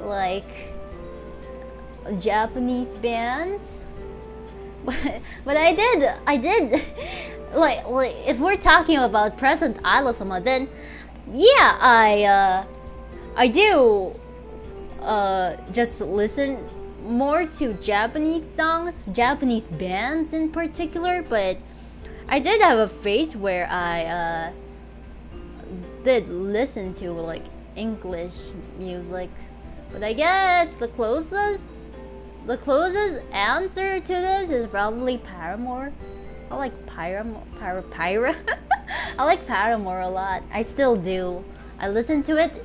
like Japanese bands. But I did like if we're talking about present Isla-sama, then yeah, I do just listen more to Japanese songs, Japanese bands in particular. But I did have a phase where I did listen to like English music. But I guess the closest answer to this is probably Paramore. I like Paramore. I like Paramore a lot. I still do. I listened to it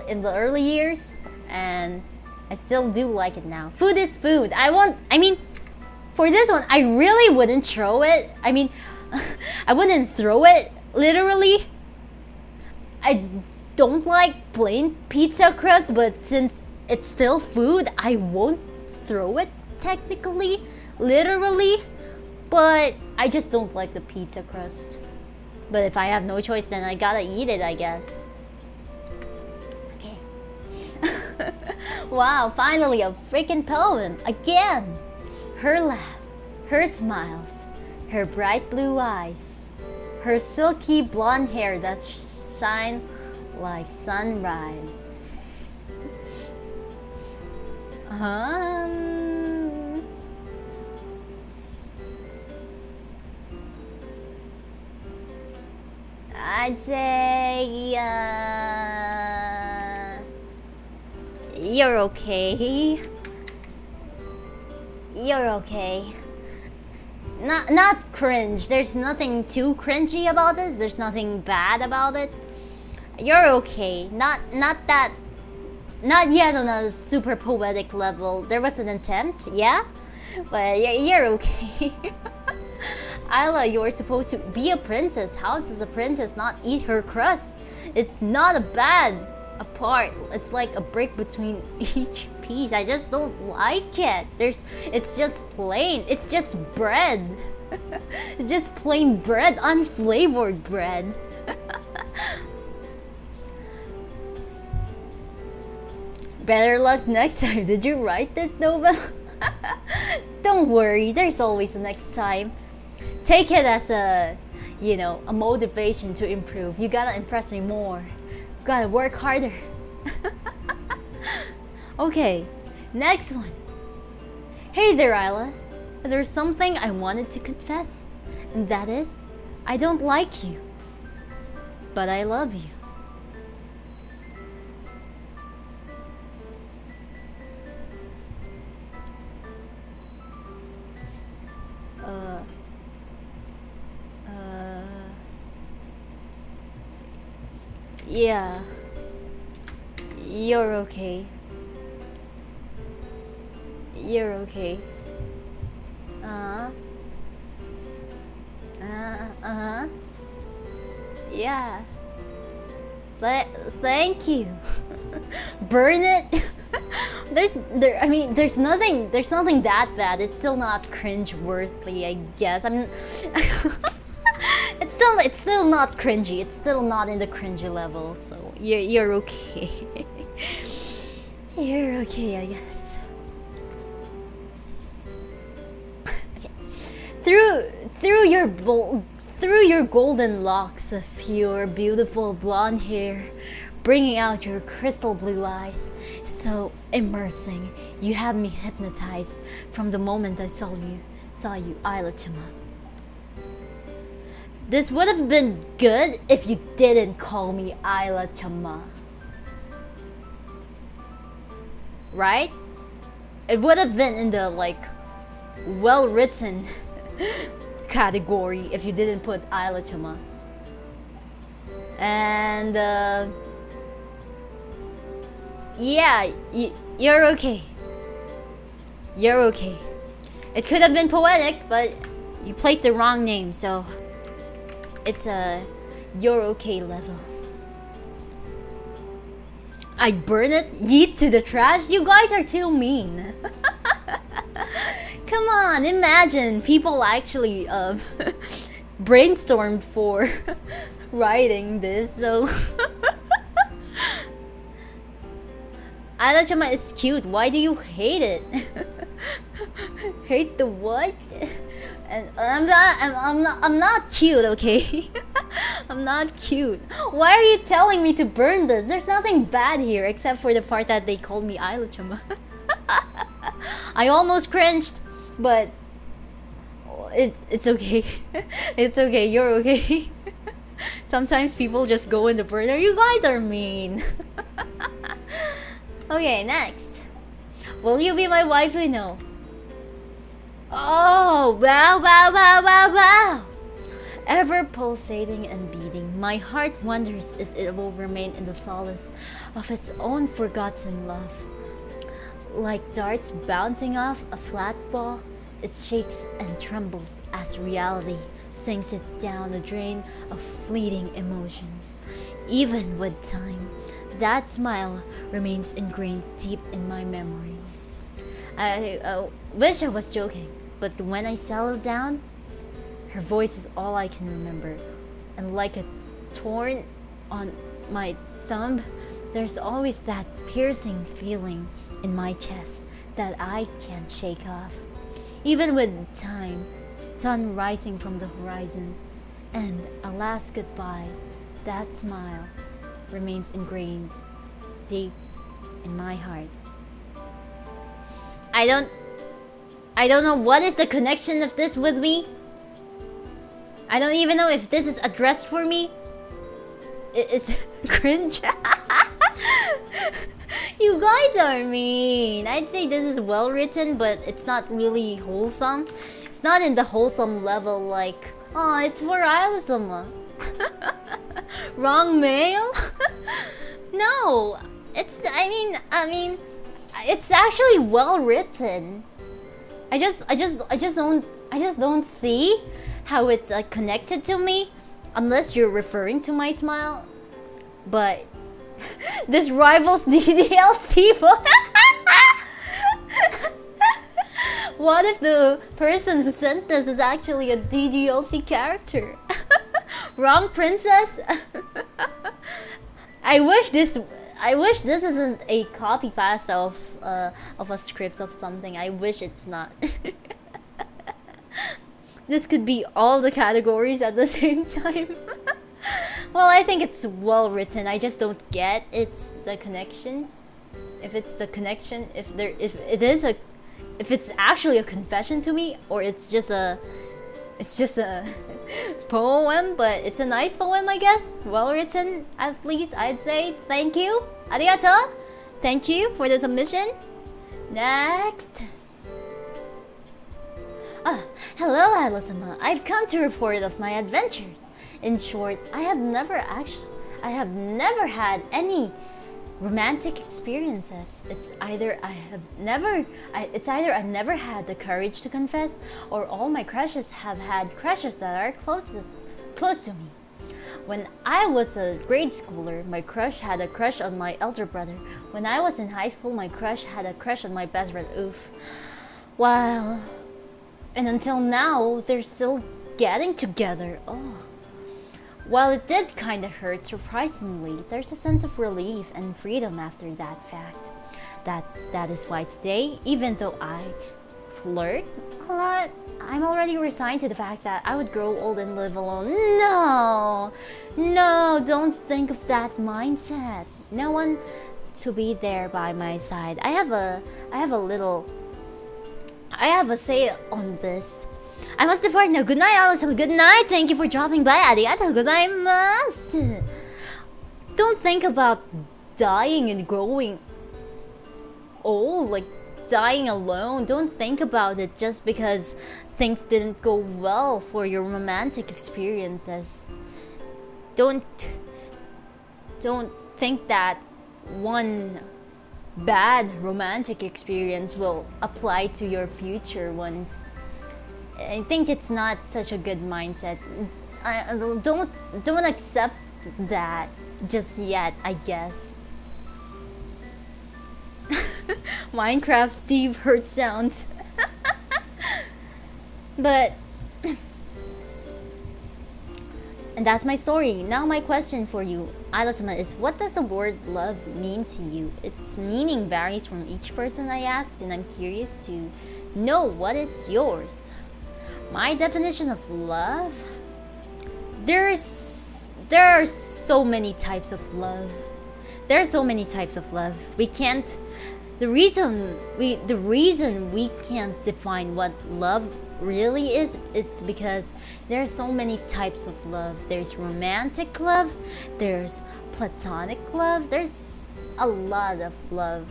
in the early years, and I still do like it now. Food is food. For this one, I really wouldn't throw it. I wouldn't throw it, literally. I don't like plain pizza crust, but since it's still food, I won't throw it technically, literally. But I just don't like the pizza crust. But if I have no choice, then I gotta eat it, I guess. Okay. Wow, finally a freaking poem again. Her laugh, her smiles, her bright blue eyes, her silky blonde hair that shine like sunrise. I'd say you're okay. You're okay. Not cringe. There's nothing too cringy about this. There's nothing bad about it. You're okay. Not yet on a super poetic level. There was an attempt, yeah? But you're okay. Isla, you're supposed to be a princess. How does a princess not eat her crust? It's not a bad part. It's like a break between each piece. I just don't like it. It's just plain. It's just bread. It's just plain bread, unflavored bread. Better luck next time. Did you write this novel? Don't worry, there's always a next time. Take it as a motivation to improve. You gotta impress me more. You gotta work harder. Okay, next one. Hey there, Isla. there's something I wanted to confess, and that is, I don't like you, but I love you. Yeah. You're okay. You're okay. Yeah. Thank you. Burn it. There's nothing that bad. It's still not cringe-worthy, I guess. I mean, it's still not cringy. It's still not in the cringy level. So you're okay. You're okay, I guess. Okay. Through your golden locks of pure, beautiful blonde hair, bringing out your crystal blue eyes, so immersing, you have me hypnotized from the moment I saw you, Isla-sama. This would have been good if you didn't call me Isla-sama. Right? It would have been in the well-written category if you didn't put Isla-sama. And yeah, you're okay. You're okay. It could have been poetic, but you placed the wrong name, so it's a you're okay level. I'd burn it, yeet to the trash. You guys are too mean. Come on, imagine people actually brainstormed for writing this, so Isla-sama is cute. Why do you hate it? Hate the what? And I'm not cute, okay? I'm not cute. Why are you telling me to burn this? There's nothing bad here except for the part that they called me Isla-sama. I almost cringed, but it's okay. It's okay. You're okay. Sometimes people just go in the burner. You guys are mean. Okay, next. Will you be my waifu? No. Oh, wow, wow, wow, wow, wow. Ever pulsating and beating, my heart wonders if it will remain in the solace of its own forgotten love. Like darts bouncing off a flat ball, it shakes and trembles as reality sinks it down the drain of fleeting emotions. Even with time, that smile remains ingrained deep in my memories. I wish I was joking, but when I settle down, her voice is all I can remember. And like a thorn on my thumb, there's always that piercing feeling in my chest that I can't shake off. Even with time, sun rising from the horizon, and a last goodbye, that smile remains ingrained deep in my heart. I don't know what is the connection of this with me. I don't even know if this is addressed for me. It is cringe. You guys are mean. I'd say this is well written, but it's not really wholesome. It's not in the wholesome level like, oh, it's for Isla-sama. Wrong mail? No, I mean, it's actually well written. I just don't see how it's connected to me, unless you're referring to my smile. But this rivals DDLC. What if the person who sent this is actually a DDLC character? Wrong princess. I wish this isn't a copy paste of a script of something. I wish it's not. This could be all the categories at the same time. Well, I think it's well written. I just don't get it's the connection. If it's the connection, if it is if it's actually a confession to me, or it's just a poem, but it's a nice poem, I guess. Well written, at least, I'd say. Thank you. Arigato. Thank you for the submission. Next. Hello, Isla-sama. I've come to report of my adventures. In short, I have never had any romantic experiences. It's either I never had the courage to confess, or all my crushes have had crushes that are close to me. When I was a grade schooler, my crush had a crush on my elder brother. When I was in high school, my crush had a crush on my best friend. Oof. Wow. And until now, they're still getting together. Oh. While it did kinda hurt, surprisingly, there's a sense of relief and freedom after that fact. That is why today, even though I flirt a lot, I'm already resigned to the fact that I would grow old and live alone. No, don't think of that mindset. No one to be there by my side. I have a say on this. I must depart now. Good night, Isla-sama. Good night. Thank you for dropping by. Arigatou gozaimasu. Don't think about dying and growing old, like dying alone. Don't think about it just because things didn't go well for your romantic experiences. Don't think that one bad romantic experience will apply to your future ones. I think it's not such a good mindset. Don't accept that just yet, I guess. Minecraft Steve hurt sounds. But and that's my story. Now my question for you, Isla-sama, is what does the word love mean to you? Its meaning varies from each person I asked, and I'm curious to know what is yours. My definition of love? There are so many types of love. There are so many types of love. The reason we can't define what love really is because there are so many types of love. There's romantic love, there's platonic love, there's a lot of love.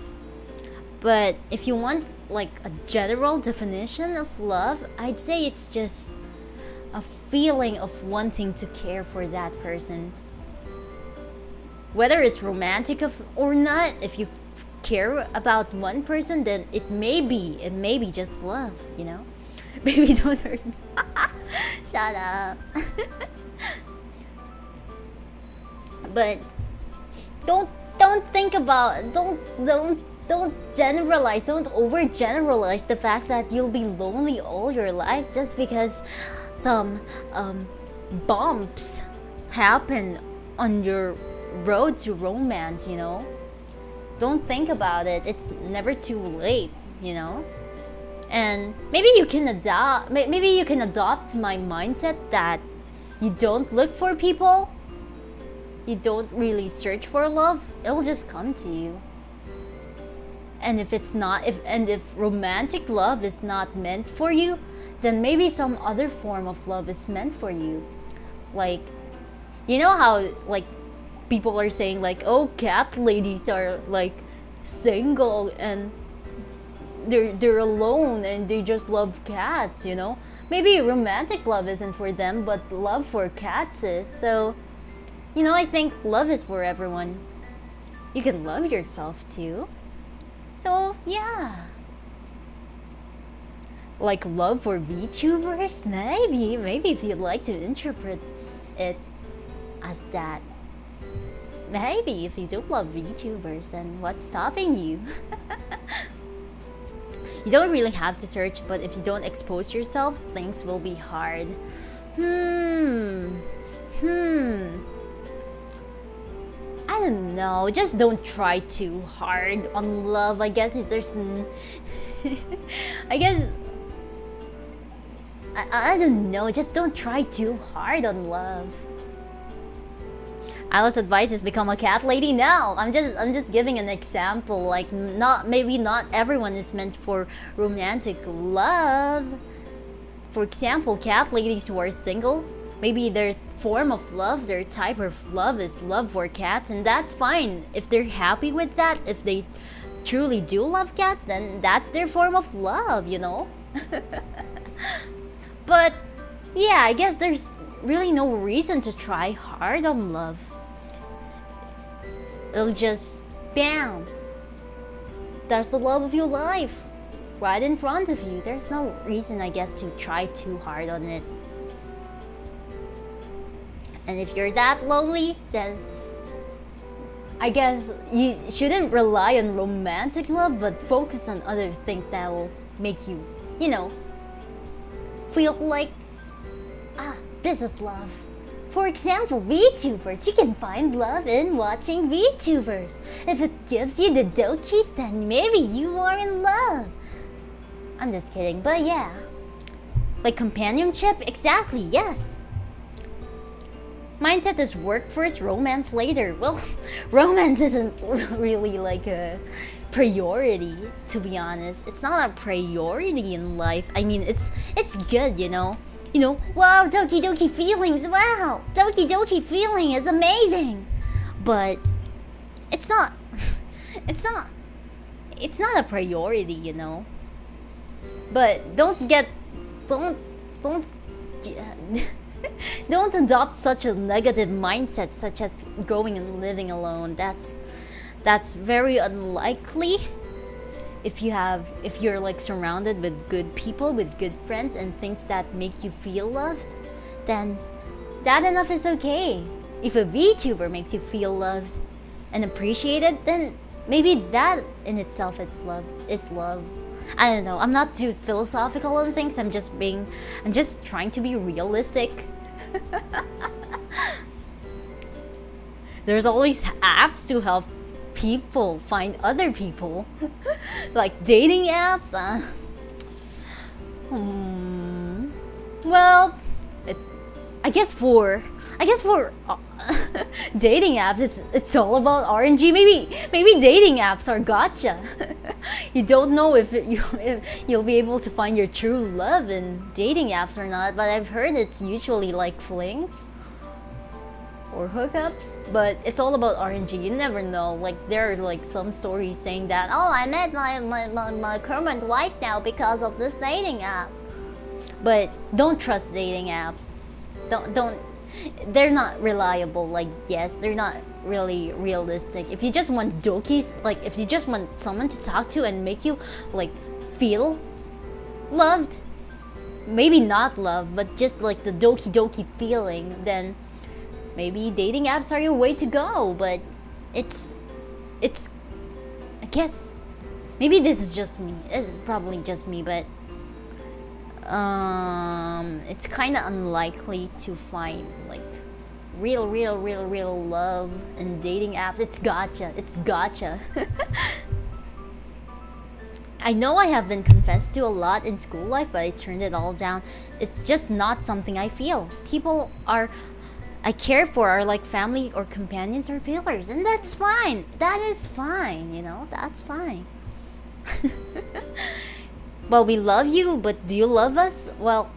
But if you want like a general definition of love, I'd say it's just a feeling of wanting to care for that person. Whether it's romantic or not, if you care about one person, then it may be just love, you know? Baby, don't hurt me. Shut up. But don't generalize, don't overgeneralize the fact that you'll be lonely all your life just because some bumps happen on your road to romance, you know? Don't think about it. It's never too late, you know? And maybe you can adopt my mindset that you don't look for people, you don't really search for love, it'll just come to you. And if romantic love is not meant for you, then maybe some other form of love is meant for you. Like, you know how like people are saying like, oh, cat ladies are like single and they're alone and they just love cats, you know? Maybe romantic love isn't for them, but love for cats is. So, you know, I think love is for everyone. You can love yourself too. So, yeah. Like love for VTubers? Maybe if you'd like to interpret it as that. Maybe if you don't love VTubers, then what's stopping you? You don't really have to search, but if you don't expose yourself, things will be hard. I don't know, just don't try too hard on love. I guess there's I don't know, just don't try too hard on love. Isla's advice is become a cat lady. No, I'm just giving an example. Like, maybe not everyone is meant for romantic love. For example, cat ladies who are single, maybe their form of love, their type of love is love for cats, and that's fine. If they're happy with that, if they truly do love cats, then that's their form of love, you know? But yeah, I guess there's really no reason to try hard on love. It'll just, bam, that's the love of your life right in front of you. There's no reason, I guess, to try too hard on it. And if you're that lonely, then I guess you shouldn't rely on romantic love, but focus on other things that will make you, you know, feel like, this is love. For example, VTubers. You can find love in watching VTubers. If it gives you the dokies, then maybe you are in love. I'm just kidding, but yeah. Like companionship? Exactly, yes. Mindset is work first, romance later. Well, romance isn't really like a priority, to be honest. It's not a priority in life. I mean, it's good, you know. You know, wow, doki doki feelings, wow, doki doki feeling is amazing. But it's not a priority, you know. But don't adopt such a negative mindset, such as going and living alone. That's very unlikely. If you're like surrounded with good people, with good friends and things that make you feel loved, then that enough is okay. If a VTuber makes you feel loved and appreciated, then maybe that in itself is love. I don't know. I'm not too philosophical on things. I'm just trying to be realistic. There's always apps to help people find other people. Like dating apps. Well, I guess for dating apps, it's all about RNG. Maybe dating apps are gotcha. You don't know if you'll be able to find your true love in dating apps or not. But I've heard it's usually like flings or hookups, but it's all about RNG. You never know. Like there are like some stories saying that, oh, I met my current wife now because of this dating app. But don't trust dating apps. Don't. They're not reliable. Like, yes, they're not really realistic. If you just want dokies, like if you just want someone to talk to and make you like feel loved, maybe not love, but just like the doki feeling, then maybe dating apps are your way to go. But it's I guess maybe this is just me. This is probably just me, but it's kind of unlikely to find like real love in dating apps. It's gotcha. I know I have been confessed to a lot in school life, but I turned it all down. It's just not something I feel. People I care for are like family or companions or pillars, and that's fine. That is fine, you know, that's fine. Well, we love you, but do you love us? Well,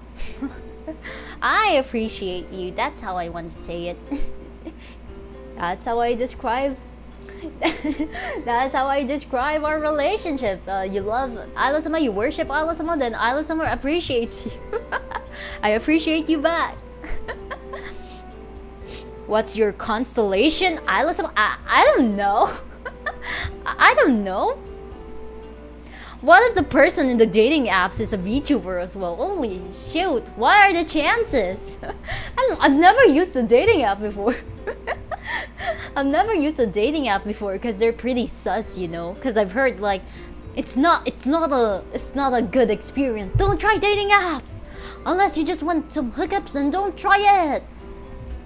I appreciate you. That's how I want to say it. That's how I describe our relationship. You love Isla-sama, you worship Isla-sama, then Isla-sama appreciates you. I appreciate you back. What's your constellation? Isla-sama? I don't know. I don't know. What if the person in the dating apps is a VTuber as well? Holy shoot, what are the chances? I've never used a dating app before. I've never used a dating app before because they're pretty sus, you know? Because I've heard like it's not a good experience. Don't try dating apps unless you just want some hookups, and don't try it,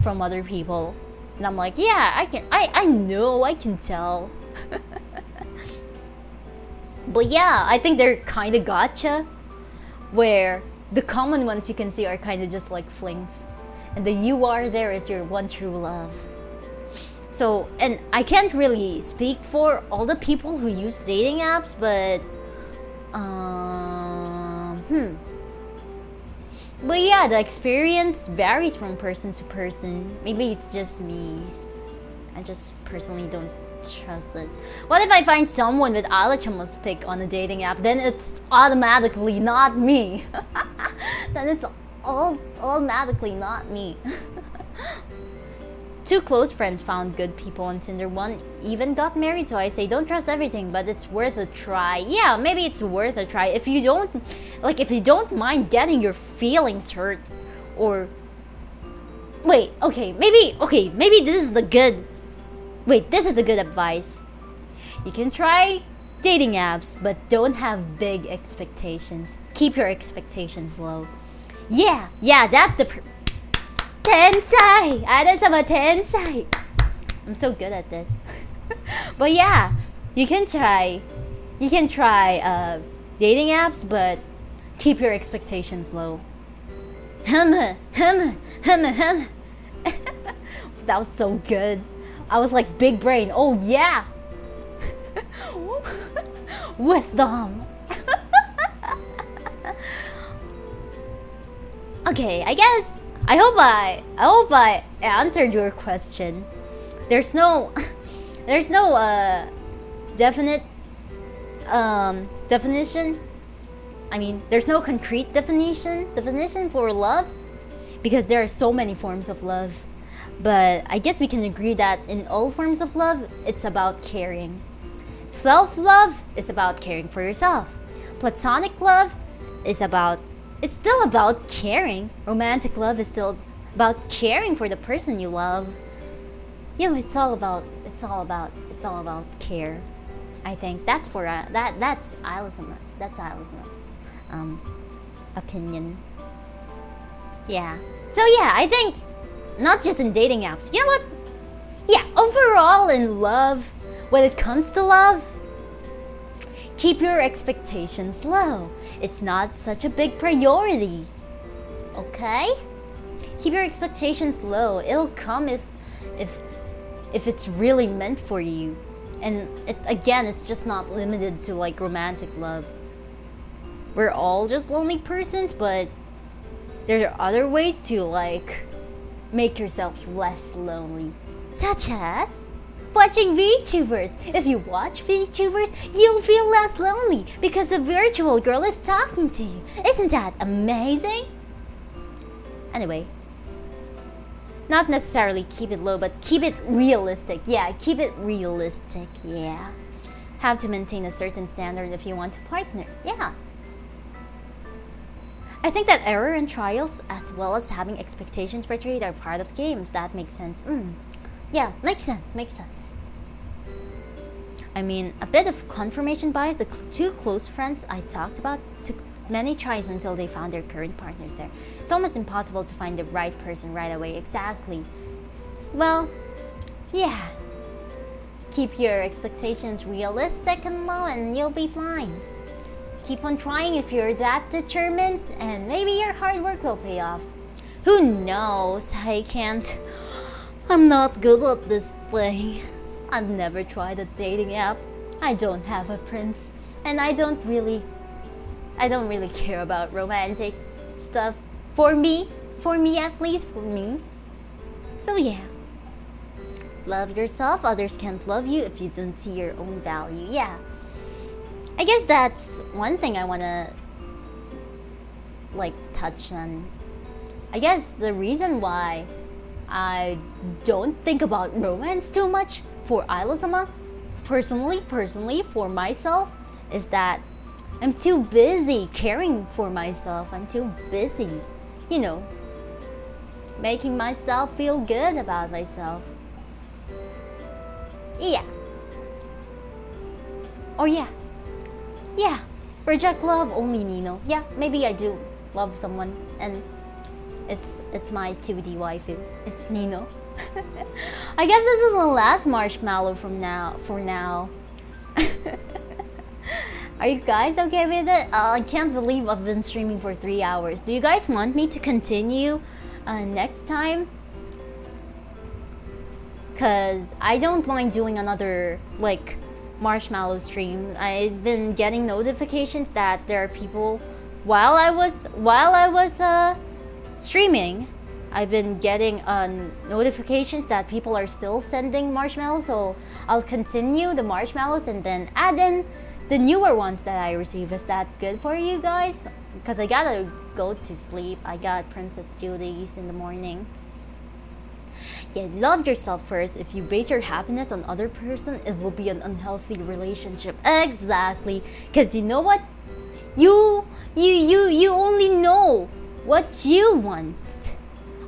from other people. And I'm like, yeah, I know, I can tell. But yeah, I think they're kind of gotcha, where the common ones you can see are kind of just like flings, and the you are there is your one true love. So, and I can't really speak for all the people who use dating apps, but but yeah, the experience varies from person to person. Maybe it's just me. I just personally don't trust it. What if I find someone with Isla-sama's pic on a dating app? Then it's automatically not me. Then it's automatically not me. Two close friends found good people on Tinder. One even got married, so I say don't trust everything, but it's worth a try. Yeah, maybe it's worth a try if you don't mind getting your feelings hurt, or maybe this is the good. This is the good advice. You can try dating apps, but don't have big expectations. Keep your expectations low. Yeah, that's the Tensai! Aida-sama Tensai! I'm so good at this. But yeah, you can try dating apps, but keep your expectations low. That was so good. I was like big brain. Oh yeah! Wisdom! Okay, I hope I answered your question. There's no definite definition. I mean, there's no concrete definition for love, because there are so many forms of love. But I guess we can agree that in all forms of love, it's about caring. Self-love is about caring for yourself. Platonic love is it's still about caring. Romantic love is still about caring for the person you love. You know, it's all about care. I think that's for that's Isla-sama. That's Isla-sama's opinion. Yeah. So yeah, I think not just in dating apps. You know what? Yeah, overall in love, when it comes to love, keep your expectations low. It's not such a big priority. Okay? Keep your expectations low. It'll come if it's really meant for you. And it's just not limited to like romantic love. We're all just lonely persons, but there are other ways to like make yourself less lonely. Such as watching VTubers. If you watch VTubers, you'll feel less lonely because a virtual girl is talking to you. Isn't that amazing? Anyway, not necessarily keep it low, but keep it realistic. Yeah, keep it realistic. Yeah. Have to maintain a certain standard if you want a partner. Yeah. I think that error and trials, as well as having expectations portrayed, are part of the game, if that makes sense. Yeah, makes sense. I mean, a bit of confirmation bias. The two close friends I talked about took many tries until they found their current partners there. It's almost impossible to find the right person right away. Exactly. Well, yeah. Keep your expectations realistic and low and you'll be fine. Keep on trying if you're that determined, and maybe your hard work will pay off. Who knows? I'm not good at this thing. I've never tried a dating app. I don't have a prince, and I don't really care about romantic stuff. For me at least, for me. So yeah. Love yourself. Others can't love you if you don't see your own value. Yeah. I guess that's one thing I wanna like touch on. I guess the reason why I don't think about romance too much for Isla-sama, personally for myself, is that I'm too busy caring for myself. I'm too busy, you know, making myself feel good about myself. Yeah. Or yeah, reject love only Nino. Yeah, maybe I do love someone and it's my 2D waifu. It's Nino. I guess this is the last marshmallow for now. Are you guys okay with it? I can't believe I've been streaming for 3 hours. Do you guys want me to continue next time? Cause I don't mind doing another like marshmallow stream. I've been getting notifications that there are people while I was streaming. I've been getting notifications that people are still sending marshmallows, so I'll continue the marshmallows and then add in the newer ones that I receive. Is that good for you guys? Because I gotta go to sleep. I got princess duties in the morning. Yeah, love yourself first. If you base your happiness on other person, it will be an unhealthy relationship. Exactly. Because you know what? You only know what you want.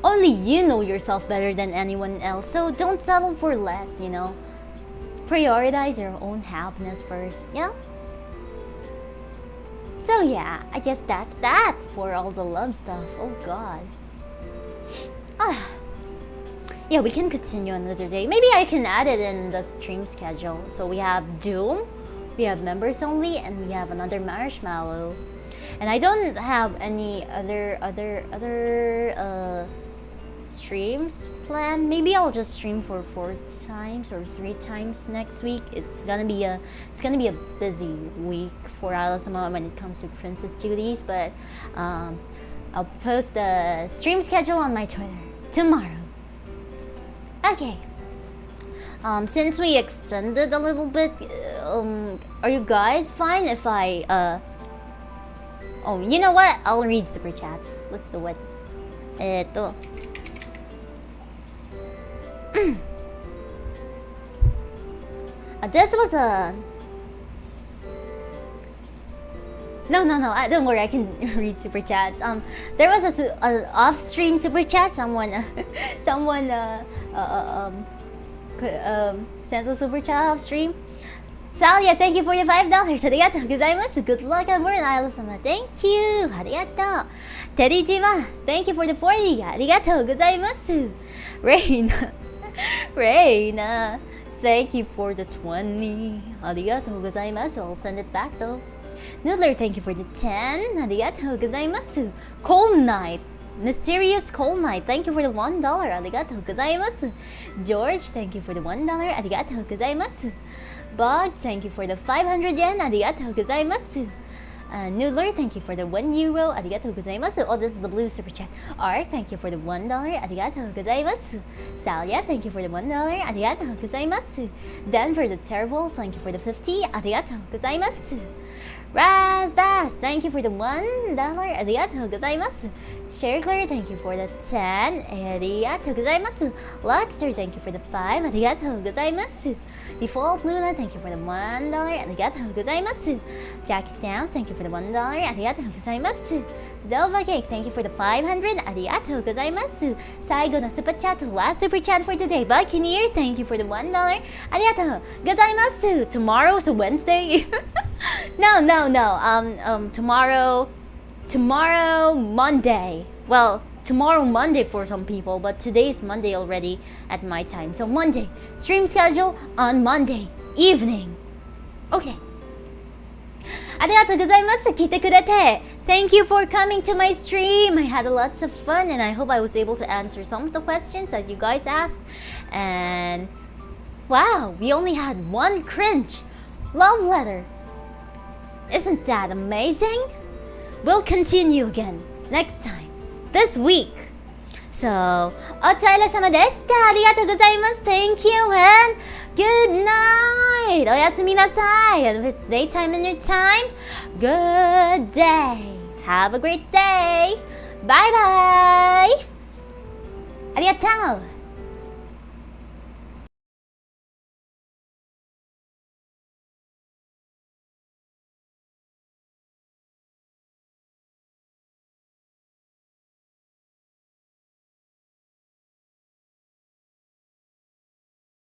Only you know yourself better than anyone else. So don't settle for less, you know. Prioritize your own happiness first, you know? So yeah, I guess that's that for all the love stuff. Oh god. Yeah, we can continue another day. Maybe I can add it in the stream schedule. So we have Doom, we have members only, and we have another marshmallow. And I don't have any other streams planned. Maybe I'll just stream for 4 times or 3 times next week. It's gonna be a busy week for Isla-sama when it comes to princess duties, but I'll post the stream schedule on my Twitter tomorrow. Okay. Since we extended a little bit, are you guys fine if I oh, you know what? I'll read super chats. Let's do it. This was a no, don't worry, I can read super chats. There was a off-stream super chat. Someone sent a super chat off-stream. Salia, thank you for your $5. Arigatou gozaimasu. Good luck at work, Isla-sama. Thank you. Arigatou. Terijima, thank you for the 40. Arigatou gozaimasu. Reina, thank you for the 20. Arigatou gozaimasu. I'll send it back though. Noodler, thank you for the 10. Arigatou gozaimasu. Cold Night, Mysterious Cold Night, thank you for the $1. Arigatou gozaimasu. George, thank you for the $1. Arigatou gozaimasu. Bog, thank you for the 500 yen. Arigatou gozaimasu. Noodler, thank you for the €1. Arigatou gozaimasu. Oh, this is the blue super chat. Art, thank you for the $1. Arigatou gozaimasu. Salia, thank you for the $1. Arigatou gozaimasu. Denver the Terrible, thank you for the 50. Arigatou gozaimasu. Razbass, thank you for the $1. Arigatou gozaimasu. Shercler, thank you for the 10. Arigatou gozaimasu. Luxter, thank you for the 5. Arigatou gozaimasu. Default Luna, thank you for the $1. Arigatou gozaimasu. Jack Stamps, thank you for the $1. Arigatou gozaimasu. Delva Cake, thank you for the 500. Arigatou gozaimasu. Saigo no super chat, last super chat for today. Buccaneer, thank you for the $1. Arigatou gozaimasu. Tomorrow's a Wednesday. No. Tomorrow Monday. Well, tomorrow Monday for some people, but today's Monday already at my time. So Monday, stream schedule on Monday evening. Okay. Arigatou gozaimasu, kite kurete. Thank you for coming to my stream. I had lots of fun and I hope I was able to answer some of the questions that you guys asked. And wow, we only had one cringe love letter. Isn't that amazing? We'll continue again next time, this week. So, お疲れ様でした。ありがとうございます。Thank you and good night. おやすみなさい. And if it's daytime in your time, good day. Have a great day. Bye bye. ありがとう.